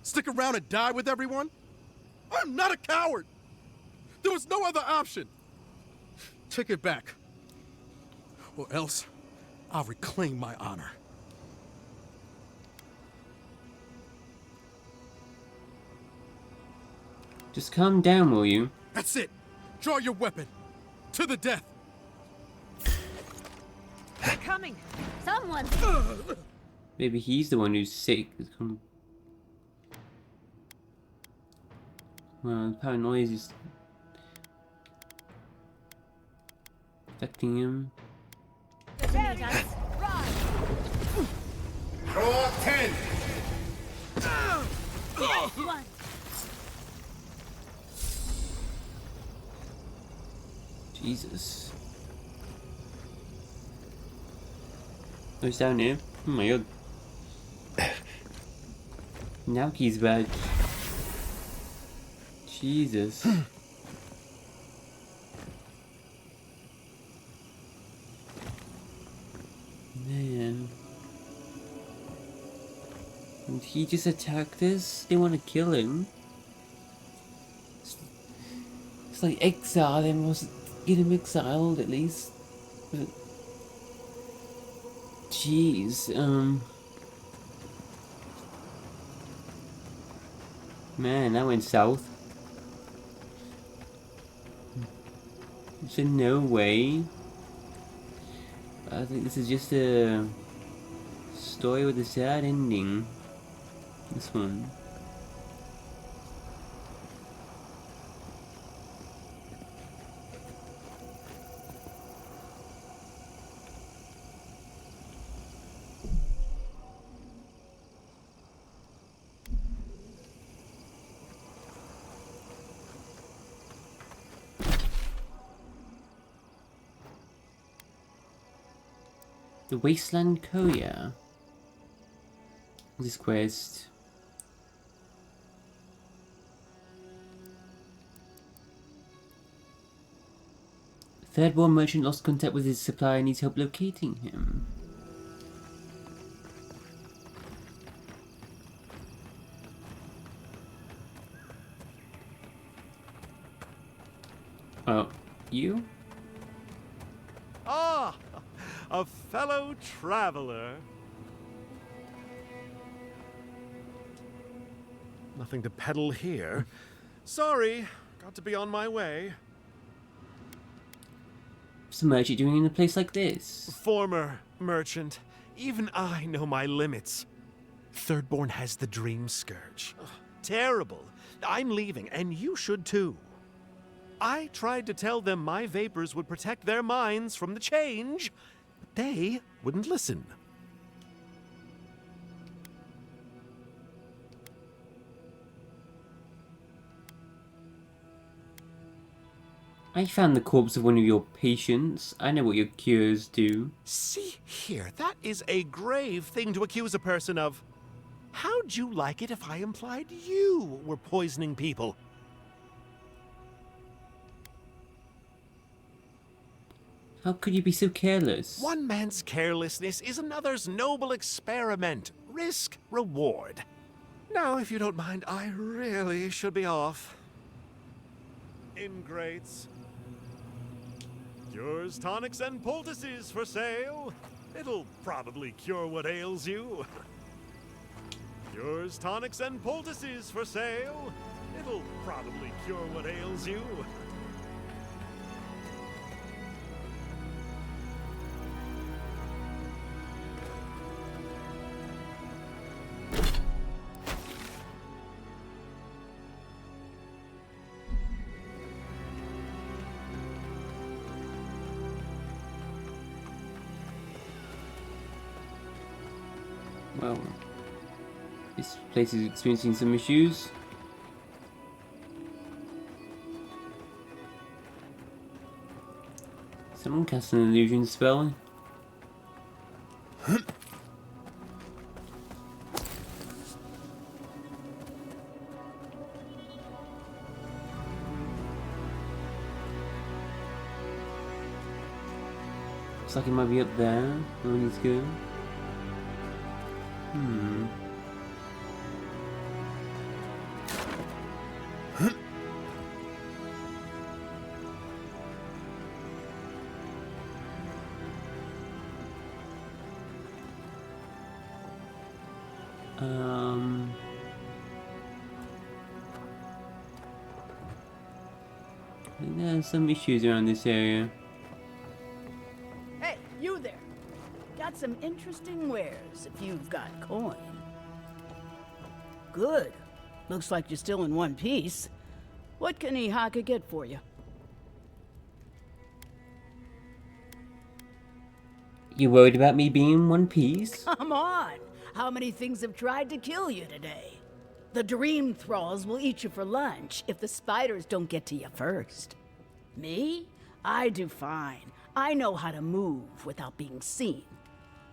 Stick around and die with everyone? I'm not a coward! There was no other option! Take it back. Or else, I'll reclaim my honor. Just calm down, will you? That's it! Draw your weapon! To the death! They're coming! Someone! Maybe he's the one who's sick. Well, the paranoia is affecting him. Draw 10! Jesus. Oh, he's down here. Oh my god. Now he's back. Jesus. Man. And he just attacked us? They want to kill him? It's like exile him, was get him exiled at least. But jeez, man, that went south. There's no way. I think this is just a story with a sad ending. This one. The Wasteland Courier. This quest. Third-born merchant lost contact with his supplier and needs help locating him. Oh, you? Ah, a fellow traveler. Nothing to peddle here. Sorry, got to be on my way. What's the merchant doing in a place like this? Former merchant. Even I know my limits. Thirdborn has the dream scourge. Ugh, terrible. I'm leaving, and you should too. I tried to tell them my vapors would protect their minds from the change, but they wouldn't listen. I found the corpse of one of your patients. I know what your cures do. See here, that is a grave thing to accuse a person of. How'd you like it if I implied you were poisoning people? How could you be so careless? One man's carelessness is another's noble experiment. Risk, reward. Now, if you don't mind, I really should be off. Ingrates. Cures, tonics, and poultices for sale. It'll probably cure what ails you. Cures, tonics, and poultices for sale. It'll probably cure what ails you. Well, this place is experiencing some issues. Someone cast an illusion spell. Looks like it might be up there. Where we need to go. I think there's some issues around this area. Hey, you there. Got some interesting wares if you've got coin. Good. Looks like you're still in one piece. What can Ihaka get for you? You worried about me being in one piece? Come on! How many things have tried to kill you today? The dream thralls will eat you for lunch if the spiders don't get to you first. Me? I do fine. I know how to move without being seen.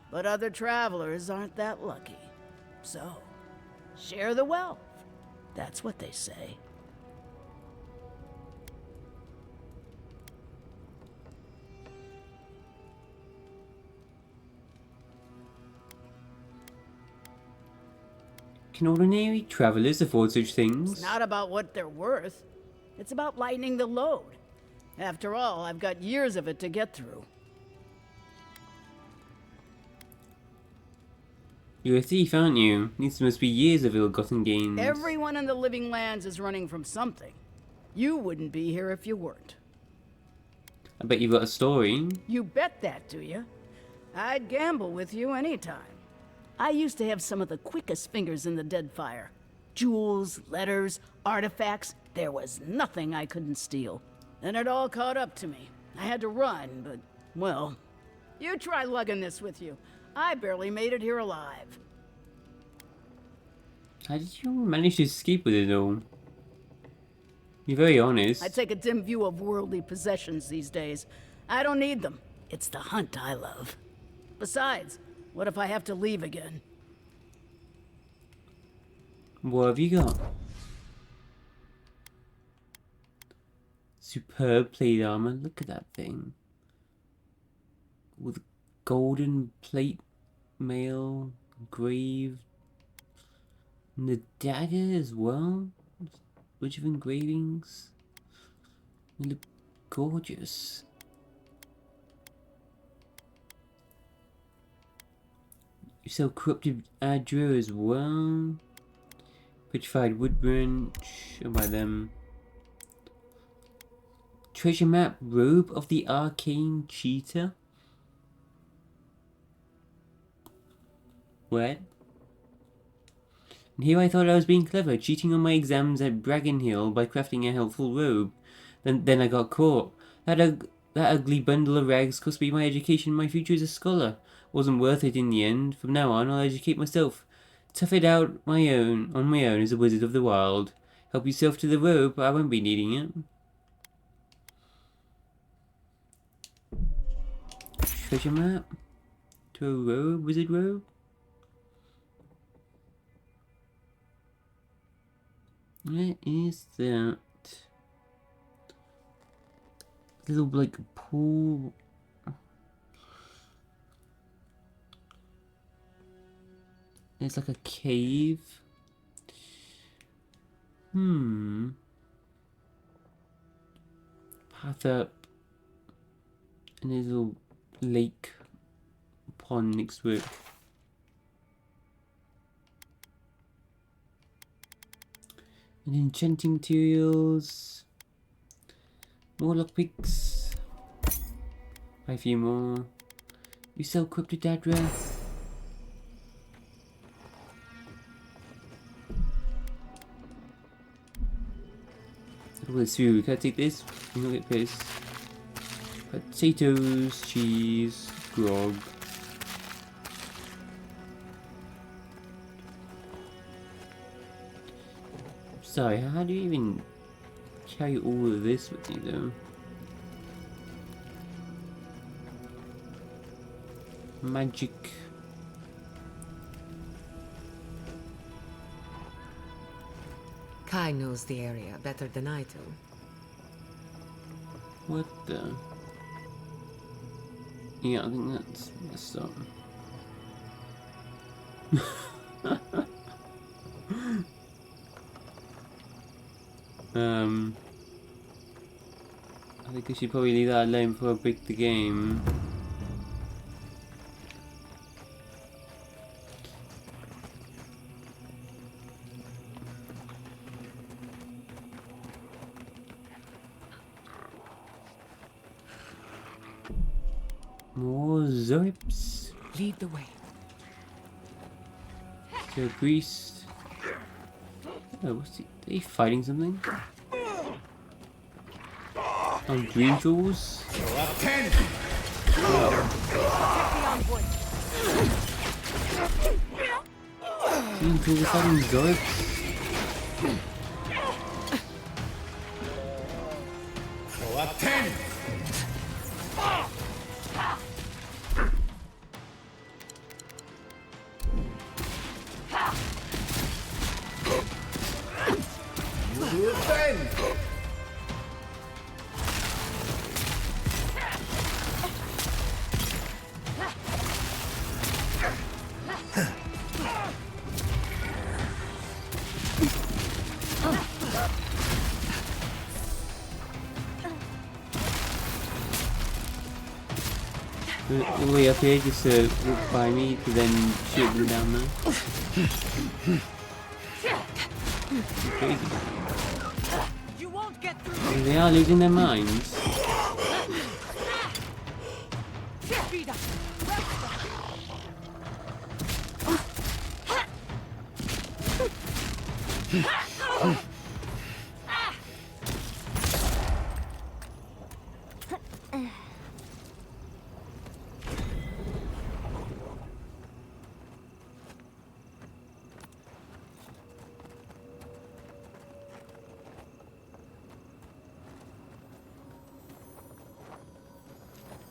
But other travelers aren't that lucky. So, share the wealth. That's what they say. Can ordinary travelers afford such things? It's not about what they're worth. It's about lightening the load. After all, I've got years of it to get through. You're a thief, aren't you? These must be years of ill-gotten gains. Everyone in the living lands is running from something. You wouldn't be here if you weren't. I bet you've got a story. You bet that, do you? I'd gamble with you anytime. I used to have some of the quickest fingers in the Deadfire. Jewels, letters, artifacts, there was nothing I couldn't steal. Then it all caught up to me. I had to run, but, well, you try lugging this with you. I barely made it here alive. How did you manage to escape with it all? You're very honest. I take a dim view of worldly possessions these days. I don't need them. It's the hunt I love. Besides, what if I have to leave again? What have you got? Superb plate armor. Look at that thing. With golden plate mail engraved. And the dagger as well. Bunch of engravings. They look gorgeous. You sell corrupted Adra as well. Petrified wood branch. I'll buy them. Treasure map robe of the arcane cheetah. What? And here I thought I was being clever, cheating on my exams at Braggin Hill by crafting a helpful robe. Then I got caught. That ugly bundle of rags cost me my education and my future as a scholar. Wasn't worth it in the end. From now on, I'll educate myself. Tough it out on my own as a wizard of the wild. Help yourself to the robe, I won't be needing it. Treasure map? To a robe? Wizard robe? Where is that? Little, like, pool. It's like a cave. Path up. And there's a little lake pond next to it. And enchanting materials. More lockpicks. Buy a few more. You sell cryptid Adra. Oh, it's food. Can I take this? You don't get pissed. Potatoes, cheese, grog. Sorry, how do you even carry all of this with you though? Magic. Kai knows the area better than I do. What the? Yeah, I think that's messed up. I think I should probably leave that alone before I break the game. More Zorps. Lead the way. To a priest. Oh, what's he? Are they fighting something? Oh, dream tools? Up 10! Dream tools having zorks? Up 10! You defend! All the way up here just to walk by me to then shoot them down there. Crazy. You won't get through. They are losing their minds. Speed up.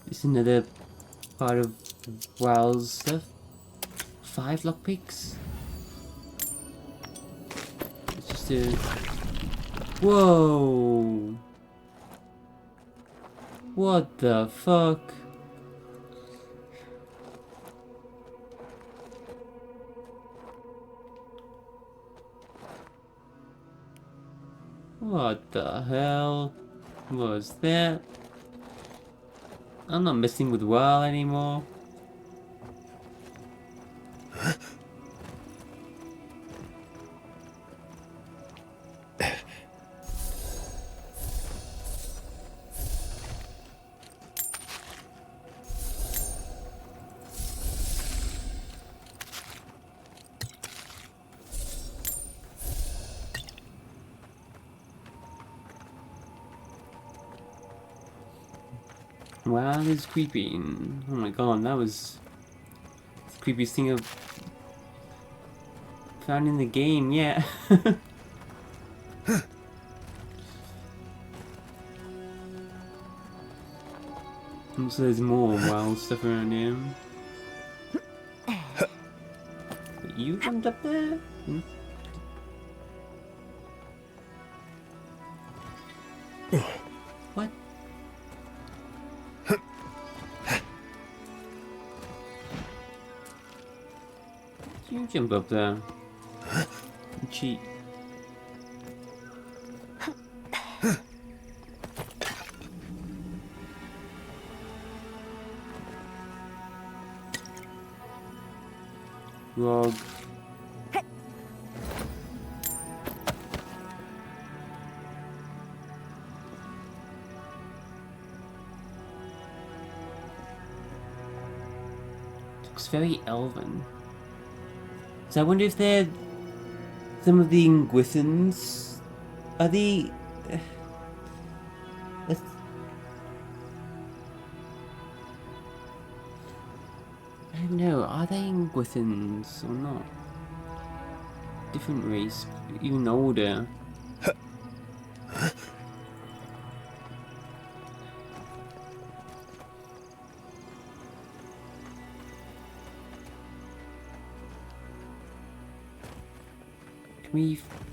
It's another part of WoW's stuff. 5 lockpicks. It's just a... Whoa! What the fuck? What the hell was that? I'm not messing with WoW anymore. Wow, is creepy. Oh my god, that was the creepiest thing I've found in the game, yeah. So there's more wild stuff around here. But you jumped up there? Hmm? What? You jump up there. You cheat. Log. Looks very elven. So I wonder if they're some of the Ingwithans. Are the I don't know, are they Ingwithans or not? Different race, even older.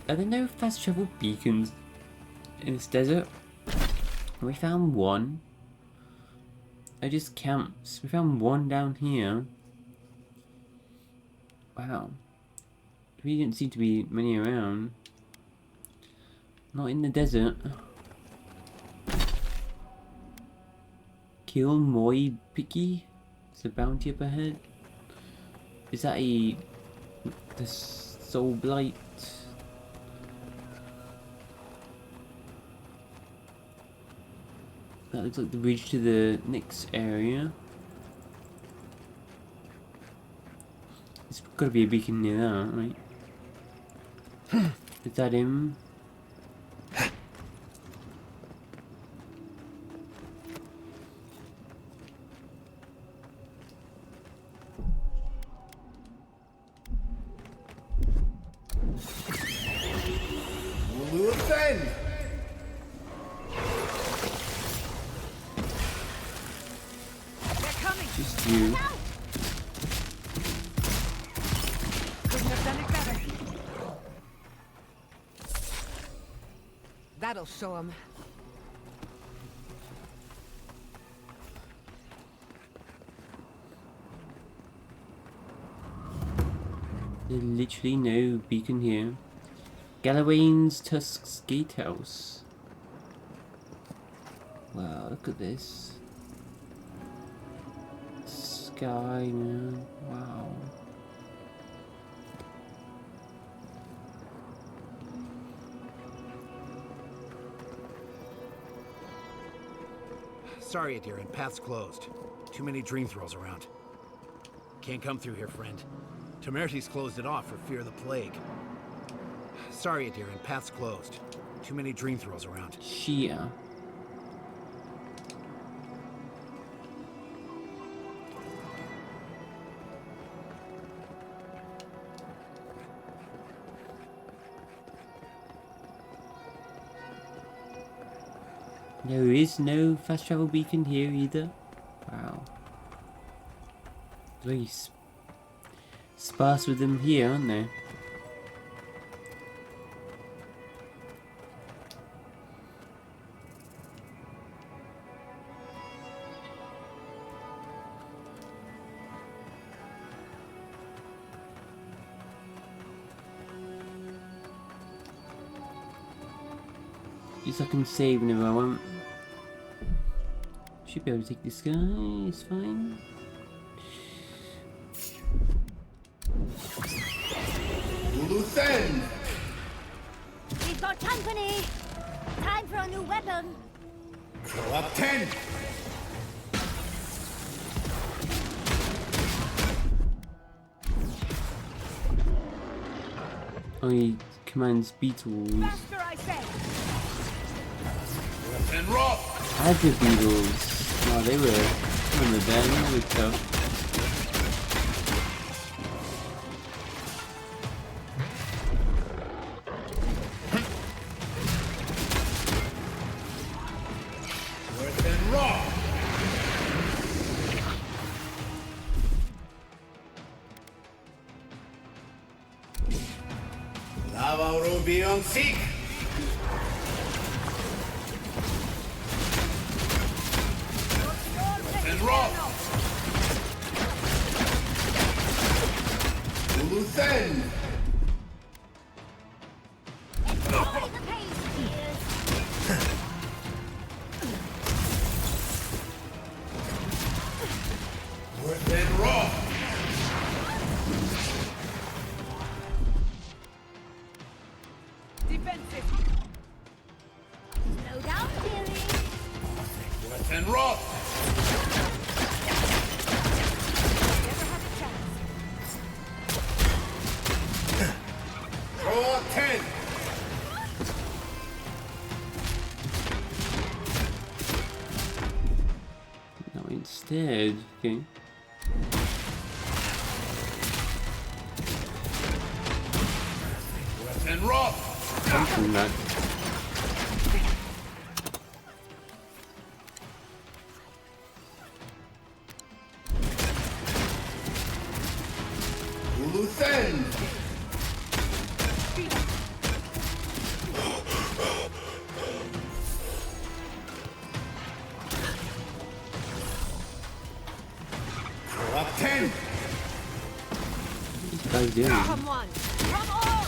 Are there no fast travel beacons in this desert? We found one. I just camps. We found one down here. Wow. There didn't seem to be many around. Not in the desert. Kill Moi Picky? Is a bounty up ahead? Is that the Soul Blight? That looks like the bridge to the next area. There's got to be a beacon near there, right? Is that him? loose end! They're coming! Just you. Couldn't have done it better. That'll show him. There's literally no beacon here. Galawain's Tusk's Gatehouse. Wow, look at this. Sky, man. Wow. Sorry, Adiran. Path's closed. Too many dream throws around. Can't come through here, friend. Temerty's closed it off for fear of the plague. Sorry, Adiran. Path's closed. Too many dream throws around. Shia. There is no fast travel beacon here either. Wow. Very sparse with them here, aren't they? Guess I can save whenever I want. Should be able to take this guy, it's fine. Loose end! We've got company! Time for a new weapon! Throw up 10! Oh, he commands beetles. Faster, I say! And rock! Agile beetles. Oh, they were. Remember them? They were tough. Earth and rock! Lava Ruby on Seek! And rock! Loose end! Earth and rock! Defensive! Slow down, dearie! Earth and rock! Never had a chance. Throw up 10! No, instead. Okay. Earth and rock! Something like Loose end! Throw up 10! these guys doing. Come on! Come on!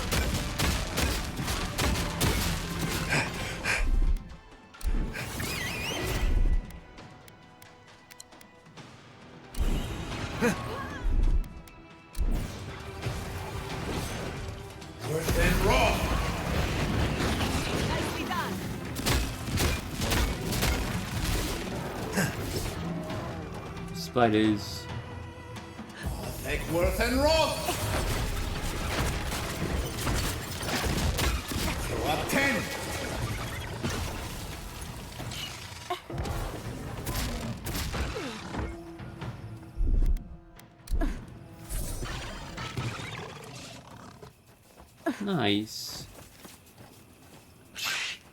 Earth and rock! Nicely done! Spiders. Take Worth and rock! Throw up 10! Nice.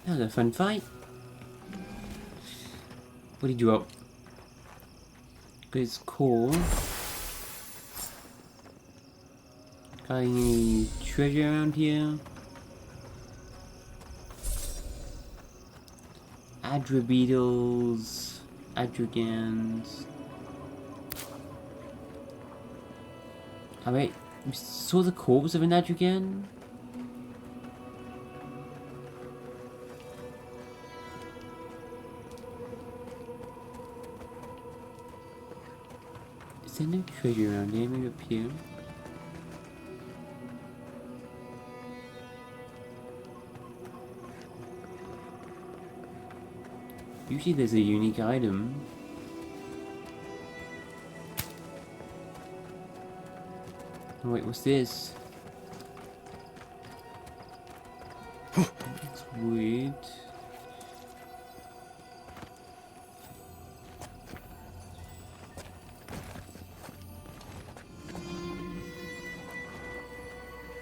That was a fun fight. What did you drop? It's cool. Got any treasure around here? Adra beetles, Adrigans. Oh wait, we saw the corpse of an Adrigan? Is there no treasure around here? Maybe up here? Usually there's a unique item. Oh wait, what's this? That's weird.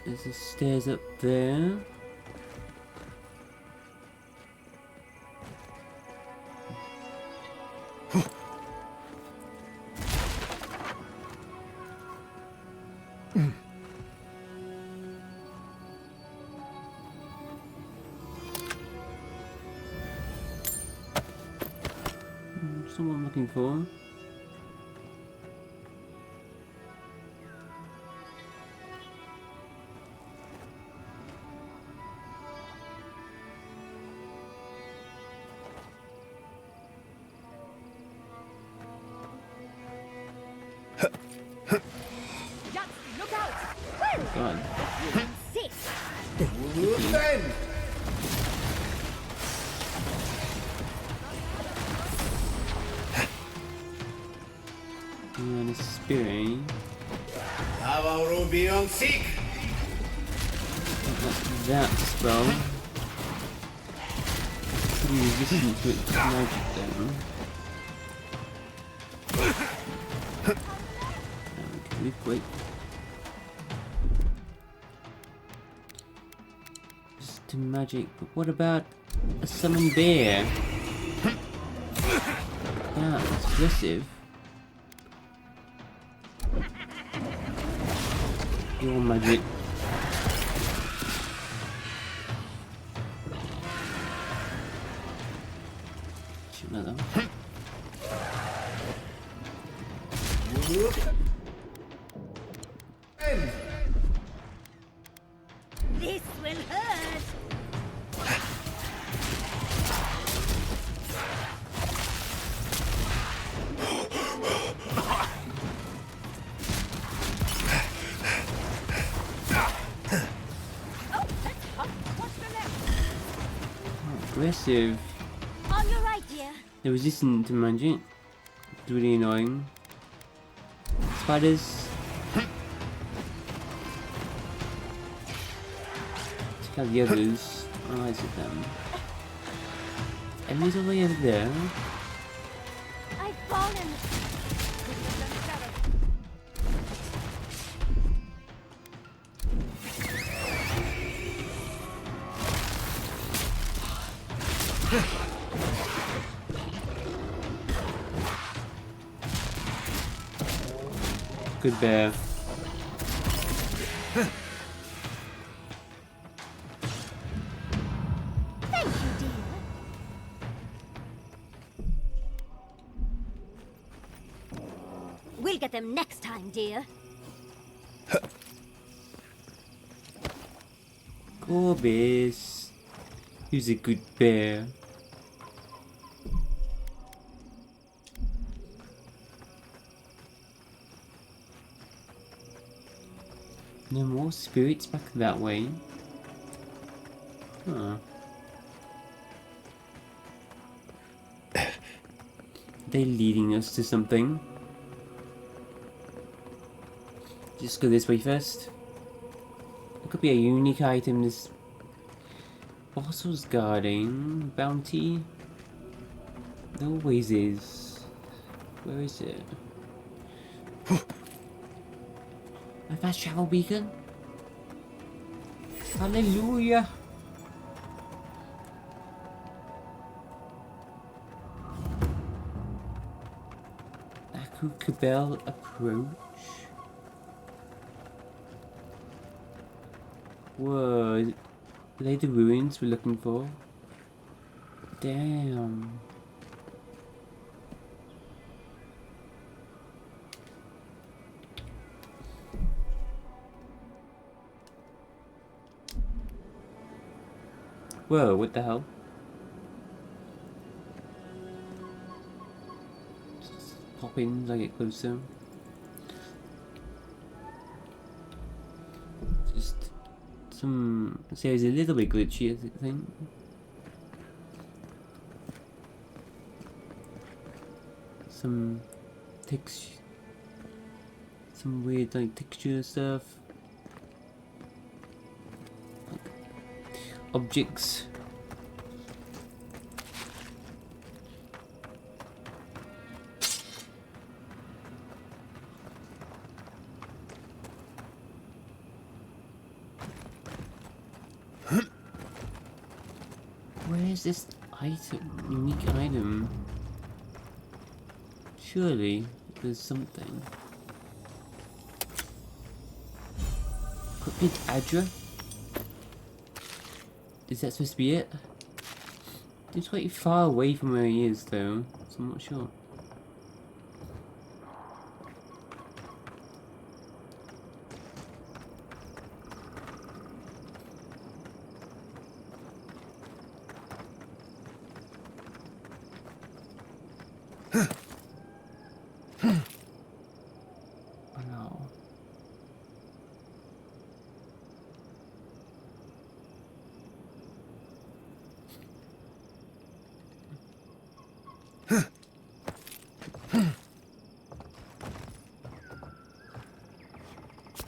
There's the stairs up there. That's not what I'm looking for. Look out! God. Defend! And a spirit. Avowed beyond seek! That's that spell. Pretty resistant to its magic though. Okay, wait. Just to magic, but what about a summoned bear? That's aggressive. Your magic. Shoot another. This will hurt! Aggressive. On your right, dear. They're resistant to magic. It's really annoying. Spiders. Check out the others. Oh, I see them. Enemies all the way over there. I've fallen. Good bear. Thank you, dear. We'll get them next time, dear. Corbis. Who's a good bear? No more spirits back that way. Huh. They're leading us to something. Just go this way first. There could be a unique item this boss was guarding. Bounty. There always is. Where is it? A fast travel beacon? Hallelujah! Could Cabell approach? Whoa, are they the ruins we're looking for? Damn. Whoa, what the hell? Just pop in as I get closer. Just some series a little bit glitchy, I think. Some texture, some weird like texture stuff. Objects. Where is this item? Unique item? Surely there's something. Cryptid Adra? Is that supposed to be it? It's quite far away from where he is though, so I'm not sure.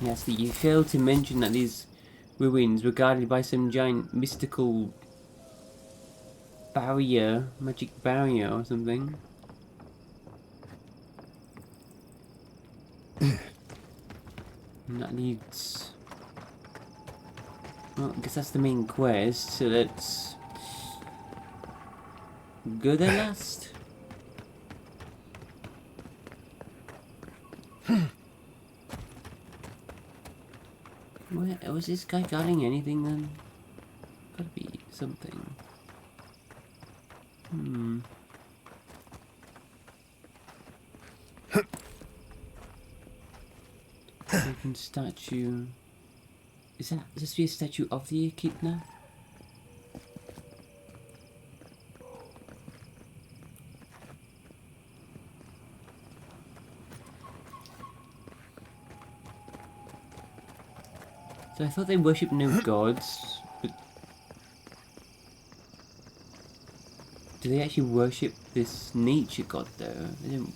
Yes, that you failed to mention that these ruins were guarded by some giant mystical barrier, magic barrier or something. And that leads... Well, I guess that's the main quest, so let's go there last. Was this guy guarding anything then? Gotta be something. Broken statue. Is that supposed to be a statue of the Echidna? So I thought they worshipped no gods, but do they actually worship this nature god though? They don't.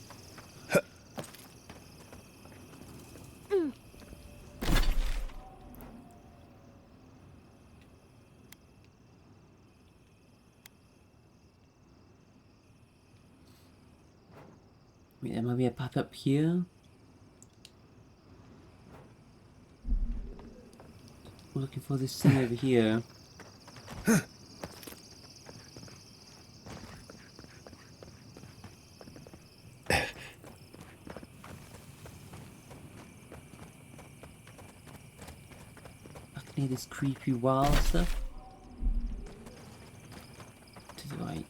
Wait, there might be a path up here. We're looking for this thing over here. Back near this creepy wild stuff. To the right.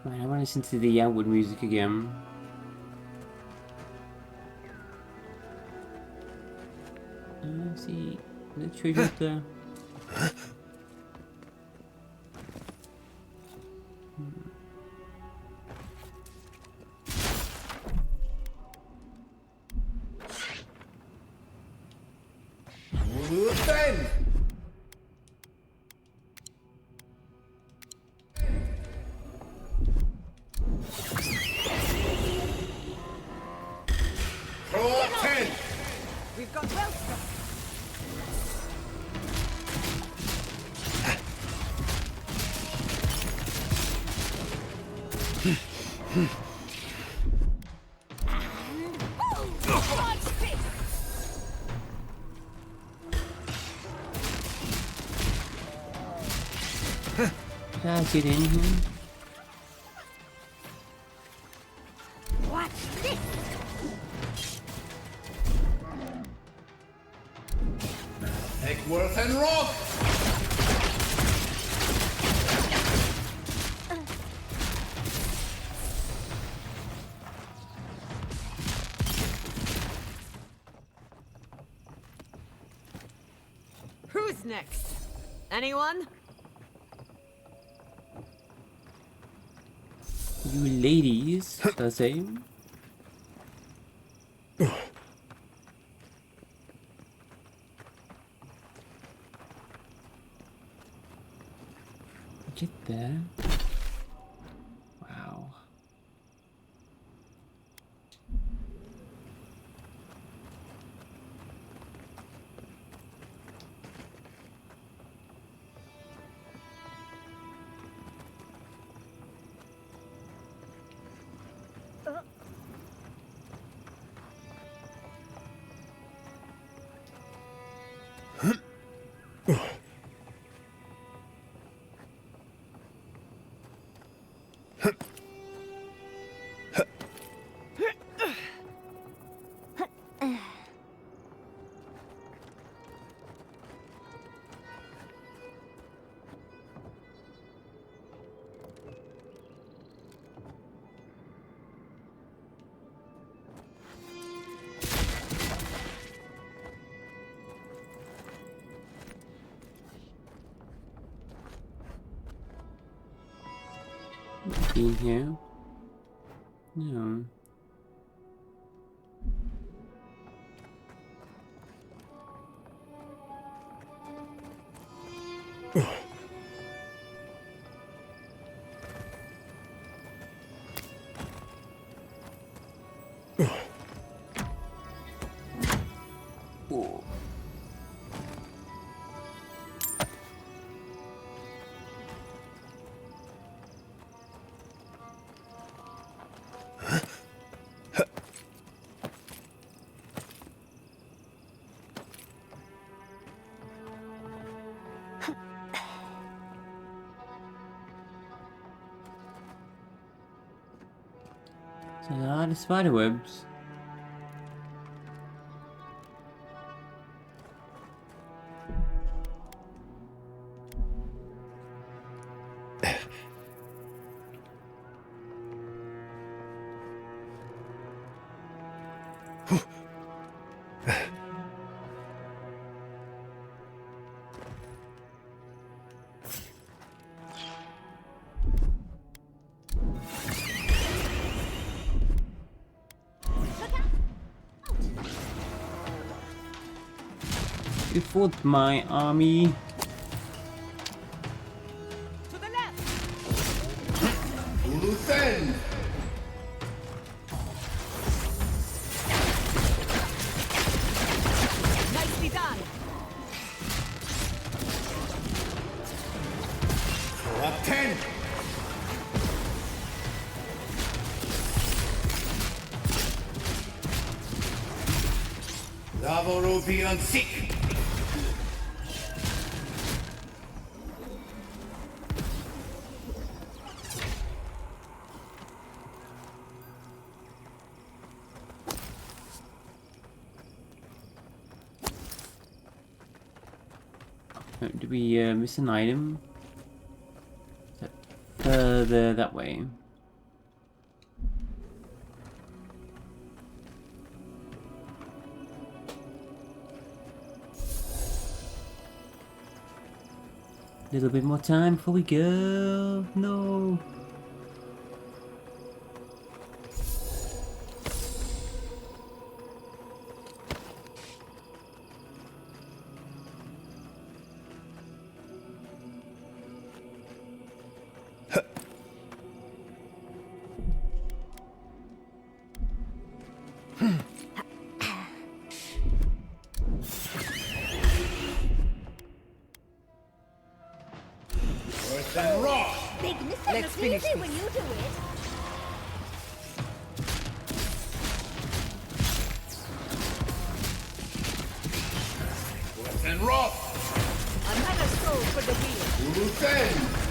Man, I want to listen to the Avowed music again. See the treasure there. Defend! Throw up 10! We've got well stuff. Can I get in here? Watch this! Egworth and Rock! Who's next? Anyone? You ladies, the same. Get there. Wow. In here? No. Oh. It's a lot of spider webs. You fought my army. To the left. Defend! Nicely done. Throw up 10! Avowed beyond seek! Did we miss an item? Is that further that way? little bit more time before we go. No. Earth and rock. Big Let's Mr. finish Easy this. when you do it. Earth and rock. Another soul for the wheel. Loose end.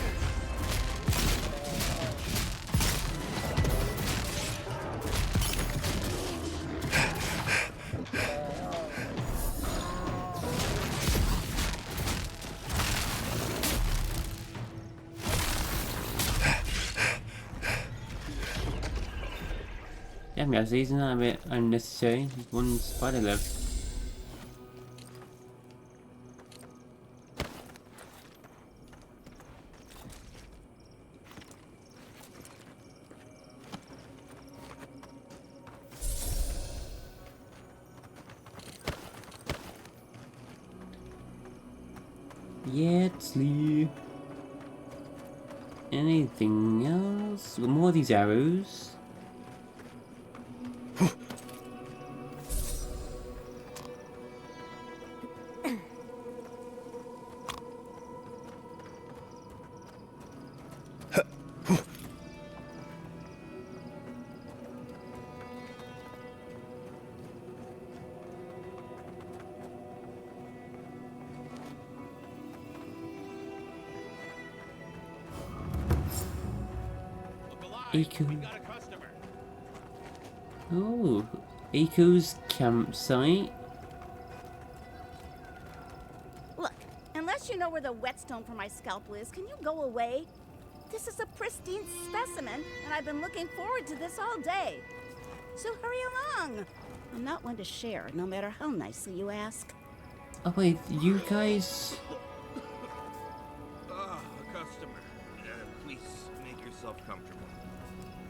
Damn guys, these are a bit unnecessary. One spider left. Yetley. Anything else? More of these arrows. Eco. Oh, Eco's campsite. Look, unless you know where the whetstone for my scalpel is, can you go away? This is a pristine specimen, and I've been looking forward to this all day. So hurry along. I'm not one to share, no matter how nicely you ask. Oh wait, you guys. A customer. Please make yourself comfortable.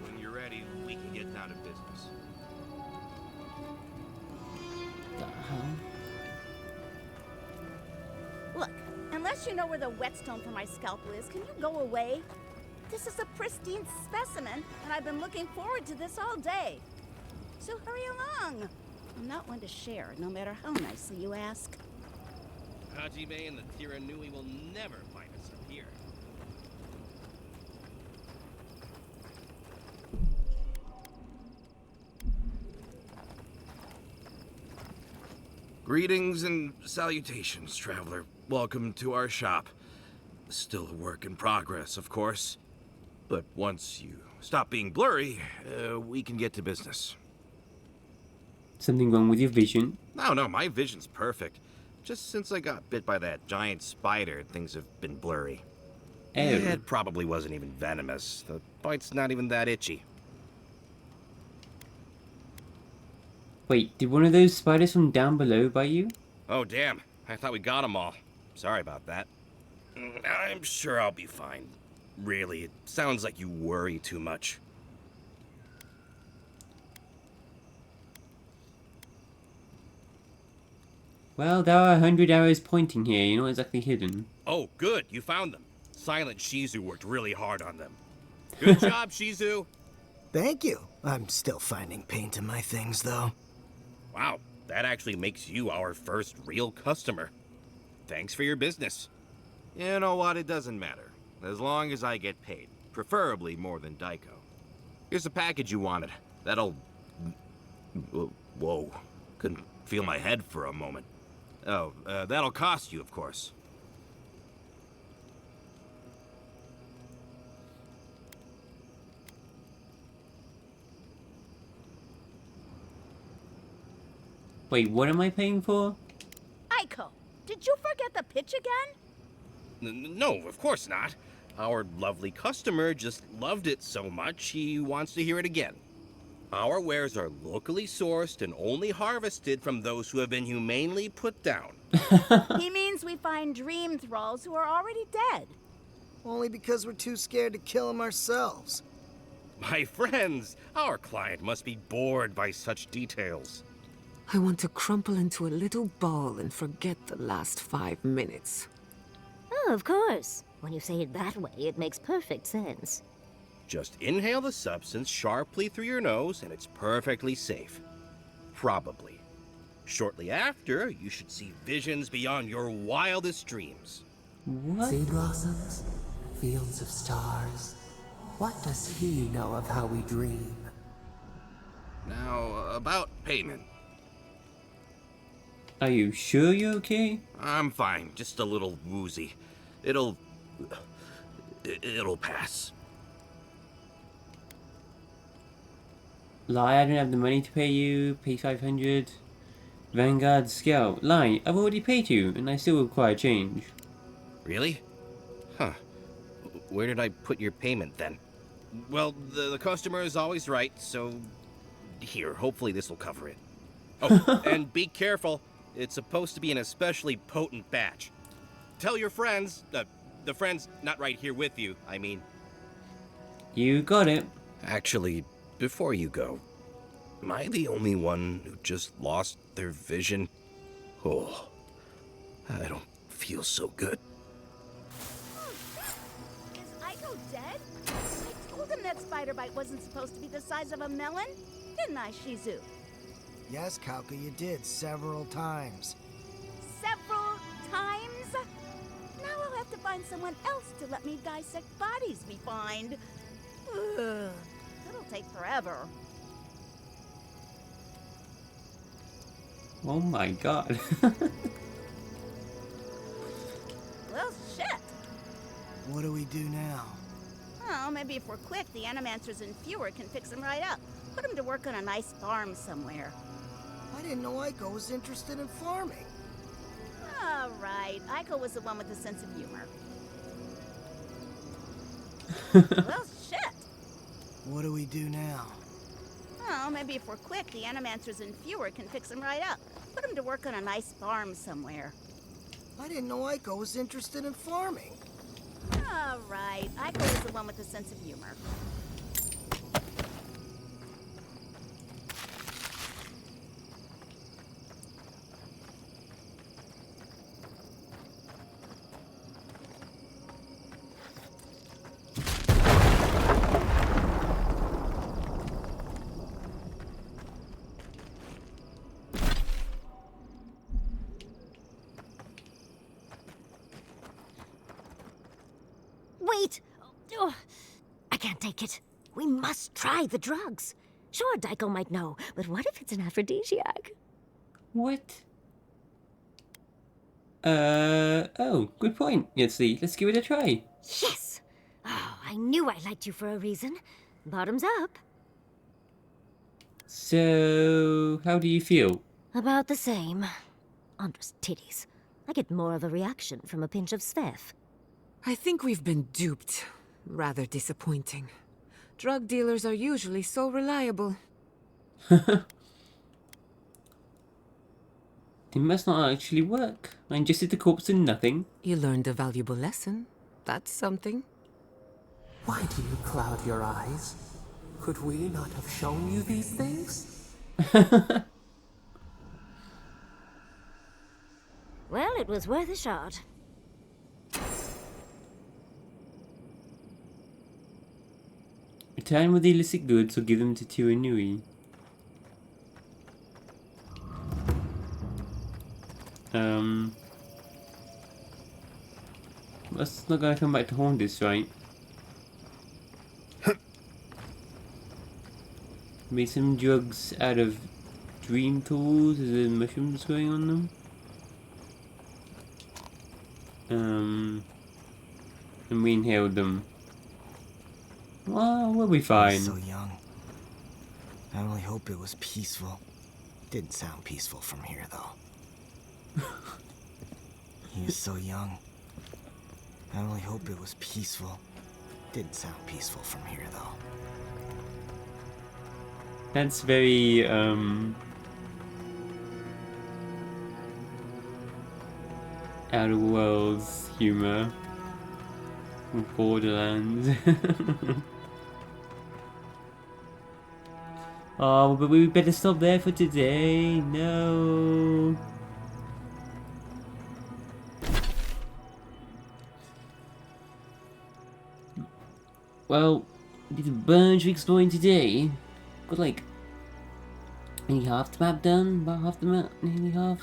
When you're ready, we can get down to business. The hell? Look, unless you know where the whetstone for my scalpel is, can you go away? This is a pristine specimen, and I've been looking forward to this all day. So hurry along. I'm not one to share, no matter how nicely you ask. Hajime and the Tiranui will never find us up here. Greetings and salutations, traveler. Welcome to our shop. Still a work in progress, of course. But once you stop being blurry, we can get to business. Something wrong with your vision? No, my vision's perfect. Just since I got bit by that giant spider, things have been blurry. Oh. It probably wasn't even venomous. The bite's not even that itchy. Wait, did one of those spiders from down below bite you? Oh, damn. I thought we got them all. Sorry about that. I'm sure I'll be fine. Really, it sounds like you worry too much. Well, there are 100 arrows pointing here. You're not exactly hidden. Oh, good. You found them. Silent Shizu worked really hard on them. Good job, Shizu. Thank you. I'm still finding paint in my things, though. Wow, that actually makes you our first real customer. Thanks for your business. You know what? It doesn't matter. As long as I get paid. Preferably more than Daiko. Here's the package you wanted. That'll... Whoa. Couldn't feel my head for a moment. Oh, that'll cost you, of course. Wait, what am I paying for? Aiko, did you forget the pitch again? No, of course not. Our lovely customer just loved it so much, he wants to hear it again. Our wares are locally sourced and only harvested from those who have been humanely put down. He means we find dream thralls who are already dead. Only because we're too scared to kill them ourselves. My friends, our client must be bored by such details. I want to crumple into a little ball and forget the last 5 minutes. Oh, of course. When you say it that way, it makes perfect sense. Just inhale the substance sharply through your nose and it's perfectly safe. Probably. Shortly after, you should see visions beyond your wildest dreams. What? Sea blossoms, fields of stars. What does he know of how we dream? Now, about payment. Are you sure you're okay? I'm fine, just a little woozy. It'll pass. Lie, I don't have the money to pay you. Pay 500. Vanguard Scout. Lie, I've already paid you, and I still require change. Really? Huh. Where did I put your payment then? Well, the customer is always right, so here, hopefully this will cover it. Oh, and be careful. It's supposed to be an especially potent batch. Tell your friends, the friends not right here with you, I mean. You got it. Actually, before you go, am I the only one who just lost their vision? Oh, I don't feel so good. Is Aiko dead? I told him that spider bite wasn't supposed to be the size of a melon, didn't I, Shizu? Yes, Kauka, you did several times. Several times? Now I'll have to find someone else to let me dissect bodies we find. Ugh, it'll take forever. Oh my god. Well, shit. What do we do now? Oh, maybe if we're quick, the animancers in Fewer can fix them right up. Put them to work on a nice farm somewhere. I didn't know Aiko was interested in farming. All right, Aiko was the one with the sense of humor. Well, shit. What do we do now? Oh, maybe if we're quick, the animancers in Fewer can fix them right up. Put them to work on a nice farm somewhere. I didn't know Aiko was interested in farming. All right, Aiko was the one with the sense of humor. Wait! Oh, I can't take it. We must try the drugs. Sure, Daiko might know, but what if it's an aphrodisiac? What? Oh, good point. Let's see. Let's give it a try. Yes! Oh, I knew I liked you for a reason. Bottoms up. So, how do you feel? About the same. Andra's titties. I get more of a reaction from a pinch of Svev. I think we've been duped. Rather disappointing. Drug dealers are usually so reliable. It must not actually work. I ingested the corpse and nothing. You learned a valuable lesson. That's something. Why do you cloud your eyes? Could we not have shown you these things? Well, it was worth a shot. Return with the illicit goods or give them to Tiranui. That's not gonna come back to haunt us, right? Made some drugs out of dream tools. Is there mushrooms going on them? And we inhaled them. Well, we'll be fine. So young. I only hope it was peaceful. Didn't sound peaceful from here, though. He was so young. I only hope it was peaceful. Didn't sound peaceful from here, though. That's very, Outer Worlds humor. Borderlands. Oh, but we better stop there for today. No. Well, did a bunch of exploring today. Got like nearly half the map done. About half the map, nearly half.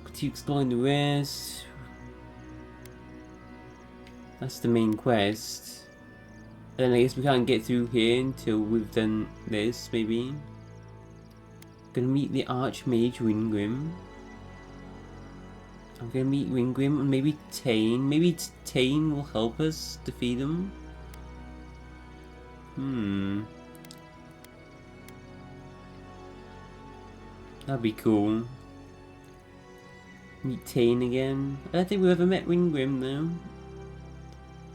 Continue exploring the rest. That's the main quest. And then I guess we can't get through here until we've done this, maybe. Gonna meet the Archmage Wingrim. I'm gonna meet Wingrim and maybe Tane. Maybe Tane will help us defeat him. That'd be cool. Meet Tane again. I don't think we've ever met Wingrim though.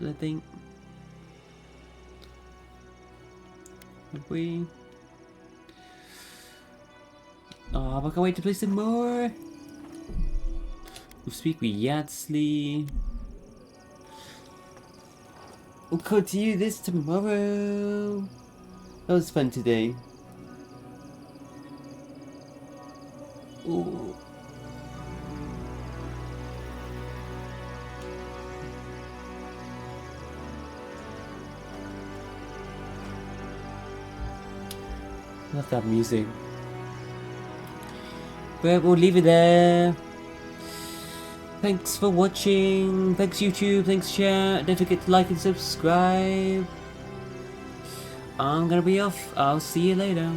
I think. Have we? Oh, I can't wait to play some more. We'll speak with Yatsley. We'll continue this tomorrow. That was fun today. Ooh. Love that music. But we'll leave it there. Thanks for watching. Thanks YouTube. Thanks chat. Don't forget to like and subscribe. I'm gonna be off. I'll see you later.